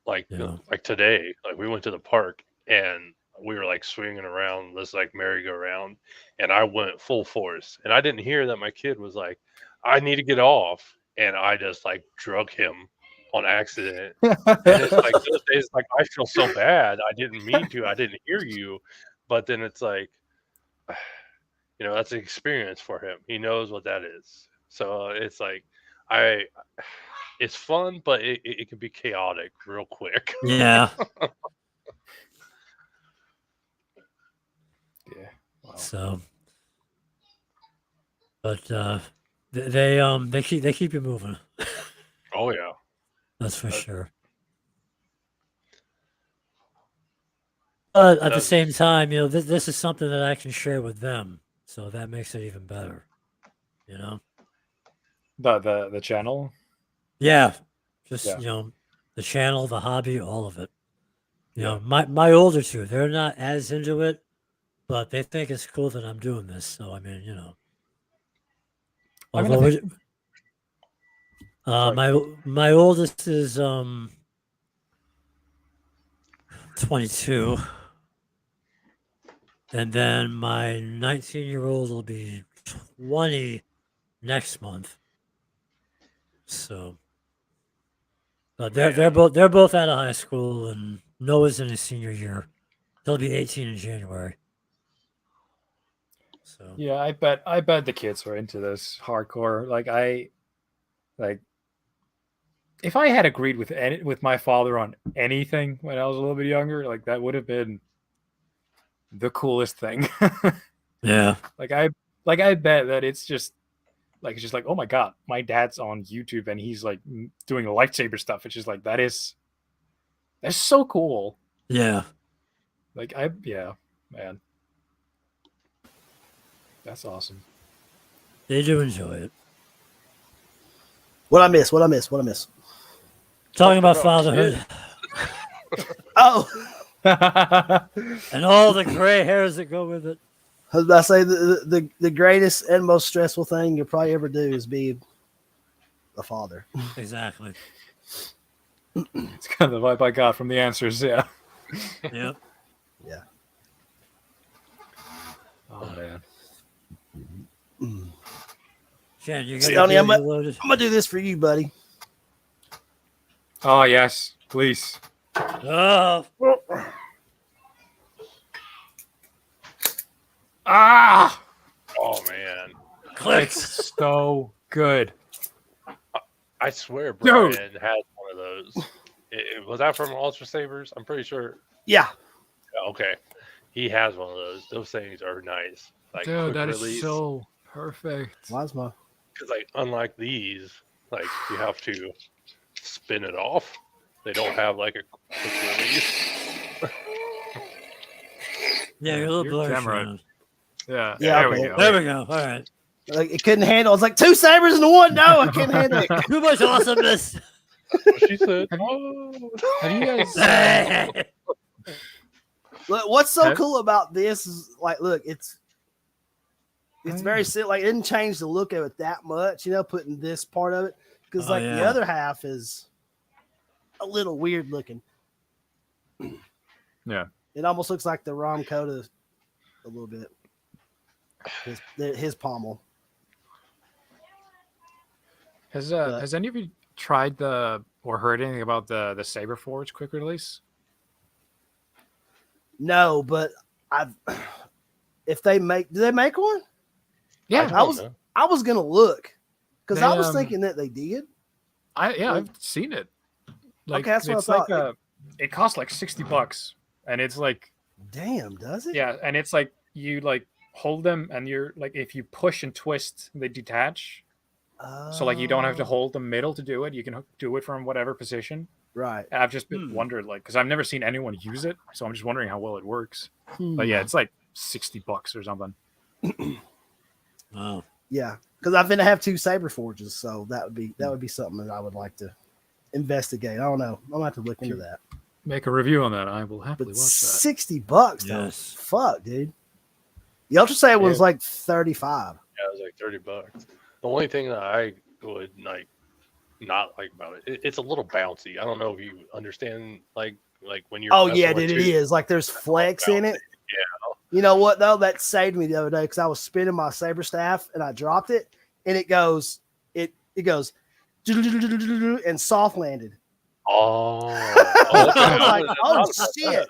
Like Yeah. like today, like we went to the park and we were like swinging around this like merry-go-round, and I went full force, and I didn't hear that my kid was like, "I need to get off," and I just like drug him on accident. And it's like those days, like I feel so bad. I didn't mean to. I didn't hear you, but then it's like, that's an experience for him. He knows what that is. So it's like, it's fun, but it can be chaotic real quick. Yeah. Yeah. Wow. So, but they keep you moving. Oh yeah. That's for sure. But at the same time, this is something that I can share with them, so that makes it even better. The channel. Yeah, just Yeah. the channel, the hobby, all of it. Yeah. My older two, they're not as into it, but they think it's cool that I'm doing this. So I mean, I mean, although Sorry. my oldest is 22, and then my 19-year-old will be 20 next month. So, but they're both out of high school, and Noah's in his senior year. He'll be 18 in January. So Yeah, I bet the kids are into this hardcore. Like if I had agreed with my father on anything when I was a little bit younger, like that would have been the coolest thing. yeah, I bet that it's just like oh my god, my dad's on YouTube and he's like doing lightsaber stuff. It's just like that's so cool. yeah. Yeah, man. That's awesome. They do enjoy it. What I miss? Talking about fatherhood Oh, and all the gray hairs that go with it. I was about to say the greatest and most stressful thing you'll probably ever do is be a father. Exactly. It's kind of the vibe I got from the answers. Yeah. Yep. Yeah. Oh man. Jen, you got Stoney, your I'm beer loaded? gonna do this for you, buddy. Oh yes, please. Oh, Ah, Oh man, clicks. it's so good. I swear Dude. Brian has one of those. Was that from Ultra Sabers? I'm pretty sure. Yeah. Yeah, okay, he has one of those. Those things are nice. Like Dude, quick that release. is so perfect. Why's my Because like unlike these, like you have to spin it off. They don't have like a quick release. Yeah, you're a little Your blurry. camera- Shannon. Yeah. Yeah, There we okay. go. There we go. All right. Like it couldn't handle. It's like 2 sabers into one. No, I can't handle it. Too much awesomeness. What she said. Have Oh. Have you guys? Look, what's so Have- cool about this is like, look, it's very simple. Like, it didn't change the look of it that much, putting this part of it because Oh, like the yeah. other half is a little weird looking. Yeah. It almost looks like the Rom Coda a little bit. His pommel. Has any of you tried or heard anything about the Saberforge quick release? No, but if they make, do they make one? Yeah, I was gonna look because They, I was thinking that they did. I've seen it. Like, Okay, that's what I it's like thought. it costs like $60, and it's like Damn, does it? yeah, and it's like you like hold them, and you're like if you push and twist, they detach. So like you don't have to Oh, hold the middle to do it. You can do it from whatever position. Right. I've just been wondered like because I've never seen anyone use it, so I'm just wondering how well it works. Hmm. But yeah, it's like $60 or something. Wow. Yeah, because I've been to have 2 saber forges, so that would be something that I would like to investigate. I don't know. I'm gonna have to look into that. Make a review on that. I will happily But watch that. $60 though. Yes. Fuck, dude. The Ultra Saber was Yeah. like 35. Yeah, it was like $30. The only thing that I would not like about it, it's a little bouncy. I don't know if you understand like when you're. Oh messing yeah, with dude, it two- is. Like there's flex in it. Yeah. You know what though? That saved me the other day because I was spinning my saber staff and I dropped it, and it goes and soft landed. Oh. I was like, oh shit.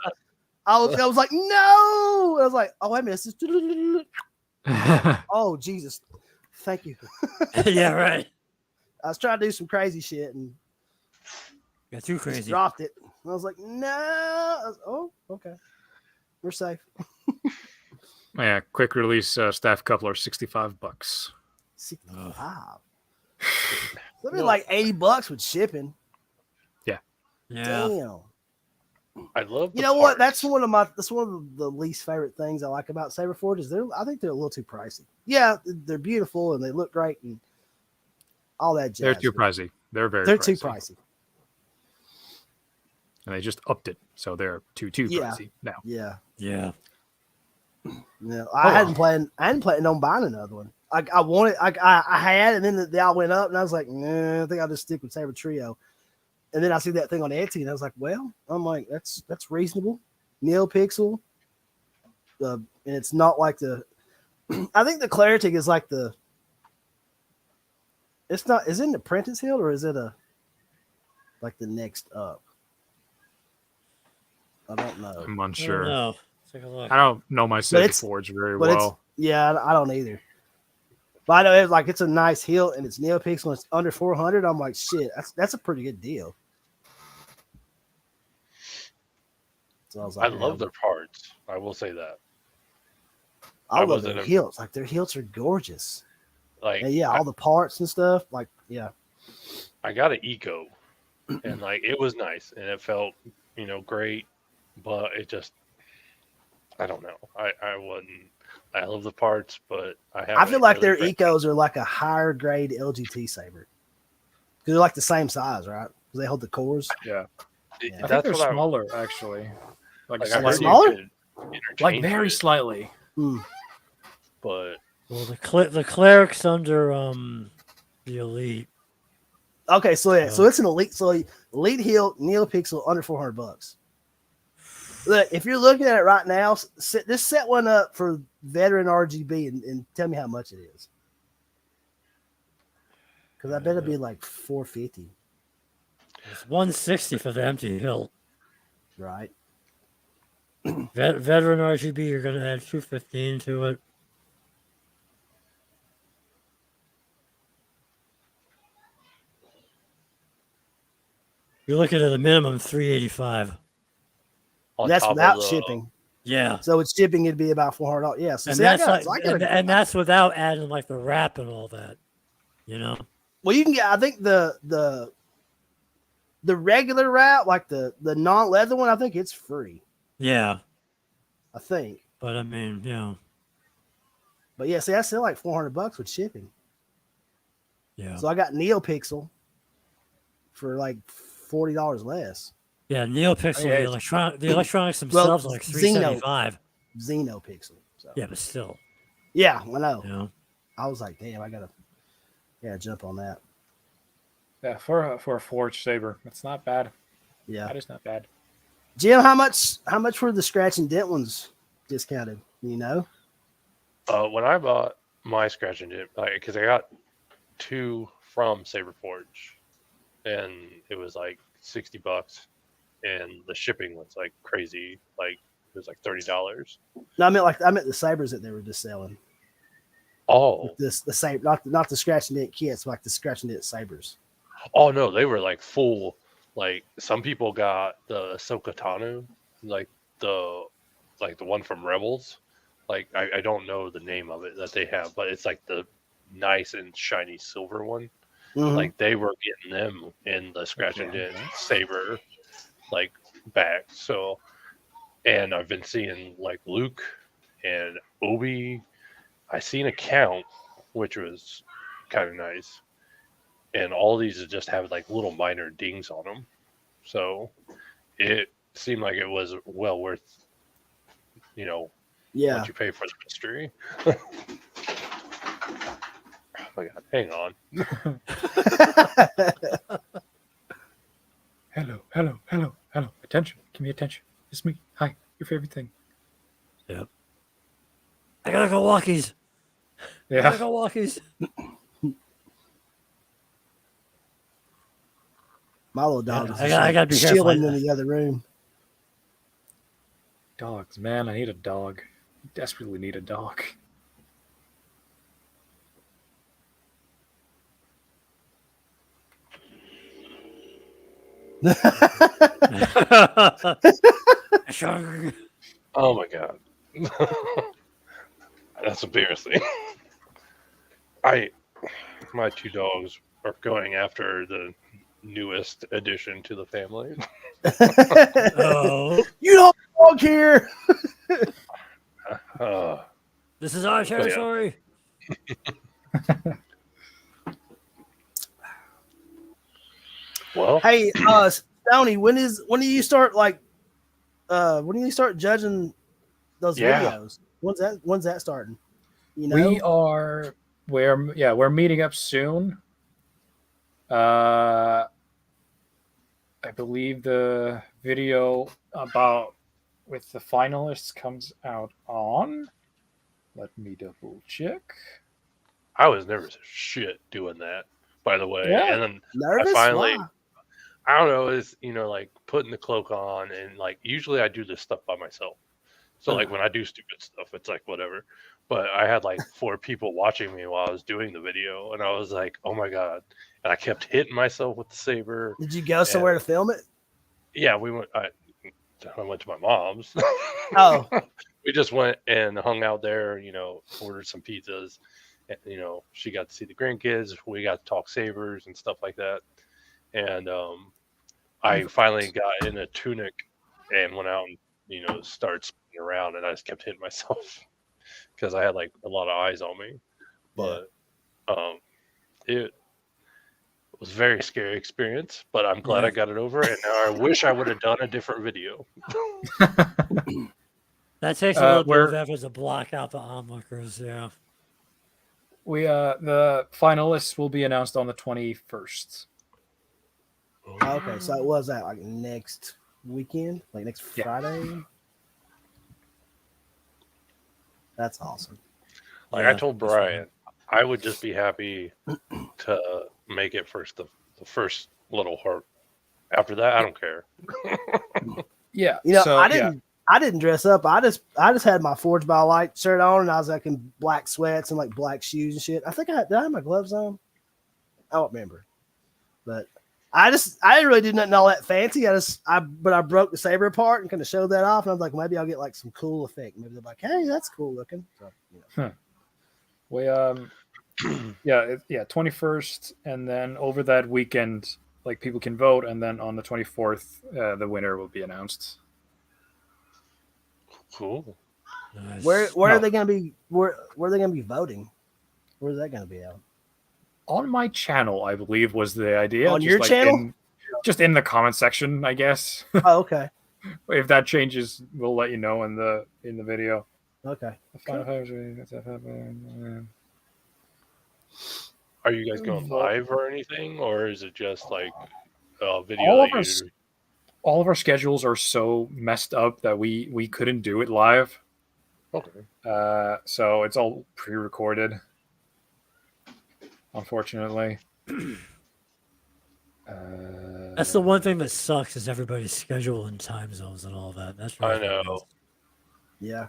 I was like, no. I was like, oh wait a minute. This is oh Jesus. Thank you. Yeah, right. I was trying to do some crazy shit and Got too just crazy. dropped it. I was like, no. Oh, okay. We're safe. Yeah, quick release staff coupler, $65. 65. That'd be like $80 with shipping. Yeah. Damn. I love. You know what? That's one of the least favorite things I like about Saberforge is I think they're a little too pricey. Yeah, they're beautiful and they look great and all that jazz. They're too but pricey. They're very They're pricey. too pricey. And they just upped it. So they're too Yeah. pricey now. Yeah. Yeah. Yeah. I hadn't planned on buying another one. I wanted I had and then they all went up and I was like, nah, I think I'll just stick with Saber Trio. And then I see that thing on Etsy and I was like, well, I'm like, that's reasonable. NeoPixel. And it's not like I think the Clarity is like is it an Apprentice Hill or is it like the next up? I don't know. I'm I unsure. don't know. Let's take a look. I don't know my But it's- Saberforge very But well. I don't either. But I know it's a nice hilt and it's NeoPixel and it's under 400. I'm like, shit, that's a pretty good deal. So I was I like, love their parts. I will say that. I I love wasn't their a- hilts. Like their hilts are gorgeous. Like, And yeah, all the parts and stuff. Like, yeah. I got an Eco, and like it was nice, and it felt great, but it just I don't know. I wouldn't. I love the parts, but I feel like their Ecos are like a higher grade LGT saber. Because they're like the same size, right? Because they hold the cores. Yeah. Yeah. I think That's they're what smaller, actually. Like, Like, I slightly. heard you Smaller? could interchange Like very it, slightly. Hmm. but Well, the cleric's under the elite. Okay, so yeah, so Yeah. it's an elite. So elite hilt, NeoPixel under $400. Look, if you're looking at it right now, just set one up for veteran RGB and tell me how much it is. Because I bet it'd be like $450, It's 160 for the empty hilt. right? Veteran RGB, you're gonna add 215 to it. You're looking at a minimum 385. on That's top of without the- shipping. Yeah. So with shipping, it'd be about $400. Yeah. So And see, that's I that's without adding like the wrap and all that. You know? well, you can get. I think the regular wrap, like the non-leather one, I think it's free. Yeah. I think. But I mean, But yeah, see, that's still like $400 with shipping. yeah. So I got NeoPixel for like $40 less. Yeah, NeoPixel, Yeah, the electronics Well, themselves are like $375. Xenopixel. So Yeah, but still, yeah, I know. you know. I was like, damn, I gotta jump on that. Yeah, for a forged saber, it's not bad. Yeah. That is not bad. Jim, how much were the scratch and dent ones discounted? You know? When I bought my scratch and dip, because I got 2 from Saberforge, and it was like $60, and the shipping was like crazy. Like it was like $30. No, I meant the sabers that they were just selling. Oh, The saber, not the scratch and dent kits, like the scratch and dent sabers. oh no, they were like full. Like some people got the Ahsoka Tano, like the one from Rebels. Like I don't know the name of it that they have, but it's like the nice and shiny silver one. Mhm. Like they were getting them in the scratch and dent saber like back. So, and I've been seeing like Luke and Obi. I seen a count, which was kind of nice, and all these just have like little minor dings on them. So it seemed like it was well worth, Yeah. what you pay for the mystery. Oh my god, hang on. Hello. Attention. Give me attention. It's me. Hi. Your favorite thing. Yep. I gotta go walkies. I Yeah. gotta go walkies. My little dog is I just, gotta be careful. chilling in the other room. Dogs, man. I need a dog. I desperately need a dog. Sure. Oh my god. That's embarrassing. My 2 dogs are going after the newest addition to the family. Oh, You don't walk here. this is our territory. Well, Hey, Stoney, when do you start judging those Yeah. videos? When's that starting? You know? We're meeting up soon. I believe the video with the finalists comes out on. Let me double check. I was nervous as shit doing that, by the way. Yeah. And then Nervous? finally- Why? I don't know, is like putting the cloak on, and like usually I do this stuff by myself. So like when I do stupid stuff, it's like whatever. But I had like 4 people watching me while I was doing the video, and I was like, oh my god. And I kept hitting myself with the saber. Did you go somewhere to film it? Yeah, we went. I went to my mom's. Oh, We just went and hung out there. Ordered some pizzas. And, she got to see the grandkids. We got to talk sabers and stuff like that. And I finally got in a tunic and went out and started spinning around, and I just kept hitting myself because I had like a lot of eyes on me. But it was a very scary experience, but I'm glad I got it over, and now I wish I would have done a different video. That takes a little bit of effort to block out the onlookers. Yeah. The finalists will be announced on the 21st. okay. So it was that like next weekend, like next Friday. That's awesome. Like I told Brian, I would just be happy to make it the first little heart. After that, I don't care. Yeah. I didn't dress up. I just had my Forge by Light shirt on, and I was like in black sweats and like black shoes and shit. I think did I have my gloves on? I don't remember. But I really did nothing all that fancy. But I broke the saber apart and kind of showed that off, and I was like, maybe I'll get like some cool effect. Maybe they're like, hey, that's cool looking. So, We 21st, and then over that weekend, like people can vote, and then on the 24th, the winner will be announced. Cool. Nice. Where No. are they gonna be? Where are they gonna be voting? Where's that gonna be at? On my channel, I believe was the idea. On just your like channel? just in the comment section, I guess. Oh, okay, If that changes, we'll let you know in the video. okay. Are you guys going live or anything, or is it just like a video All that of us. All of our schedules are so messed up that we couldn't do it live. Okay. So it's all pre-recorded. Unfortunately. That's the one thing that sucks is everybody's schedule and time zones and all that. That's really I know. Yeah.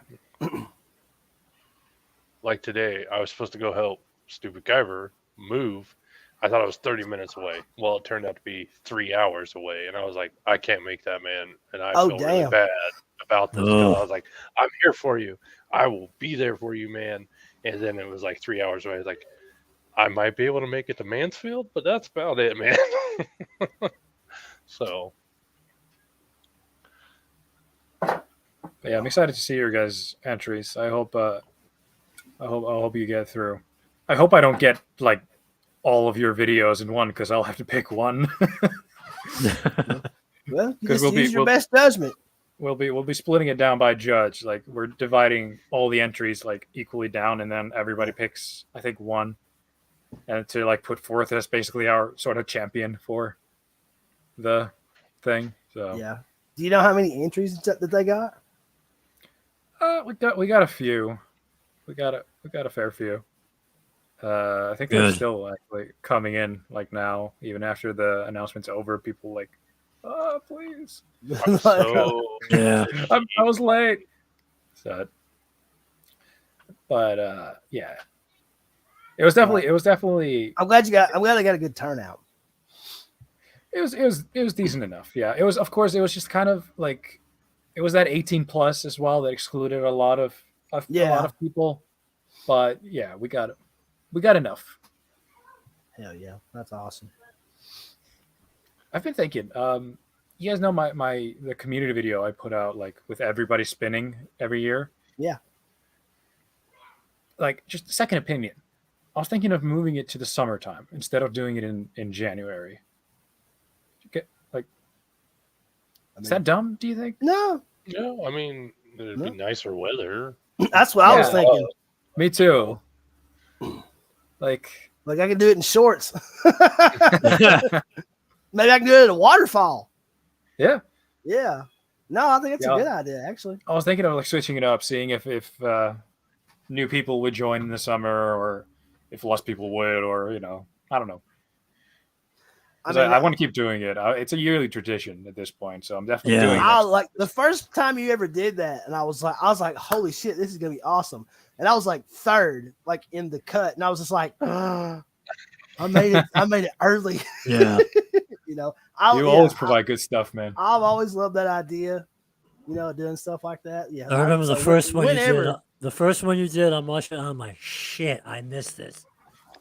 Like today, I was supposed to go help Stupid Guyver move. I thought it was 30 minutes away. Well, it turned out to be 3 hours away, and I was like, I can't make that, man. And I Oh, felt really damn. bad about this because Ugh. I was like, I'm here for you. I will be there for you, man. And then it was like 3 hours away. I was like, I might be able to make it to Mansfield, but that's about it, man. So, But yeah, I'm excited to see your guys' entries. I hope you get through. I hope I don't get like all of your videos in one because I'll have to pick one. Well, you 'Cause just use your best judgment. we'll be splitting it down by judge. Like we're dividing all the entries like equally down, and then everybody picks I think one, and to like put forth as basically our sort of champion for the thing. So Yeah. Do you know how many entries that they got? we got a few. We got a fair few. I think they're Good. still actually coming in like now, even after the announcement's over. People like, oh please, I'm so Yeah. I was late. So, but yeah, it was definitely I'm glad I got a good turnout. it was decent enough. Yeah, it was. Of course, it was just kind of like it was that 18 plus as well that excluded a lot of people. But yeah, we got enough. Hell yeah, that's awesome. I've been thinking. You guys know the community video I put out like with everybody spinning every year. Yeah. Like just a second opinion. I was thinking of moving it to the summertime instead of doing it in January. Is that dumb? Do you think? No, no. I mean, it'd be nicer weather. that's what I was Yeah. thinking. Me too. Like Like I could do it in shorts. Maybe I can do it at a waterfall. yeah. Yeah. No, I think it's Yeah. a good idea, actually. I was thinking of like switching it up, seeing if new people would join in the summer, or if less people would, or I don't know. I want to keep doing it. It's a yearly tradition at this point, so I'm definitely doing it. I like the first time you ever did that, and I was like, holy shit, this is gonna be awesome. And I was like third, like in the cut, and I was just like, I made it early. Yeah. You always provide good stuff, man. I've always loved that idea, doing stuff like that. Yeah. I remember the first one you did. The first one you did, I'm watching. I'm like, shit, I missed this.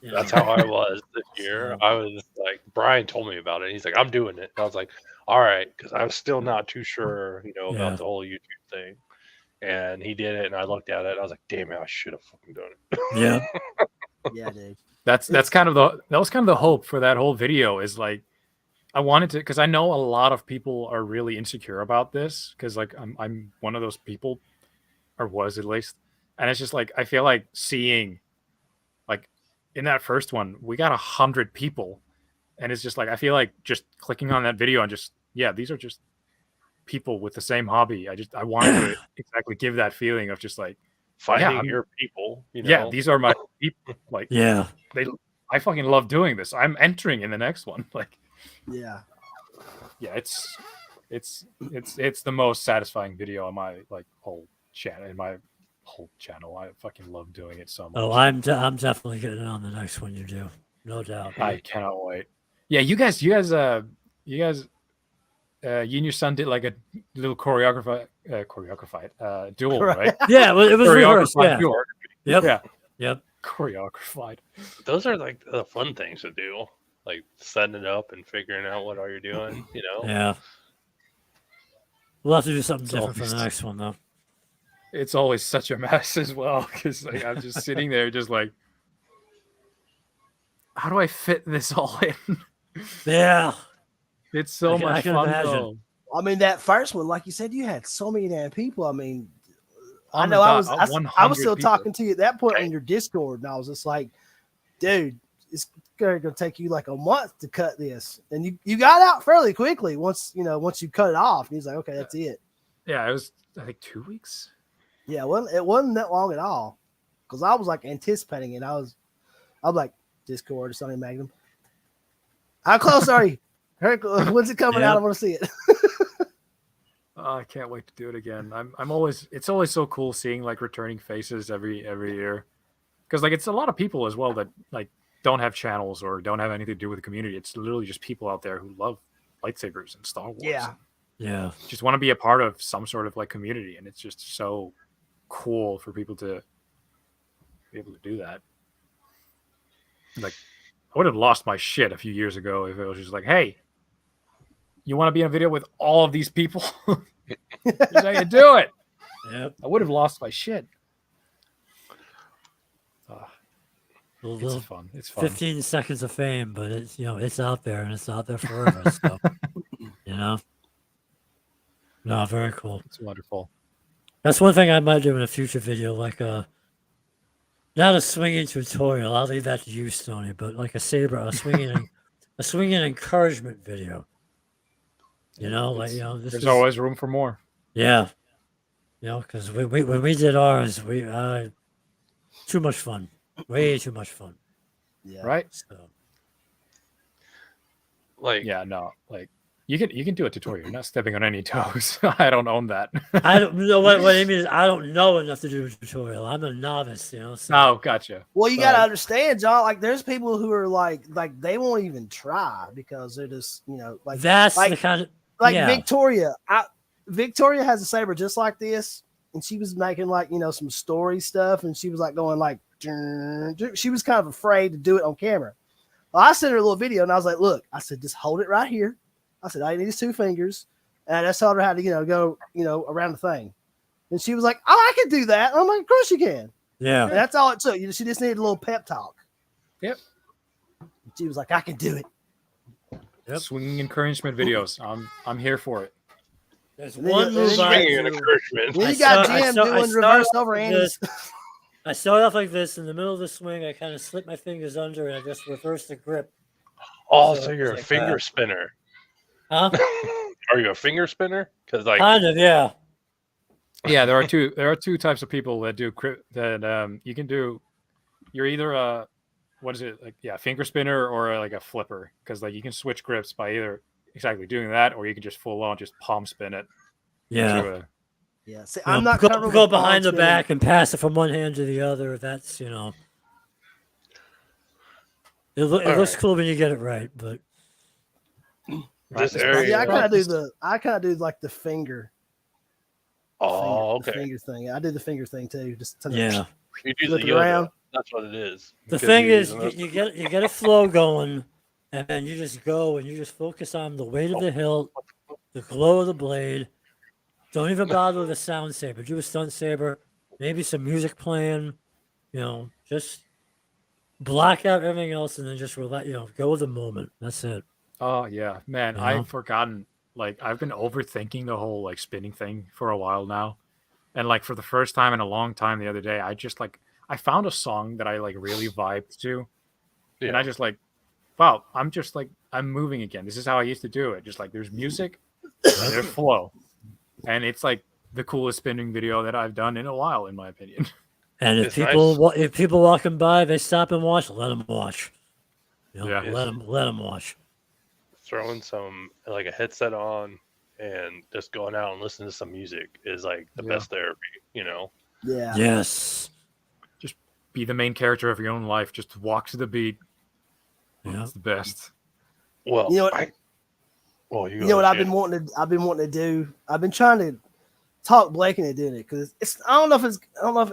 That's how I was this year. I was like, Brian told me about it. He's like, I'm doing it. And I was like, all right, because I was still not too sure, about the whole YouTube thing. And he did it, and I looked at it, and I was like, damn it, I should have fucking done it. Yeah. Yeah, dude. That was kind of the hope for that whole video is like I wanted to, because I know a lot of people are really insecure about this because like I'm one of those people, or was at least, and it's just like I feel like seeing like in that first one we got 100 people, and it's just like I feel like just clicking on that video and just these are just people with the same hobby. I wanted to exactly give that feeling of just like finding your people. Yeah, these are my people. Like I fucking love doing this. I'm entering in the next one. Like yeah, it's the most satisfying video on my whole channel. I fucking love doing it so much. Oh, I'm definitely getting on the next one you do, no doubt. I cannot wait. Yeah, you guys, you and your son did like a little choreographed duel, right? Yeah, well, it was rehearsed. Yeah. Duel. Yep. Yeah. Yep. Choreographed. Those are like the fun things to do, like setting it up and figuring out what all you're doing. Yeah. We'll have to do something different for the next one, though. it's always such a mess as well because like I'm just sitting there, just like, how do I fit this all in? Yeah. It's so I much can fun imagine. though. I mean, that first one, like you said, you had so many damn people. I mean, I On the know I dot, was I 100 was still people. talking to you at that point Okay. on your Discord, and I was just like, dude, it's gonna take you like a month to cut this, and you got out fairly quickly once you cut it off. And he's like, okay, that's it. Yeah, it was I think 2 weeks. Yeah, it wasn't that long at all, because I was like anticipating it. I'm like, Discord, Stoney Magnum. How close are you? When's it coming out? I want to see it. Oh, I can't wait to do it again. It's always so cool seeing like returning faces every year, because like it's a lot of people as well that like don't have channels or don't have anything to do with the community. It's literally just people out there who love lightsabers and Star Wars. Yeah. And Yeah. just want to be a part of some sort of like community, and it's just so cool for people to be able to do that. Like, I would have lost my shit a few years ago if it was just like, hey, you want to be in a video with all of these people? Here's how you do it. Yep. I would have lost my shit. Little It's fun. It's fun. 15 seconds of fame, but it's it's out there and it's out there forever. So no, very cool. It's wonderful. That's one thing I might do in a future video, like not a swinging tutorial. I'll leave that to you, Stoney. But like a swinging encouragement video. There's always room for more. Yeah. Because when we did ours, too much fun, way too much fun. Yeah. Right? So Like, Yeah, no. Like you can do a tutorial. You're not stepping on any toes. I don't own that. I don't know what I mean is I don't know enough to do a tutorial. I'm a novice, So Oh, gotcha. Well, you got to understand, John. Like, there's people who are like they won't even try because they're just like that's like, the kind of like Victoria. Victoria has a saber just like this, and she was making like some story stuff, and she was like going like she was kind of afraid to do it on camera. Well, I sent her a little video, and I was like, "Look," I said, "just hold it right here." I said, "All you need is 2 fingers," and I just told her how to go around the thing, and she was like, "Oh, I can do that." And I'm like, "Of course you can." Yeah. And that's all it took. She just needed a little pep talk. Yep. She was like, "I can do it." Yep. Swinging encouragement videos. I'm here for it. There's And then one you- move I swinging an do. encouragement. Then I you got start- I Jim start- I doing start reverse off over with Andy's. I start off like this in the middle of the swing. I kind of slip my fingers under and I just reverse the grip. Oh, So so you're a it's like finger that. spinner. Huh? Are you a finger spinner? Because like, Kind of, yeah. Yeah, there are two types of people that do that. You can do. You're either a what is it like? Yeah, finger spinner or like a flipper, because like you can switch grips by either exactly doing that, or you can just full on just palm spin it. Yeah. To a, Yeah, see, I'm not go, covered go with behind the palm spinning. back and pass it from one hand to the other. That's it, it looks right. cool when you get it right, but this Right. area. Yeah, I kind Practice. of do like the finger. Oh, the okay. finger thing. I do the finger thing too. Just to yeah. You do flip the it yoga. around. That's what it is. The Because thing you're is, using those- you get a flow going, and then you just go and you just focus on the weight of the hilt, the glow of the blade. Don't even bother with a sound saber. Do a stunt saber, maybe some music playing. Just block out everything else, and then just relax. Go with the moment. That's it. oh yeah, man, Yeah. I've forgotten. Like I've been overthinking the whole like spinning thing for a while now, and like for the first time in a long time the other day, I found a song that I like really vibed to, and I just like, wow, I'm moving again. This is how I used to do it. Just like there's music, and there's flow, and it's like the coolest spinning video that I've done in a while, in my opinion. And if It's if people walking by, they stop and watch. Let them watch. Yeah. Let them watch. throwing some like a headset on and just going out and listening to some music is like the Yeah. best therapy. Yeah. Yes. Be the main character of your own life. Just walk to the beat. Yeah. It's the best. Well, You know what- you You know what I've been Shannon. wanting to do? I've been trying to talk Blake into doing it because I don't know if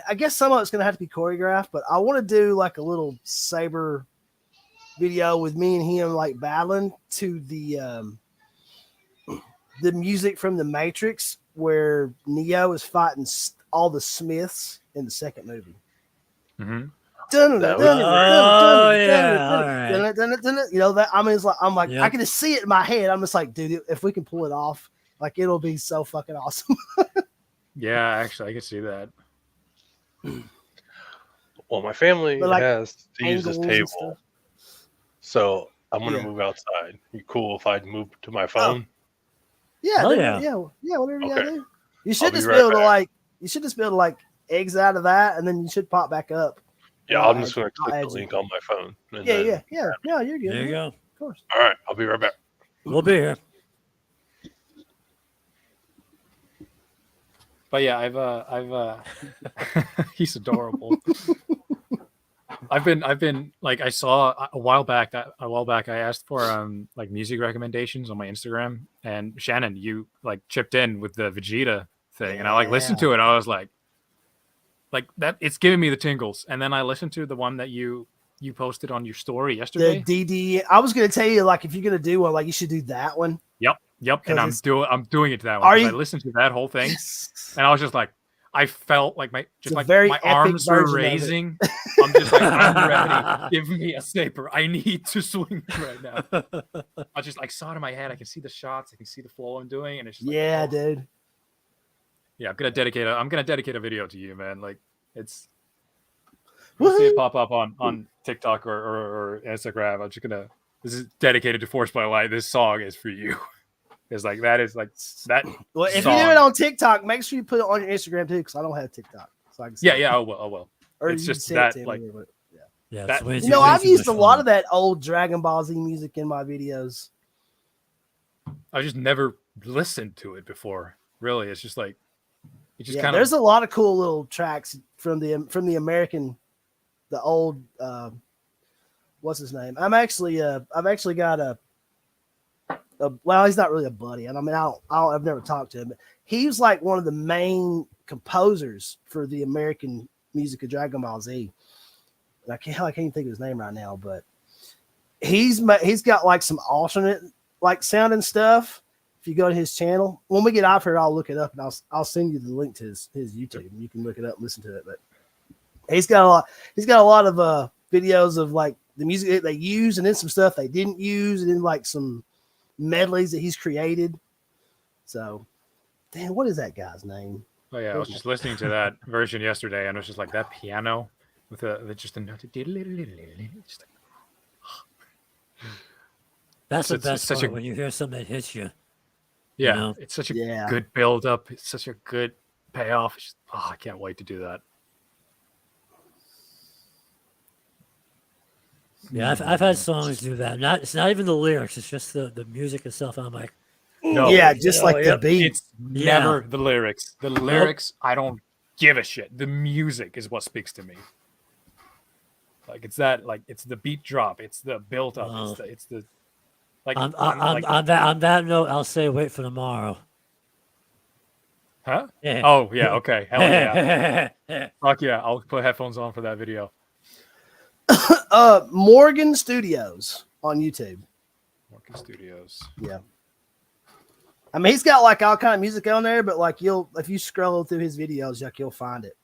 I guess some of it's gonna have to be choreographed, but I want to do like a little saber video with me and him like battling to the music from the Matrix where Neo is fighting all the Smiths in the second movie. Mm-hmm. You know that I mean, it's like I'm like Yep. I can just see it in my head. I'm just like, dude, if we can pull it off, like it'll be so fucking awesome. Yeah, actually, I can see that. Well, my family But, like, has to use this angles and table, stuff. so I'm gonna Yeah. move outside. You cool if I move to my phone? Yeah, Hell dude, yeah. yeah, whatever you gotta Okay. do. You should be just right be able to back. like, you should just be able to like exit out of that, and then you should pop back up. Yeah, I'll I'm just add- gonna I'll click add the you. link on my phone. And Yeah, then, yeah. No, you're good. There you man. go. Of course. All right, I'll be right back. We'll be here. But yeah, I've he's adorable. I've been like I saw a while back I asked for like music recommendations on my Instagram, and Shannon, you like chipped in with the Vegeta thing, and I like listened to it. I was like that it's giving me the tingles. And then I listened to the one that you posted on your story The yesterday. DD. I was gonna tell you, like, if you're gonna do one, like, you should do that one. Yep. And 'Cause I'm doing it to that one Are because I you- listened to that whole thing, Yes. and I was just like, I felt like my very my epic arms were version of it. raising. I'm just like, I'm ready. Give me a saber. I need to swing right now. I just like saw it in my head. I can see the shots. I can see the flow I'm doing, and it's just like, Yeah, oh. dude. Yeah, I'm gonna dedicate a video to you, man. Like it's we'll see it pop up on TikTok or Instagram. I'm just gonna. This is dedicated to Force by Light. This song is for you. It's like that is like that. Well, if song. you do it on TikTok, make sure you put it on your Instagram too, because I don't have TikTok. So I can see it. Yeah. I will. Or It's you just send it that, to me like- or what- Yeah, That- it's way You too- You know, way I've too used much a lot fun. of that old Dragon Ball Z music in my videos. I just never listened to it before. Really, it's just like it just Yeah, kind there's of. a lot of cool little tracks from the American, the old. What's his name? I've actually got a. Well, he's not really a buddy. I mean, I've never talked to him, but he was like one of the main composers for the American music of Dragon Ball Z. And I can't think of his name right now, but he's got like some alternate like sounding stuff. If you go to his channel, when we get off here, I'll look it up and I'll send you the link to his YouTube, and you can look it up and listen to it. But he's got a lot of videos of like the music that they use, and then some stuff they didn't use, and then like some medleys that he's created. So, damn, what is that guy's name? Oh yeah, I was just listening to that version yesterday, and it was just like that piano with just a note. Just like, That's the it's best such part a- when you hear something that hits you. yeah, know? it's such a Yeah. good build up. It's such a good payoff. It's just, I can't wait to do that. Yeah, I've had songs do that. It's not even the lyrics; it's just the music itself. I'm like, No, Yeah, just like the yep. beat. it's Yeah. never the lyrics. The lyrics, I don't give a shit. The music is what speaks to me. Like it's the beat drop. It's the build up. Oh. It's the like. on like- that note, I'll say wait for tomorrow. huh? Yeah. Oh yeah, okay, hell yeah, fuck yeah! I'll put headphones on for that video. Morgan Studios on YouTube. Morgan Studios. Yeah. I mean, he's got like all kind of music on there, but like if you scroll through his videos, like you'll find it.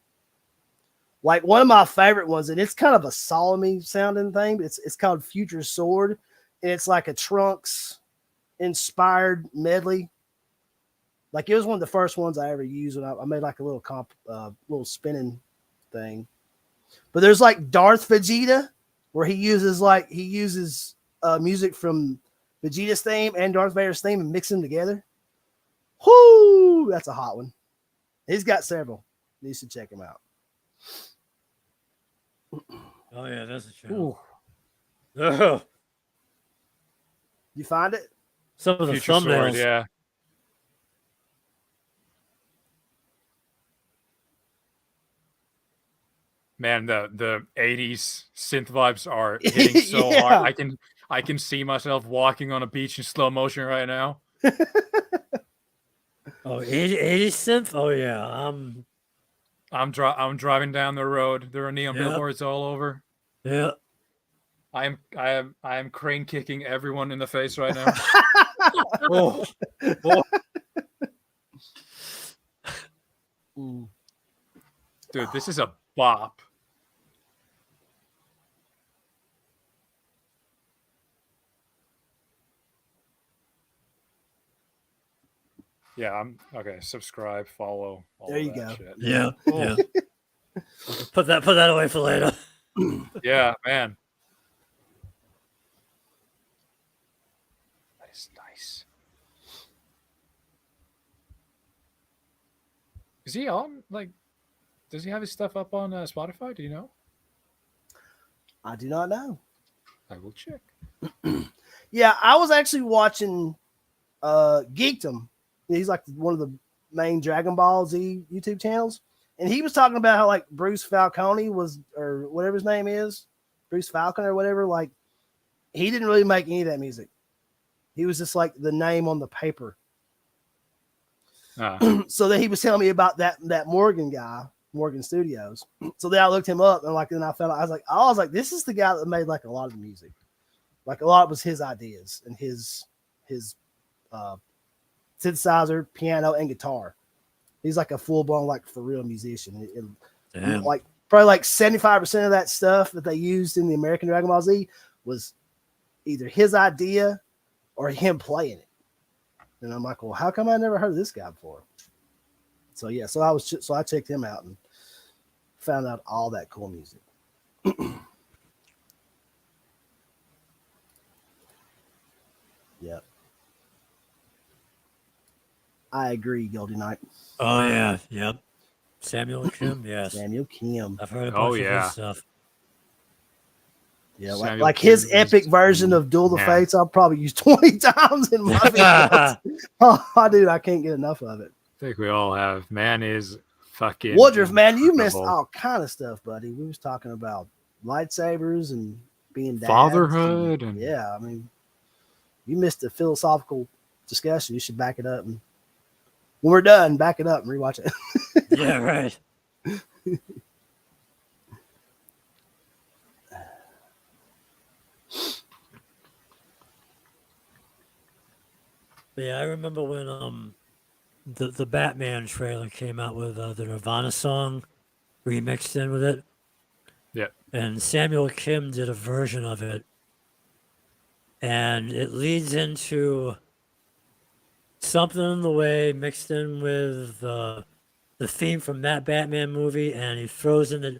Like one of my favorite ones, and it's kind of a solemn sounding thing, but it's called Future Sword, and it's like a Trunks inspired medley. Like it was one of the first ones I ever used when I made like a little little spinning thing. But there's like Darth Vegeta, where he uses music from Vegeta's theme and Darth Vader's theme and mix them together. Whoo, that's a hot one. He's got several. You should check him out. Oh yeah, that's a show. Ooh. Oh, You find it? some of the Future thumbnails. Sword, yeah. Man, the 80s synth vibes are hitting so Yeah. hard. I can see myself walking on a beach in slow motion right now. Oh, 80 synth. Oh yeah. I'm driving down the road. There are neon Yep. billboards all over. Yeah. I am crane kicking everyone in the face right now. Oh. Mm. Dude, this is a bop. Yeah, I'm okay. Subscribe, follow, all There you that go. shit. Yeah. Oh. Yeah. Put that away for later. Yeah, man. That is nice. Is he on? Like, does he have his stuff up on Spotify? Do you know? I do not know. I will check. Yeah, I was actually watching Geekdom. He's like one of the main Dragon Ball Z YouTube channels. And he was talking about how like Bruce Falcone was, or whatever his name is, Bruce Falcon or whatever, like he didn't really make any of that music. He was just like the name on the paper. So then he was telling me about that Morgan guy, Morgan Studios. So then I looked him up and like then I found out, I was like, this is the guy that made like a lot of the music. Like a lot was his ideas and his synthesizer, piano, and guitar. He's like a full blown like for real musician. And like probably like 75% of that stuff that they used in the American Dragon Ball Z was either his idea or him playing it. And I'm like, well, how come I never heard of this guy before? So yeah, so I checked him out and found out all that cool music. Yeah. I agree, Goldie Knight. Oh yeah, yep. Samuel Kim, yes. Samuel Kim. I've heard a bunch of yeah. his stuff. Yeah, Samuel like his Kim epic is- version of Duel of the yeah. Fates, I'll probably use 20 times in my videos. Oh, dude, I can't get enough of it. I think we all have. Man is fucking Woodruff, man, you missed incredible. all kind of stuff, buddy. We was talking about lightsabers and being dads Fatherhood and- yeah, I mean, you missed a philosophical discussion. You should back it up, and when we're done, back it up and rewatch it. Yeah, right. Yeah, I remember when the Batman trailer came out with the Nirvana song remixed in with it. Yeah. And Samuel Kim did a version of it. And it leads into something in the way mixed in with the theme from that Batman movie, and he throws in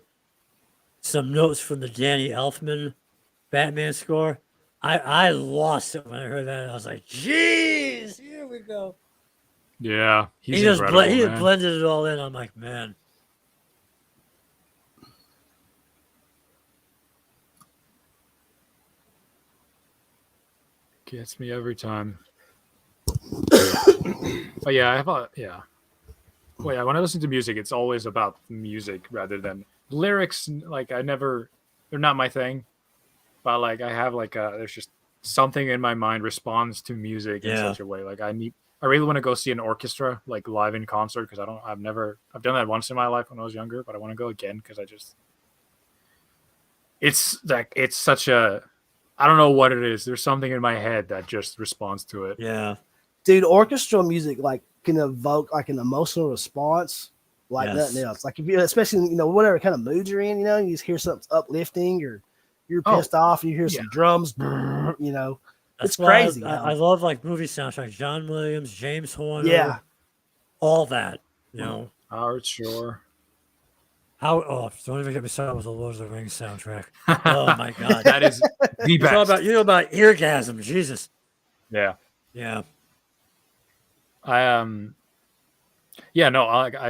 some notes from the Danny Elfman Batman score. I lost it when I heard that. I was like, "Jeez, here we go." Yeah, he's He just incredible, he man. blended it all in. I'm like, man. Gets me every time. But yeah, I have a Well, yeah, when I listen to music, it's always about music rather than lyrics. Like they're not my thing. But like I have there's just something in my mind responds to music in Yeah. such a way. Like I really want to go see an orchestra like live in concert because I've done that once in my life when I was younger, but I want to go again because it's such a, I don't know what it is. There's something in my head that just responds to it. Yeah. Dude, orchestral music like can evoke like an emotional response like Yes. nothing else. Like if you, especially whatever kind of mood you're in, you just hear something uplifting or you're pissed off and you hear some drums, That's it's why crazy. I love like movie soundtracks. John Williams, James Horner. Yeah. All that. You know. Howard Shore. Don't even get me started with the Lord of the Rings soundtrack. Oh my god. That is the best. You know about eargasm, Jesus. Yeah. Yeah. I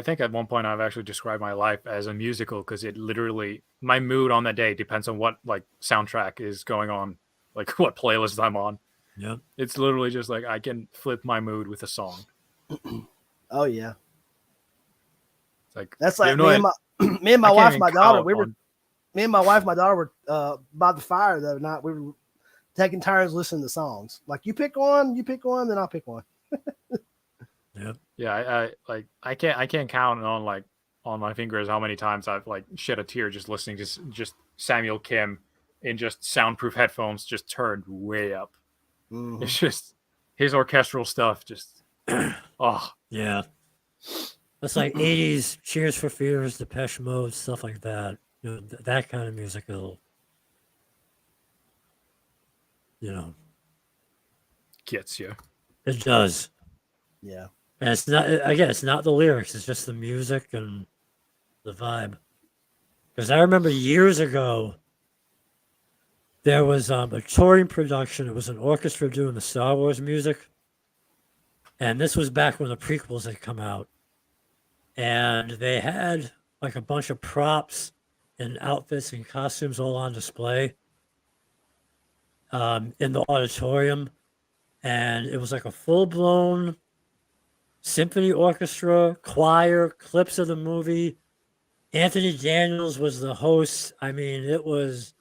think at one point I've actually described my life as a musical because it literally, my mood on that day depends on what like soundtrack is going on, like what playlist I'm on. Yep. It's literally just like I can flip my mood with a song. Oh yeah. It's like That's like you know, me and my I can't wife, even my daughter, count me and my wife, my daughter were by the fire the other night. We were taking turns listening to songs. Like you pick one, then I'll pick one. Yep. Yeah, I can't count on my fingers how many times I've like shed a tear just listening to just Samuel Kim in just soundproof headphones just turned way up. Mhm. It's just his orchestral stuff just Yeah. That's like 80s Cheers for Fears, Depeche Mode, stuff like that. You know, that kind of music will, you know, Gets you. it does. Yeah. And it's not, again, it's not the lyrics, it's just the music and the vibe. Because I remember years ago, there was a touring production. It was an orchestra doing the Star Wars music. And this was back when the prequels had come out. And they had like a bunch of props and outfits and costumes all on display in the auditorium. And it was like a full-blown symphony orchestra, choir, clips of the movie. Anthony Daniels was the host. I mean, it was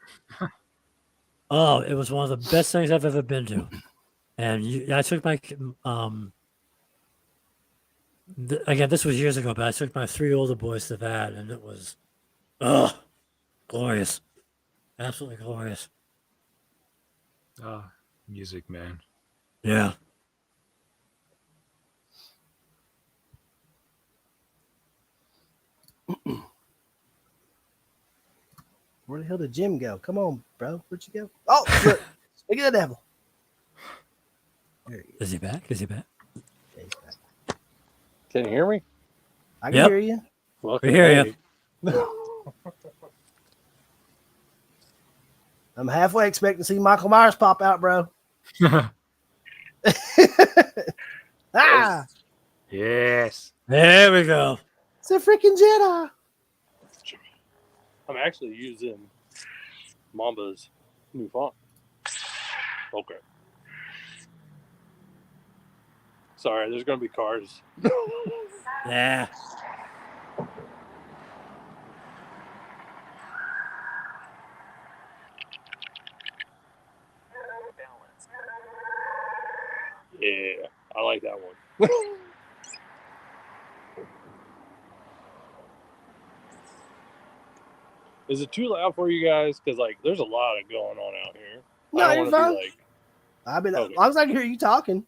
it was one of the best things I've ever been to. And I took my again, this was years ago, but I took my 3 older boys to that, and it was glorious. Absolutely glorious. Music, man. Yeah. Where the hell did Jim go? Come on, bro. Where'd you go? Oh, look. Speak of the devil. There he is. Is he back? Is he back? Yeah, he's back. Can you hear me? I can Yep. hear you. We hear you. I'm halfway expecting to see Michael Myers pop out, bro. Ah, Yes. There we go. it's a freaking Jedi. I'm actually using Mamba's new font. Okay. Sorry, there's going to be cars. Yeah. Yeah, I like that one. Is it too loud for you guys? Because like, there's a lot of going on out here. No, I you're don't want to fine. be like, I've been, Okay. as long as I can hear you talking.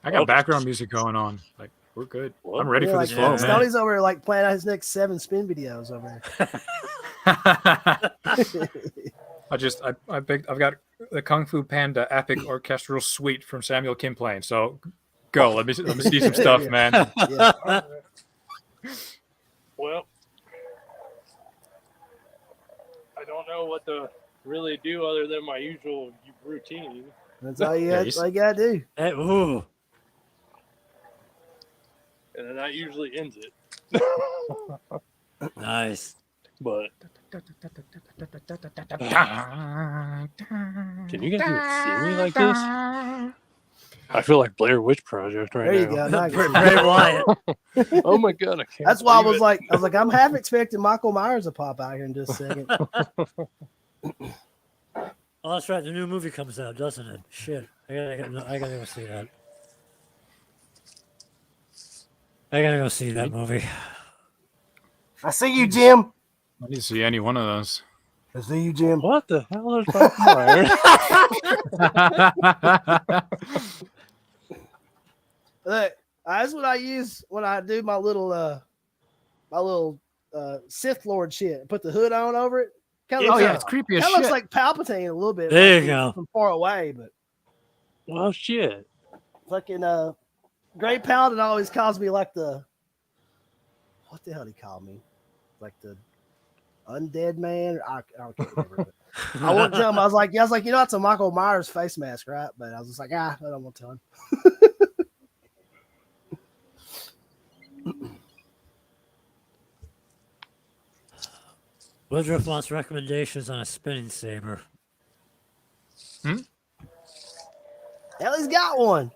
I got Okay. background music going on. Like, we're good. Well, I'm ready Yeah, for like, this flow, yeah. man. Stoney's over there, like planning out his next 7 spin videos over there. I've got the Kung Fu Panda epic orchestral suite from Samuel Kim playing. So go. Let me see some stuff, Yeah. man. Yeah. well, I don't know what to really do other than my usual routine. That's all you, Yeah, that's all you gotta do. Hey, ooh. And then that usually ends it. Nice. But can you guys even see me like this? I feel like Blair Witch Project right There you now. go. Now I can see Bray it. Wyatt. Oh my god, I can't. That's why I believe was it. like, I'm half expecting Michael Myers to pop out here in just a second. Oh, that's right. The new movie comes out, doesn't it? Shit. I gotta go see that. I gotta go see that movie. I see you, Jim. I didn't see any one of those. I see you, Jim. What the hell is Michael Myers? Look, that's what I use when I do my little Sith Lord shit. Put the hood on over it. Kind Oh of yeah, it's creepy as That looks shit. like Palpatine a little bit. There like, you go. From far away, but Well, shit. fucking Great Paladin always calls me like the what the hell did he call me? Like the undead man? I can't remember. But I won't tell him. I was like, you know, it's a Michael Myers face mask, right? But I was just like, I don't want to tell him. Woodruff wants recommendations on a spinning saber. Hell, he's got one.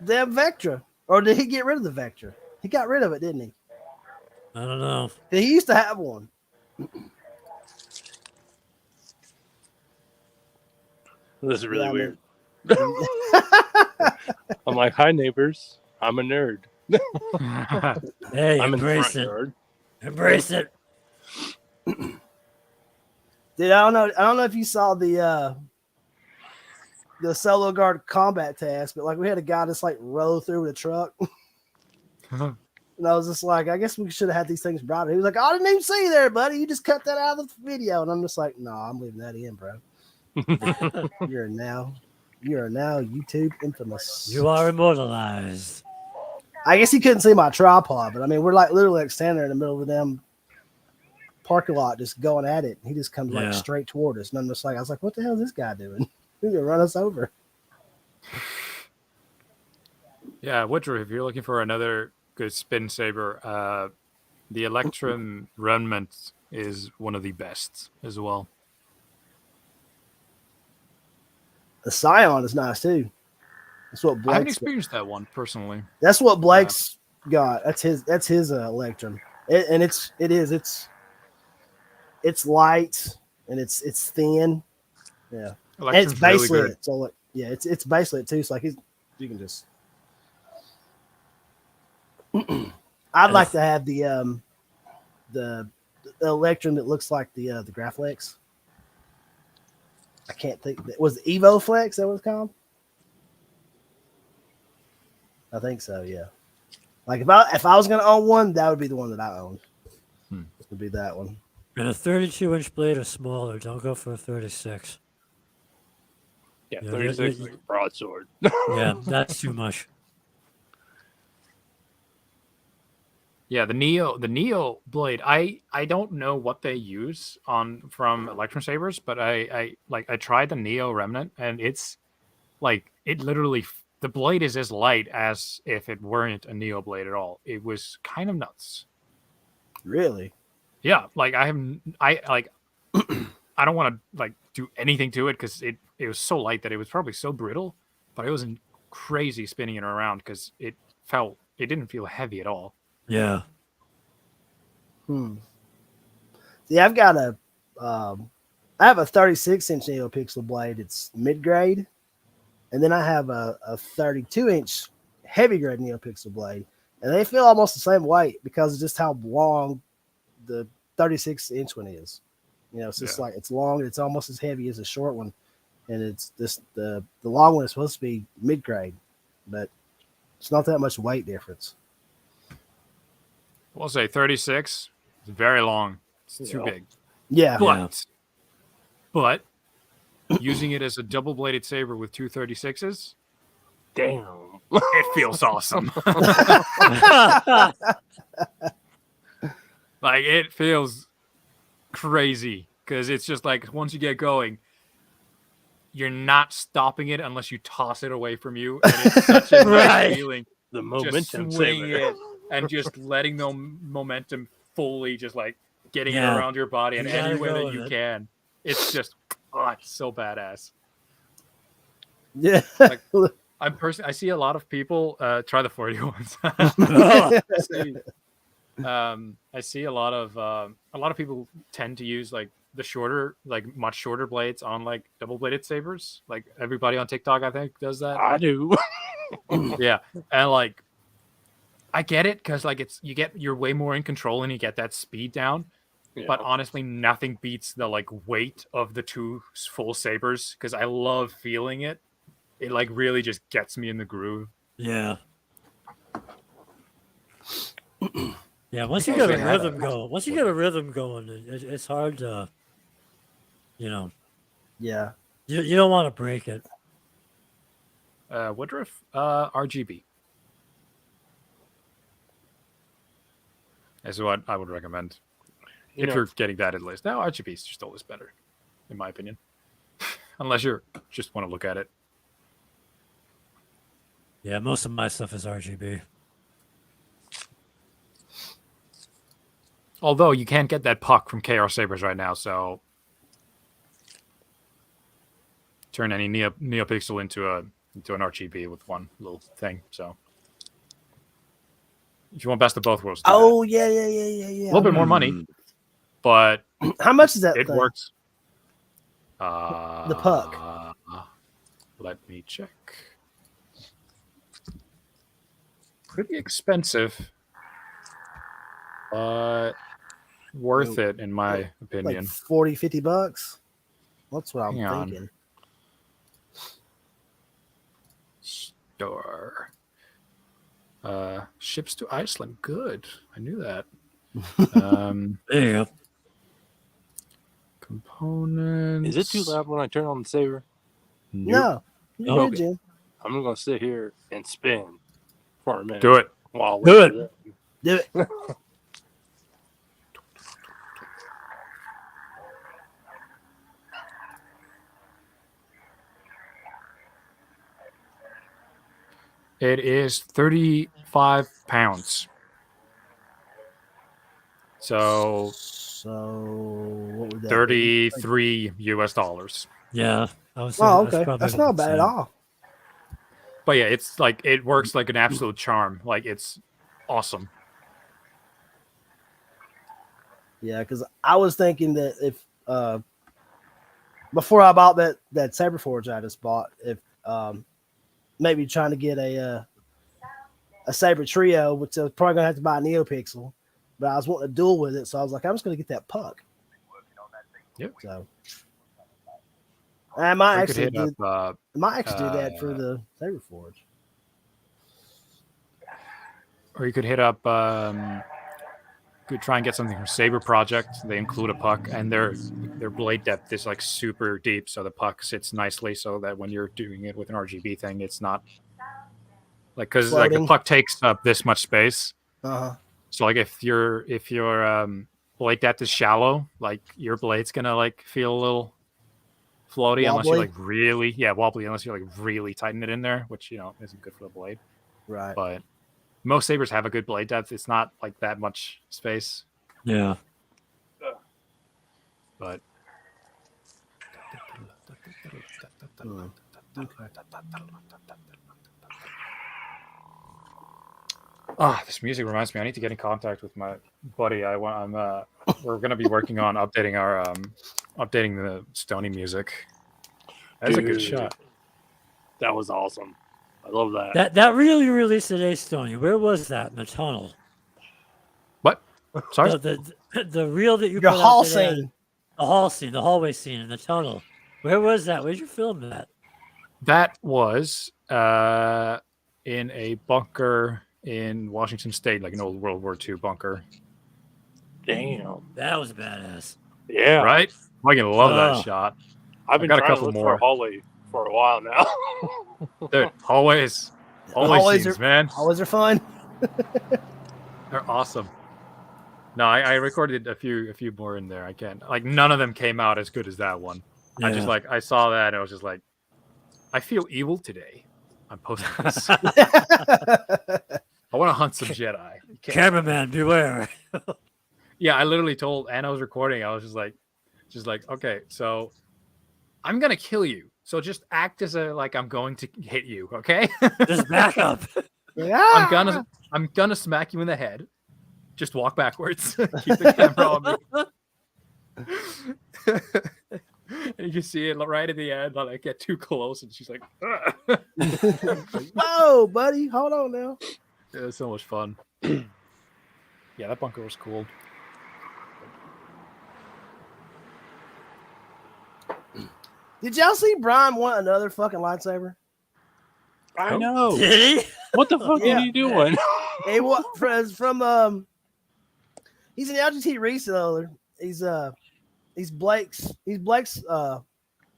Damn Vectra. Or did he get rid of the Vectra? He got rid of it, didn't he? I don't know. He used to have one. This is really Yeah, I weird. mean- I'm like, hi neighbors. I'm a nerd. Hey, I'm in the embrace front it. yard. Embrace it. Dude, I don't know if you saw the Solo Guard combat task, but like we had a guy just like roll through with a truck. And I was just like, I guess we should have had these things brought. He was like, I didn't even see you there, buddy. You just cut that out of the video. And I'm just like, no, I'm leaving that in, bro. You are now YouTube infamous. You are immortalized. I guess he couldn't see my tripod, but I mean, we're like literally like standing there in the middle of them parking lot, just going at it. He just comes like straight toward us, and I'm just like, I was like, what the hell is this guy doing? He's gonna run us over. Yeah, Woodruff, if you're looking for another good spin saber, the Electrum Remnant is one of the best as well. The Scion is nice too. That's what I haven't Blake's experienced that one personally. That's what Blake's got. That's his Electrum. It's light and it's thin. Yeah. And it's basically really it. So it's basically it too. It's like you can just I'd like to have the Electrum that looks like the Graflex. I can't think. Was it Evo Flex? That was called? I think so. Yeah. Like if I was gonna own one, that would be the one that I owned. It would be that one. And a 32-inch blade or smaller. Don't go for a 36. Yeah, Yeah, 36 is a broadsword. Yeah, that's too much. Yeah, the Neo blade. I don't know what they use from Electrum Sabers, but I tried the Neo Remnant, and it's like it literally the blade is as light as if it weren't a Neo blade at all. It was kind of nuts. Really? Yeah, like I don't want to like do anything to it because it was so light that it was probably so brittle, but it wasn't crazy spinning it around because it didn't feel heavy at all. Yeah. See, I've got I have a 36-inch NeoPixel blade. It's mid-grade. And then I have a 32-inch heavy grade NeoPixel blade. And they feel almost the same weight because of just how long the 36-inch one is. You know, it's just like it's long. It's almost as heavy as a short one. And it's just the long one is supposed to be mid-grade. But it's not that much weight difference. We'll say 36. It's very long. It's too big. Yeah. But using it as a double-bladed saber with two 36s, Damn. it feels awesome. Like it feels crazy because it's just like once you get going, you're not stopping it unless you toss it away from you, and it's such a nice feeling. The Just momentum swinging saver. it and just letting the momentum fully just like getting it Yeah. around your body in You gotta any way go that with you it. can. It's just it's so badass. Yeah. Like, I see a lot of people try the 41s. I see a lot of people tend to use like the shorter, like much shorter blades on like double bladed sabers. Like everybody on TikTok, I think, does that. I do. Yeah, and like I get it because like you're way more in control and you get that speed down. Yeah. But honestly, nothing beats the like weight of the two full sabers because I love feeling it. It like really just gets me in the groove. Yeah. Yeah, once you get a rhythm going, it's hard to, Yeah. you don't want to break it. Woodruff, RGB is what I would recommend if you're getting that at least. Now RGB is just always better, in my opinion, unless you just want to look at it. Yeah, most of my stuff is RGB. Although you can't get that puck from KR Sabers right now, so turn any NeoPixel into an RGB with one little thing. So if you want best of both worlds, do that. Yeah. A little bit more money, but How much is that it thing? works. The puck. Let me check. Pretty expensive, but worth it in my opinion. Like 40, 50 bucks. That's what I'm Hang on. thinking. Store. Ships to Iceland. Good. I knew that. There you go. Components. Is it too loud when I turn on the saber? No, you're Oh. good, Jim. I'm gonna sit here and spin for a minute. Do it. While I Do wait it. for that. Do it. It is 35 pounds. So what would that be? 33 US dollars. Yeah. I was. Oh, that's okay. probably That's not bad at insane. all. But yeah, it's like it works like an absolute charm. Like it's awesome. Yeah, because I was thinking that if before I bought that Saber Forge I just bought, if maybe trying to get a Saber Trio, which I was probably gonna have to buy a Neopixel, but I was wanting to duel with it, so I was like, I'm just gonna get that puck. Yep. So I might Or you could actually hit up, do that for the Saber Forge. or you could hit up. Could try and get something from Saber Project. They include a puck, and their blade depth is like super deep, so the puck sits nicely, so that when you're doing it with an RGB thing, it's not like because like the Floating. puck takes up this much space. Uh-huh. So like if your blade depth is shallow, like your blade's gonna like feel a little floaty unless you Wobbly? like really wobbly unless you like really tighten it in there, which isn't good for the blade. Right. But most sabers have a good blade depth. It's not like that much space, Yeah. but this music reminds me. I need to get in contact with my buddy. We're gonna be working on updating our updating the Stoney music. That's a good Dude. shot. That was awesome. I love that. That really released today, Stoney. Where was that in the tunnel? What? Sorry. The reel that you Your put hall out today, scene. the hall scene, the hallway scene in the tunnel. Where was that? Where'd you film that? That was in a bunker in Washington State, like an old World War II bunker. Damn. That was badass. Yeah. Right? I can love Oh. that shot. I've been got a trying to couple look more. for a hallway for a while now. Dude, hallways Hallways scenes, are- man. Always are fun. They're awesome. No, I recorded a few more in there. I can't none of them came out as good as that one. Yeah. I just I saw that and I was just like, I feel evil today. I'm posting this. I want to hunt some Jedi. You can't- Cameraman, beware. Yeah, I literally told Anna I was recording. I was just like, okay, so I'm gonna kill you. So just act as I'm going to hit you, okay? Just back up. Yeah. I'm gonna smack you in the head. Just walk backwards. Keep the camera on me. And you can see it right at the end. I get too close, and she's like, Whoa, buddy. Hold on now. it was so much fun. Yeah, that bunker was cool. Did y'all see Brian want another fucking lightsaber? I know. Did he? What the fuck Yeah. are you doing? He what from he's an LGT reseller. He's Blake's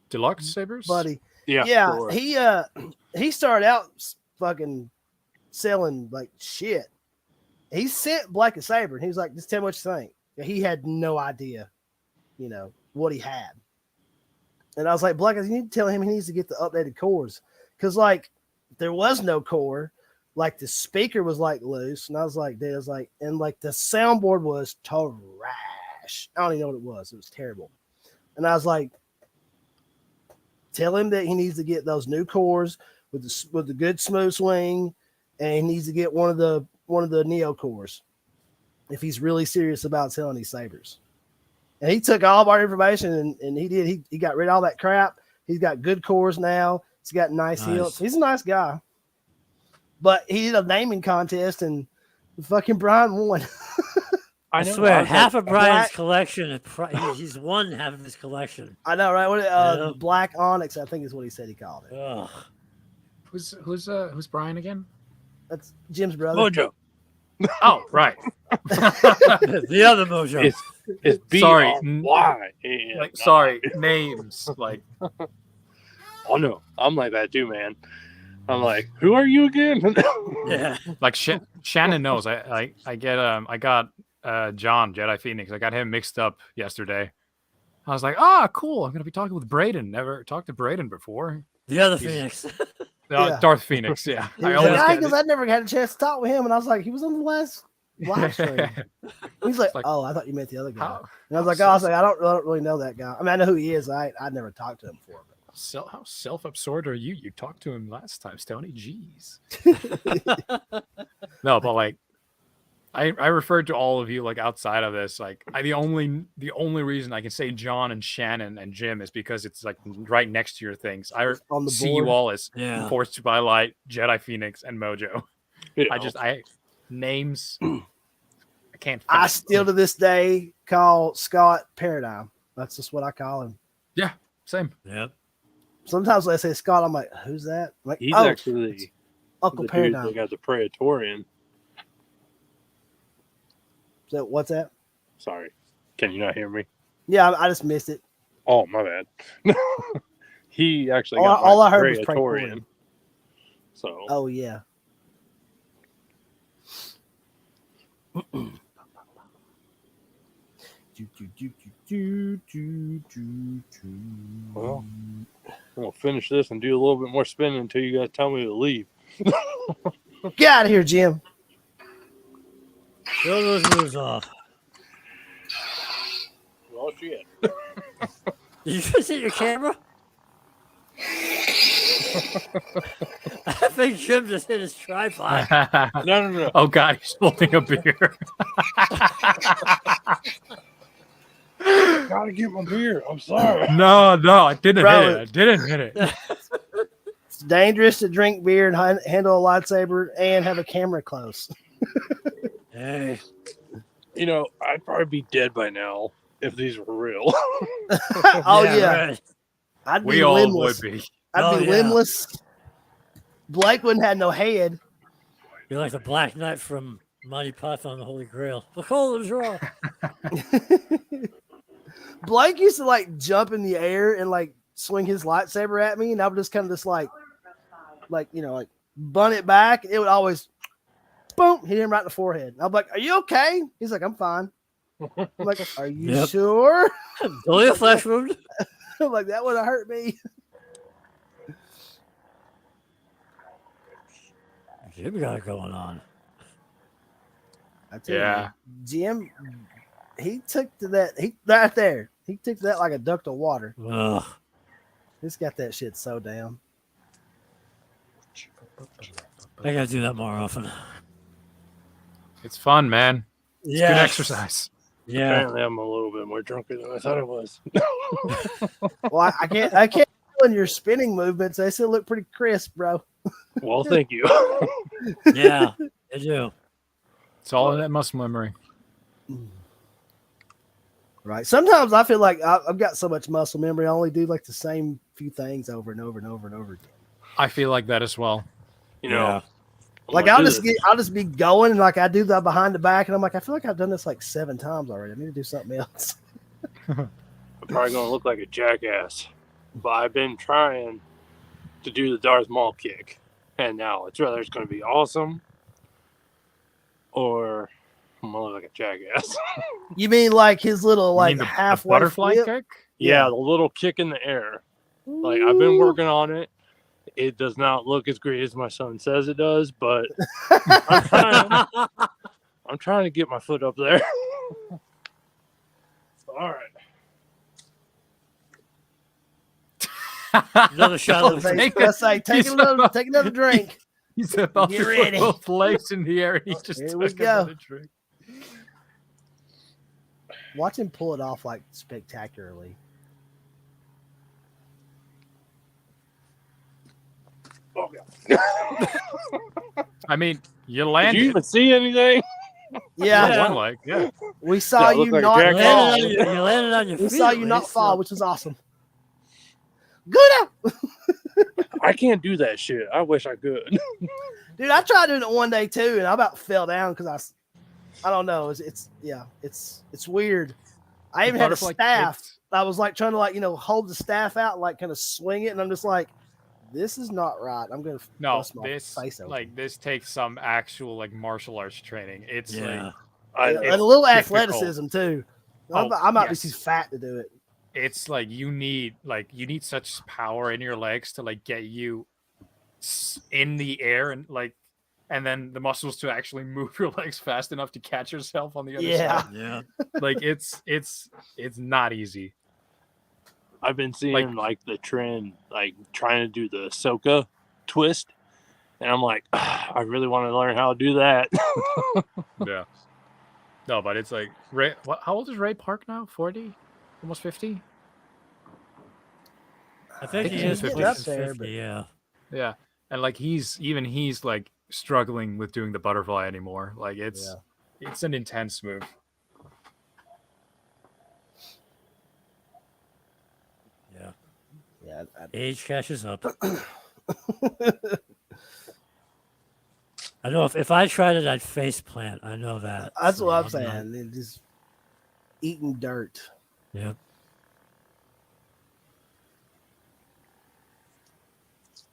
Deluxe sabers, buddy. Yeah. Yeah, he started out fucking selling like shit. He sent Blake a saber and he was like, just tell me what you think. He had no idea, what he had. And I was like, Blake, you need to tell him he needs to get the updated cores. Because there was no core. Like the speaker was loose. And I was like, the soundboard was trash. I don't even know what it was. It was terrible. And I was like, tell him that he needs to get those new cores with the good smooth swing, and he needs to get one of the Neo cores if he's really serious about selling these sabers. And he took all of our information and he got rid of all that crap. He's got good cores now. He's got nice hilts. He's a nice guy. But he did a naming contest and fucking Brian won. I know. swear, half of Brian's Black- collection, he's won half of his collection. I know, right? Yeah. Black Onyx, I think is what he said he called it. Ugh. Who's Brian again? That's Jim's brother. Mojo. Oh, right. The other Mojo. It's Sorry. B-R-Y. Like, sorry, names. Like, Oh no, I'm like that too, man. I'm like, who are you again? Yeah. like Shannon knows. I got John Jedi Phoenix. I got him mixed up yesterday. I was like, cool. I'm gonna be talking with Braden. Never talked to Braden before. The other He's- Phoenix. Yeah. Darth Phoenix. Yeah, He I was almost like, get because I never had a chance to talk with him, and I was like, he was on the last live stream. He's like, like, oh, I thought you meant the other guy. How, And I was like, I don't really know that guy. I mean, I know who he is. I never talked to him before. how self-absorbed are you? You talked to him last time, Stoney. Jeez. No, but like, I referred to all of you like outside of this. Like, the only reason I can say John and Shannon and Jim is because it's like right next to your things. I On the see board. you all as Yeah. Force by Light, Jedi Phoenix, and Mojo. You know, I names. I can't. I find still to this day call Scott Paradigm. That's just what I call him. same. Yep. Sometimes when I say Scott, I'm like, who's that? I'm like, he's oh, actually Uncle the dude Paradigm. that got the Praetorian. So what's that? Sorry, can you not hear me? Yeah, I just missed it. Oh, my bad. He actually All- got all my I heard was Praetorian. Praetorian. So Oh yeah. Well, I'm gonna finish this and do a little bit more spinning until you guys tell me to leave. Get out of here, Jim. Throw those moves off. Well, shit. Did you just hit your camera? I think Jim just hit his tripod. No. Oh God, he's holding a beer. Gotta get my beer. I'm sorry. No, I didn't Bro, hit it. I didn't hit it. It's dangerous to drink beer and handle a lightsaber and have a camera close. Hey. You know, I'd probably be dead by now if these were real. Oh yeah, Right. I'd be We all limbless. would be. I'd be Oh, yeah. limbless. Blake wouldn't have no head. You're like the Black Knight from Monty Python and the Holy Grail. Look, hold the draw. Blake used to like jump in the air and like swing his lightsaber at me, and I would just kind of just like bun it back. It would always boom, hit him right in the forehead. I'm like, "Are you okay?" He's like, "I'm fine." I'm like, "Are you Yep. sure?" Only a flesh wound. I'm like, "That would have hurt me." Jim got it going on. I tell you, Yeah. man, Jim, he took to that. He right there. He took to that like a duck to water. Ugh. He's got that shit so down. I gotta do that more often. It's fun, man. It's Yeah. good exercise. Yeah. Apparently, I'm a little bit more drunker than I thought I was. Well, I can't tell in your spinning movements. They still look pretty crisp, bro. Well, thank you. Yeah. I do. It's all in that muscle memory. Right. Sometimes I feel like I've got so much muscle memory. I only do like the same few things over and over and over and over again. I feel like that as well. You know, Yeah. Like I'll just be going and like I do that behind the back and I'm like, I feel like I've done this like 7 times already. I need to do something else. I'm probably gonna look like a jackass, but I've been trying to do the Darth Maul kick, and now it's whether it's gonna be awesome or I'm gonna look like a jackass. You mean like his little You like mean the halfway butterfly flip? kick? Yeah, the little kick in the air. Like I've been working on it. It does not look as great as my son says it does, but I'm trying to get my foot up there. All right. Another shot of the Take Let's say take he's another drink. He's about Get to put ready. both legs in the air. And he just Here we took go. another drink. Watch him pull it off like spectacularly. Oh, yeah. I mean, you Did landed. you even see anything? Yeah, One leg, yeah. we saw Yeah, it you looked like a not jackass. fall. You landed on your We feet. saw at you not least, fall, so- which was awesome. Good up. I can't do that shit. I wish I could. Dude, I tried doing it one day too, and I about fell down because I don't know. It's weird. I even had a Butterfly staff. kits- I was like trying to like hold the staff out, and, like kind of swing it, and I'm just like, this is not right. I'm gonna No, bust my this face open. this takes some actual like martial arts training. It's Yeah. like I and, know. and a little difficult. athleticism too. Oh, I might yes. be too fat to do it. It's like you need such power in your legs to like get you in the air and then the muscles to actually move your legs fast enough to catch yourself on the other Yeah. side. Yeah. Like it's not easy. I've been seeing like the trend, like trying to do the Ahsoka twist, and I'm like, I really want to learn how to do that. Yeah. No, but it's like Ray. How old is Ray Park now? 40, almost 50. I think he He's is getting pushing up there, 50, but- yeah. Yeah, and like he's like struggling with doing the butterfly anymore. Like it's an intense move. Yeah. Yeah. Age catches up. I know if I tried it, I'd face plant. I know that. That's so what I'm not- saying. They're just eating dirt. Yeah.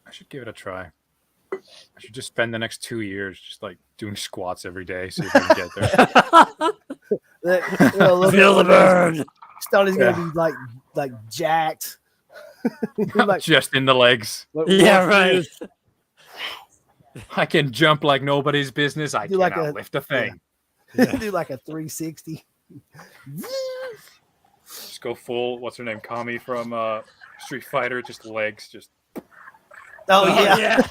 I should give it a try. I should just spend the next 2 years just like doing squats every day, see if I can get there. Feel the burn. Stoney's gonna be like jacked. like, Just in the legs. what- Yeah, what right. food? I can jump like nobody's business. I Do like cannot a- lift a thing. Yeah. Do like a 360. Just go full. What's her name? Kami from Street Fighter. Just legs. Just. Oh yeah.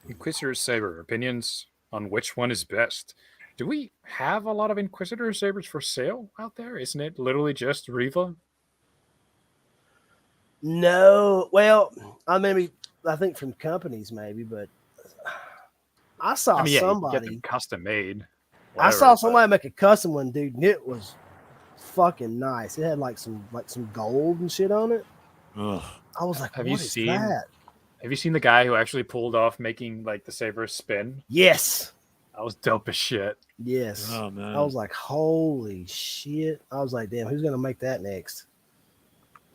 Inquisitor Saber. Opinions on which one is best. Do we have a lot of Inquisitor Sabers for sale out there? Isn't it literally just Riva? No, well, I think from companies maybe, but I saw I mean, yeah, you can get somebody. them custom made. I saw somebody make a custom one, dude, and it was fucking nice. It had like some gold and shit on it. Ugh. I was like, Have "What you is seen- that?" Have you seen the guy who actually pulled off making like the saber spin? Yes, That was dope as shit. yes. Oh man. I was like, "Holy shit!" I was like, "Damn, who's gonna make that next?"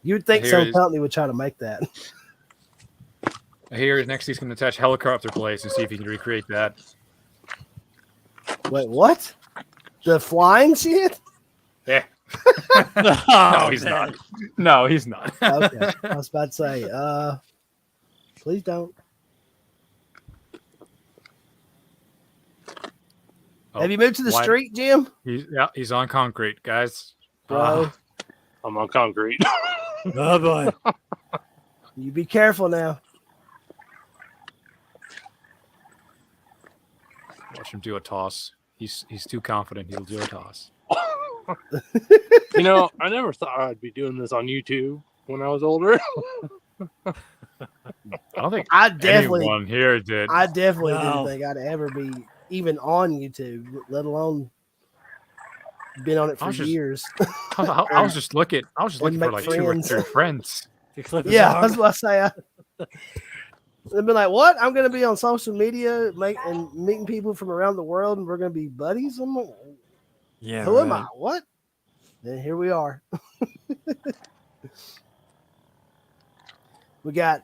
You'd think Here some is- company would try to make that. Here next, he's going to attach helicopter blades and see if he can recreate that. Wait, what? The flying shit? Yeah. Oh, No, he's man. not. No, he's not. Okay, I was about to say, please don't. Oh, Have you moved to the why- street, Jim? He's on concrete, guys. Bro, I'm on concrete. Oh boy. you be careful now. Watch him do a toss. He's too confident. He'll do a toss. You know, I never thought I'd be doing this on YouTube when I was older. I don't think I definitely anyone here did. I definitely No. didn't think I'd ever be even on YouTube, let alone been on it I for was just- years. I was just looking. I was just And looking for make like 2 or friends. 3 friends. You clip his Yeah, I arm. was about to say. They've been like, "What? I'm gonna be on social media, and meeting people from around the world, and we're gonna be buddies." I'm like, Yeah. "Who am right. I? What?" Then here we are. we got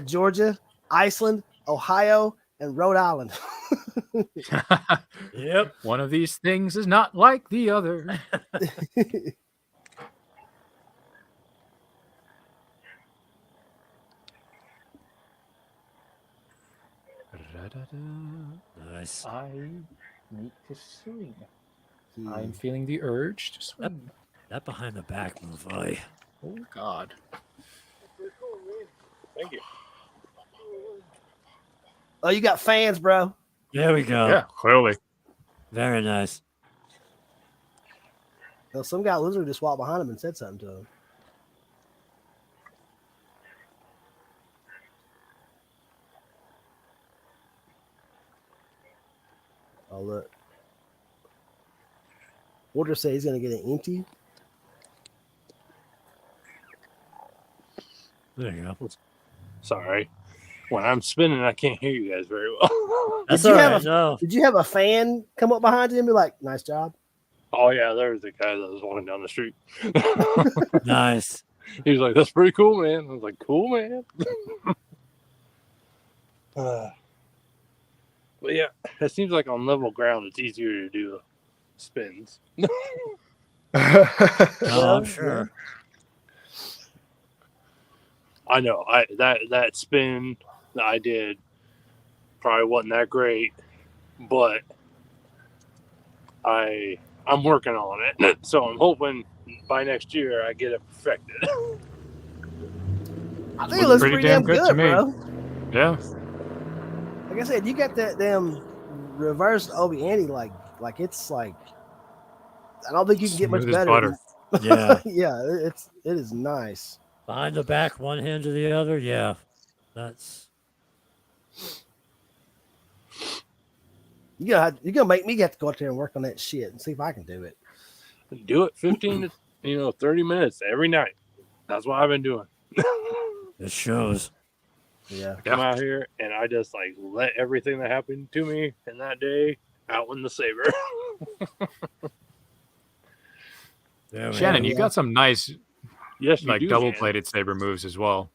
Georgia, Iceland, Ohio, and Rhode Island. Yep. One of these things is not like the other. Nice. I need to swing. I'm feeling the urge to swing. That behind the back move, boy. Oh God. Thank you. Oh, you got fans, bro. There we go. Yeah, clearly. Very nice. Well, some guy literally just walked behind him and said something to him. Oh, look. Porter said he's gonna get it empty. There you go. Sorry. When I'm spinning, I can't hear you guys very well. That's Did you all have right. a- No. Did you have a fan come up behind you and be like, "Nice job"? Oh yeah, there's the guy that was walking down the street. Nice. He was like, "That's pretty cool, man." I was like, "Cool, man." But yeah, it seems like on level ground, it's easier to do spins. Oh, I'm sure. I know. That spin that I did probably wasn't that great, but I'm working on it. So I'm hoping by next year I get it perfected. I think it looks pretty pretty damn damn good to me. bro. Yeah. Like I said, you got that damn reverse Obi Andy, like it's like I don't think you can get much Smooth as better. butter. Yeah. Yeah, it is nice. Behind the back, one hand to the other. Yeah. That's. You're gonna make me have to go out there and work on that shit and see if I can do it. Do it 15 to 30 minutes every night. That's what I've been doing. It shows. Yeah. Come out here and I just like let everything that happened to me in that day out in the saber. There we Shannon, go. you got some nice Yes, you like do, double-plated saber moves as well.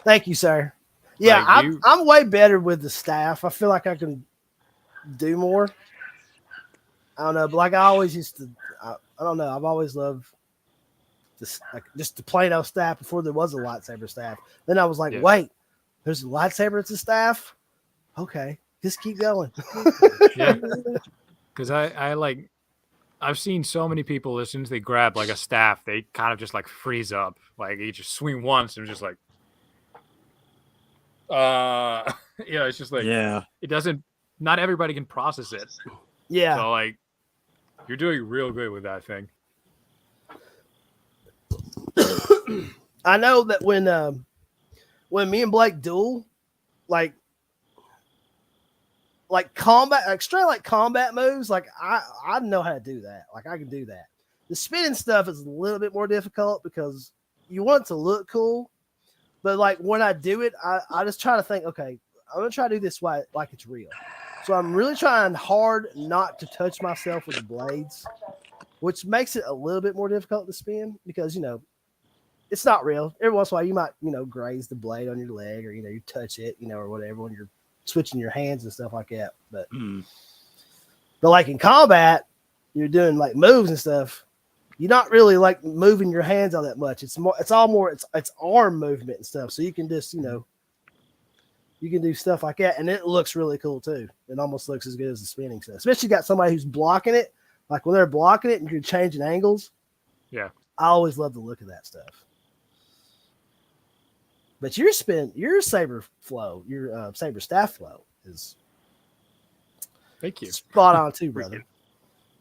Thank you, sir. Yeah, Like, I'm way better with the staff. I feel like I can do more. I don't know, but like I always used to. I don't know. I've always loved this, like just the plain old staff before there was a lightsaber staff. Then I was like, Yeah. wait, there's a lightsaber as a staff. Okay, just keep going. Yeah. Because I like I've seen so many people as soon as they grab like a staff, they kind of just like freeze up. Like you just swing once and just like it's just like Yeah. it doesn't not everybody can process it. Yeah, So like you're doing real good with that thing. I know that when me and Blake duel, like combat, like straight like combat moves, like I know how to do that. Like I can do that. The spinning stuff is a little bit more difficult because you want it to look cool, but like when I do it, I just try to think, okay, I'm gonna try to do this way like it's real. So I'm really trying hard not to touch myself with the blades, which makes it a little bit more difficult to spin because it's not real. Every once in a while you might graze the blade on your leg or you touch it or whatever when you're switching your hands and stuff like that. But like in combat, you're doing like moves and stuff. You're not really like moving your hands all that much. It's arm movement and stuff. So you can just you can do stuff like that, and it looks really cool too. It almost looks as good as the spinning stuff. Especially you got somebody who's blocking it. Like when they're blocking it and you're changing angles. Yeah. I always love the look of that stuff. But your saber flow, your saber staff flow is Thank you. spot on too, brother.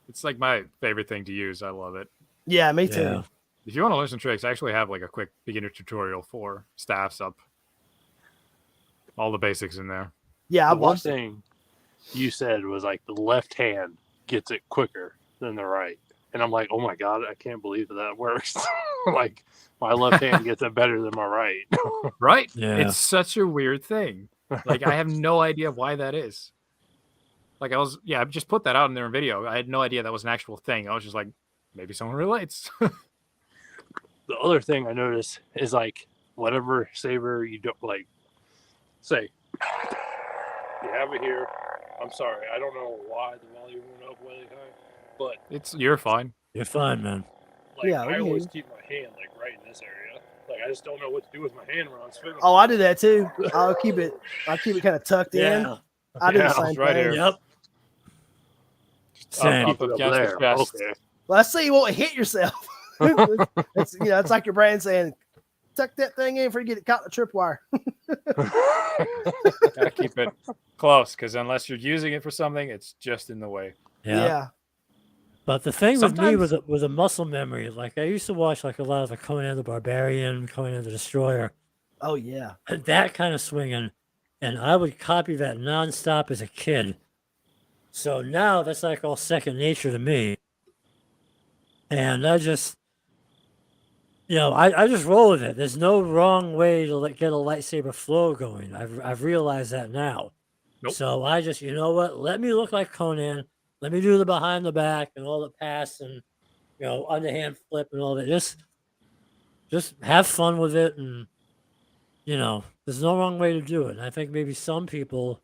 It's like my favorite thing to use. I love it. Yeah, me too. Yeah. If you want to learn some tricks, I actually have like a quick beginner tutorial for staffs up. All the basics in there. Yeah, I The one watched it. thing you said was like the left hand gets it quicker than the right. And I'm like, oh my God, I can't believe that works. Like my left hand gets it better than my right. Right? Yeah. It's such a weird thing. Like I have no idea why that is. Like I just put that out in their video. I had no idea that was an actual thing. I was just like, maybe someone relates. The other thing I noticed is like whatever saber you don't like, say you have it here. I'm sorry, I don't know why the volume went up really high, but You're fine. You're fine, man. like Yeah, we I can always hear keep my hand like right in this area. Like I just don't know what to do with my hand when I'm spinning. Oh, I do that too. I'll keep it kind of tucked in. Yeah. I do Yeah, the same it's right thing. here. Yep. Same. Up Put it up against there. the chest. Okay. Well, I see you won't hit yourself. It's like your brain saying, tuck that thing in before you get it caught in the tripwire. Gotta keep it close because unless you're using it for something, it's just in the way. Yeah. But the thing with me Sometimes- was a muscle memory. Like I used to watch like a lot of the Conan the Barbarian, Conan the Destroyer, Oh yeah. that kind of swinging, and I would copy that nonstop as a kid. So now that's like all second nature to me. And I just, I just roll with it. There's no wrong way to get a lightsaber flow going. I've realized that now. Nope. So I just, you know what? Let me look like Conan. Let me do the behind the back and all the pass and underhand flip and all that. Just have fun with it, and there's no wrong way to do it. And I think maybe some people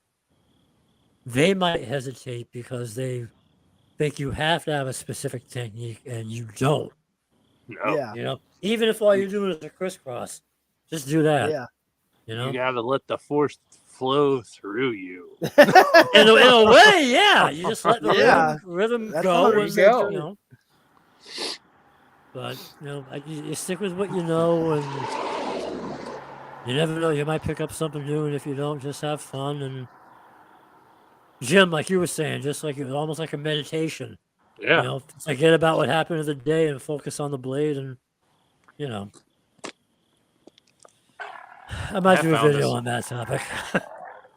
they might hesitate because they think you have to have a specific technique, and you don't. No. Yeah. Even if all you're doing is a crisscross, just do that. Yeah. You gotta let the force flow through you. In a way, yeah. You just let the Yeah. rhythm That's go. 100% And, But you stick with what you know, and you never know. You might pick up something new, and if you don't, just have fun. And Jim, like you were saying, just like it was almost like a meditation. Yeah. Forget about what happened in the day and focus on the blade, and I might do a found video this- on that topic.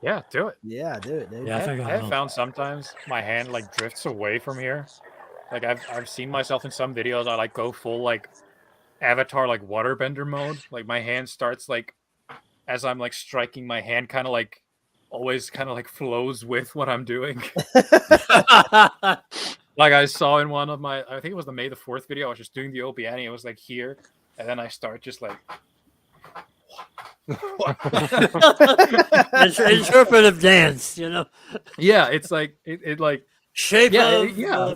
Yeah, do it. Yeah, do it, dude. Yeah, I think I I have will. found sometimes my hand like drifts away from here. Like I've seen myself in some videos. I like go full like Avatar like waterbender mode. Like my hand starts like as I'm like striking, my hand kind of like always kind of like flows with what I'm doing. Like I saw in one of my, I think it was the May the 4th video. I was just doing the Obiani. It was like here, and then I start just like. Interpretive dance, Yeah, it's like it like shape Yeah, of yeah.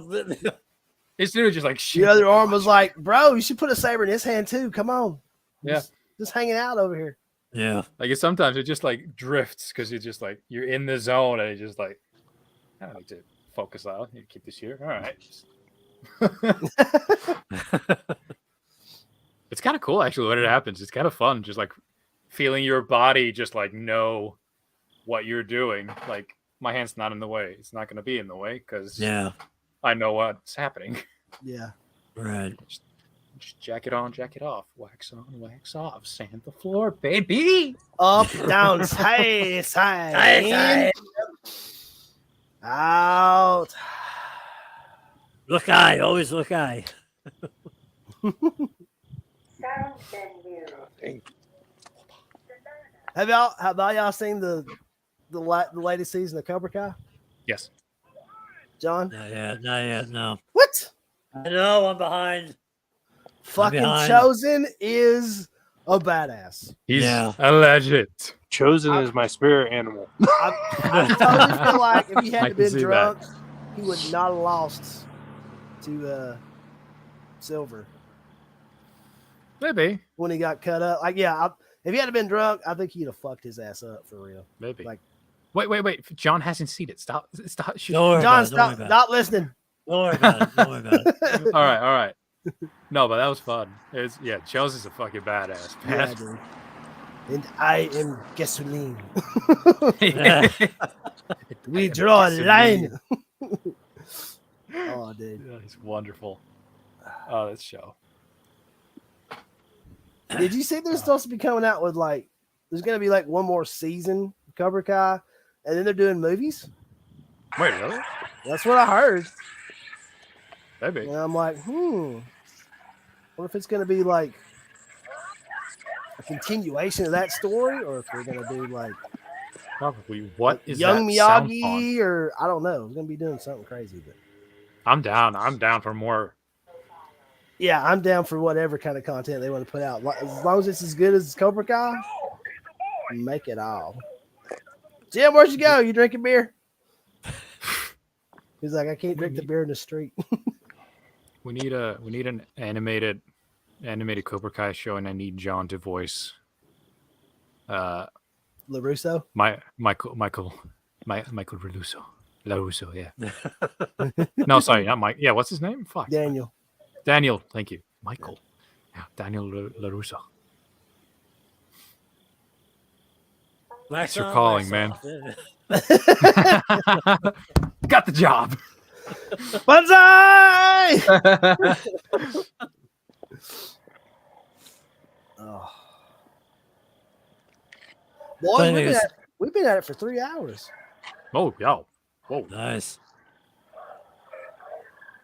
it's literally just like The shit. other arm was like, bro, you should put a saber in his hand too. Come on. Yeah. Just hanging out over here. Yeah. Like sometimes it just like drifts because you're just like you're in the zone and it's just like I don't need to focus out. You keep this here. All right. It's kind of cool actually when it happens. It's kind of fun, just like feeling your body just like know what you're doing. Like my hand's not in the way. It's not going to be in the way because Yeah. I know what's happening. Yeah. Right. Just jack it on, jack it off. Wax on, wax off. Sand the floor, baby. Up, down, side, in, out. Look eye, always look eye. Have y'all seen the latest season of Cobra Kai? Yes. John? Not yet, no. What? I know, I'm behind. Fucking behind. Chosen is a badass. He's Yeah. a legend. Chosen is my spirit animal. I totally feel like if he I hadn't can been see drunk, he would not have lost to Silver Maybe. when he got cut up. Like, yeah, if he hadn't been drunk, I think he'd have fucked his ass up for real. Maybe. Like- wait. John hasn't seen it. Stop. Don't worry John, about it, don't worry about stop listening. Don't worry about it. Don't worry about it. All right. No, but that was fun. Chosen's a fucking badass, Yeah, man. dude. And I am gasoline. We draw a line. Oh, dude. Yeah, he's wonderful. Oh, that show. Did you see they're supposed to be coming out with there's going to be one more season of Cobra Kai, and then they're doing movies? Wait, really? That's what I heard. Maybe. And I'm like, what if it's going to be a continuation of that story, or if they're going to do Probably. What is Young that sound font? Miyagi, or I don't know. It's going to be doing something crazy. But I'm down. I'm down for more. yeah, I'm down for whatever kind of content they want to put out. As long as it's as good as Cobra Kai, make it all. Jim, where'd you go? You drinking beer? He's like, I can't drink the beer in the street. We need an animated Cobra Kai show, and I need John to voice. LaRusso? Michael LaRusso, yeah. No, sorry, not Mike. Yeah, what's his name? Fuck. Daniel, thank you. Michael. Yeah, Daniel LaRusso. Thanks for calling, man. Got the job. Banzai! Oh. Boy, Funny we've been at it for 3 hours. Oh, yo. Whoa. Nice.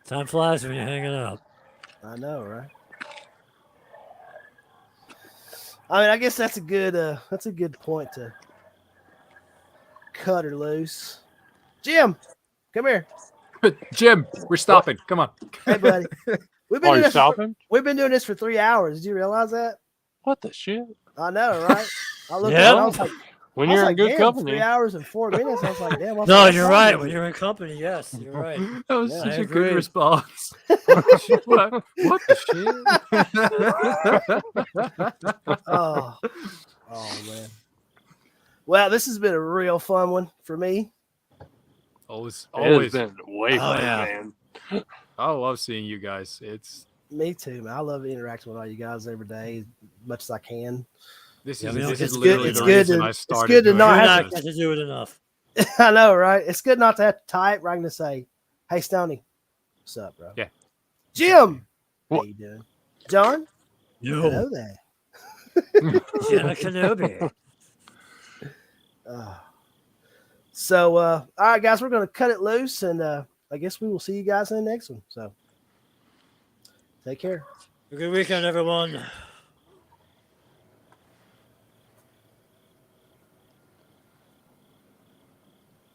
Time flies when you're hanging out. I know, right? I mean, I guess that's a good point to cut her loose. Jim, come here. Jim, we're stopping. Come on. Hey, buddy. We've been Are doing you this. stopping? We've been doing this for 3 hours. Did you realize that? What the shit? I know, right? I looked Yeah. at it, I was like, When you're in good damn, company. 3 hours and 4 minutes. I was like, damn. No, you're right. When you're in company, yes, you're right. That was Yeah, such I a agree. good response. what the shit? Oh man. Well, this has been a real fun one for me. Always, It has always. been way fun, yeah. man. I love seeing you guys. It's Me too, man. I love interacting with all you guys every day as much as I can. this Yeah, is we don't this get is to- literally it's the good reason to- I it's started. good to doing not You're have not this. getting to do it enough. I know, right? It's good not to have to type. Where I can just say, "Hey, Stoney, what's up, bro?" Yeah. Jim, how What? you doing? John, hello Yo, there. Jenna Kenobi. So, all right, guys, we're going to cut it loose, and I guess we will see you guys in the next one. So, take care. Good weekend, everyone.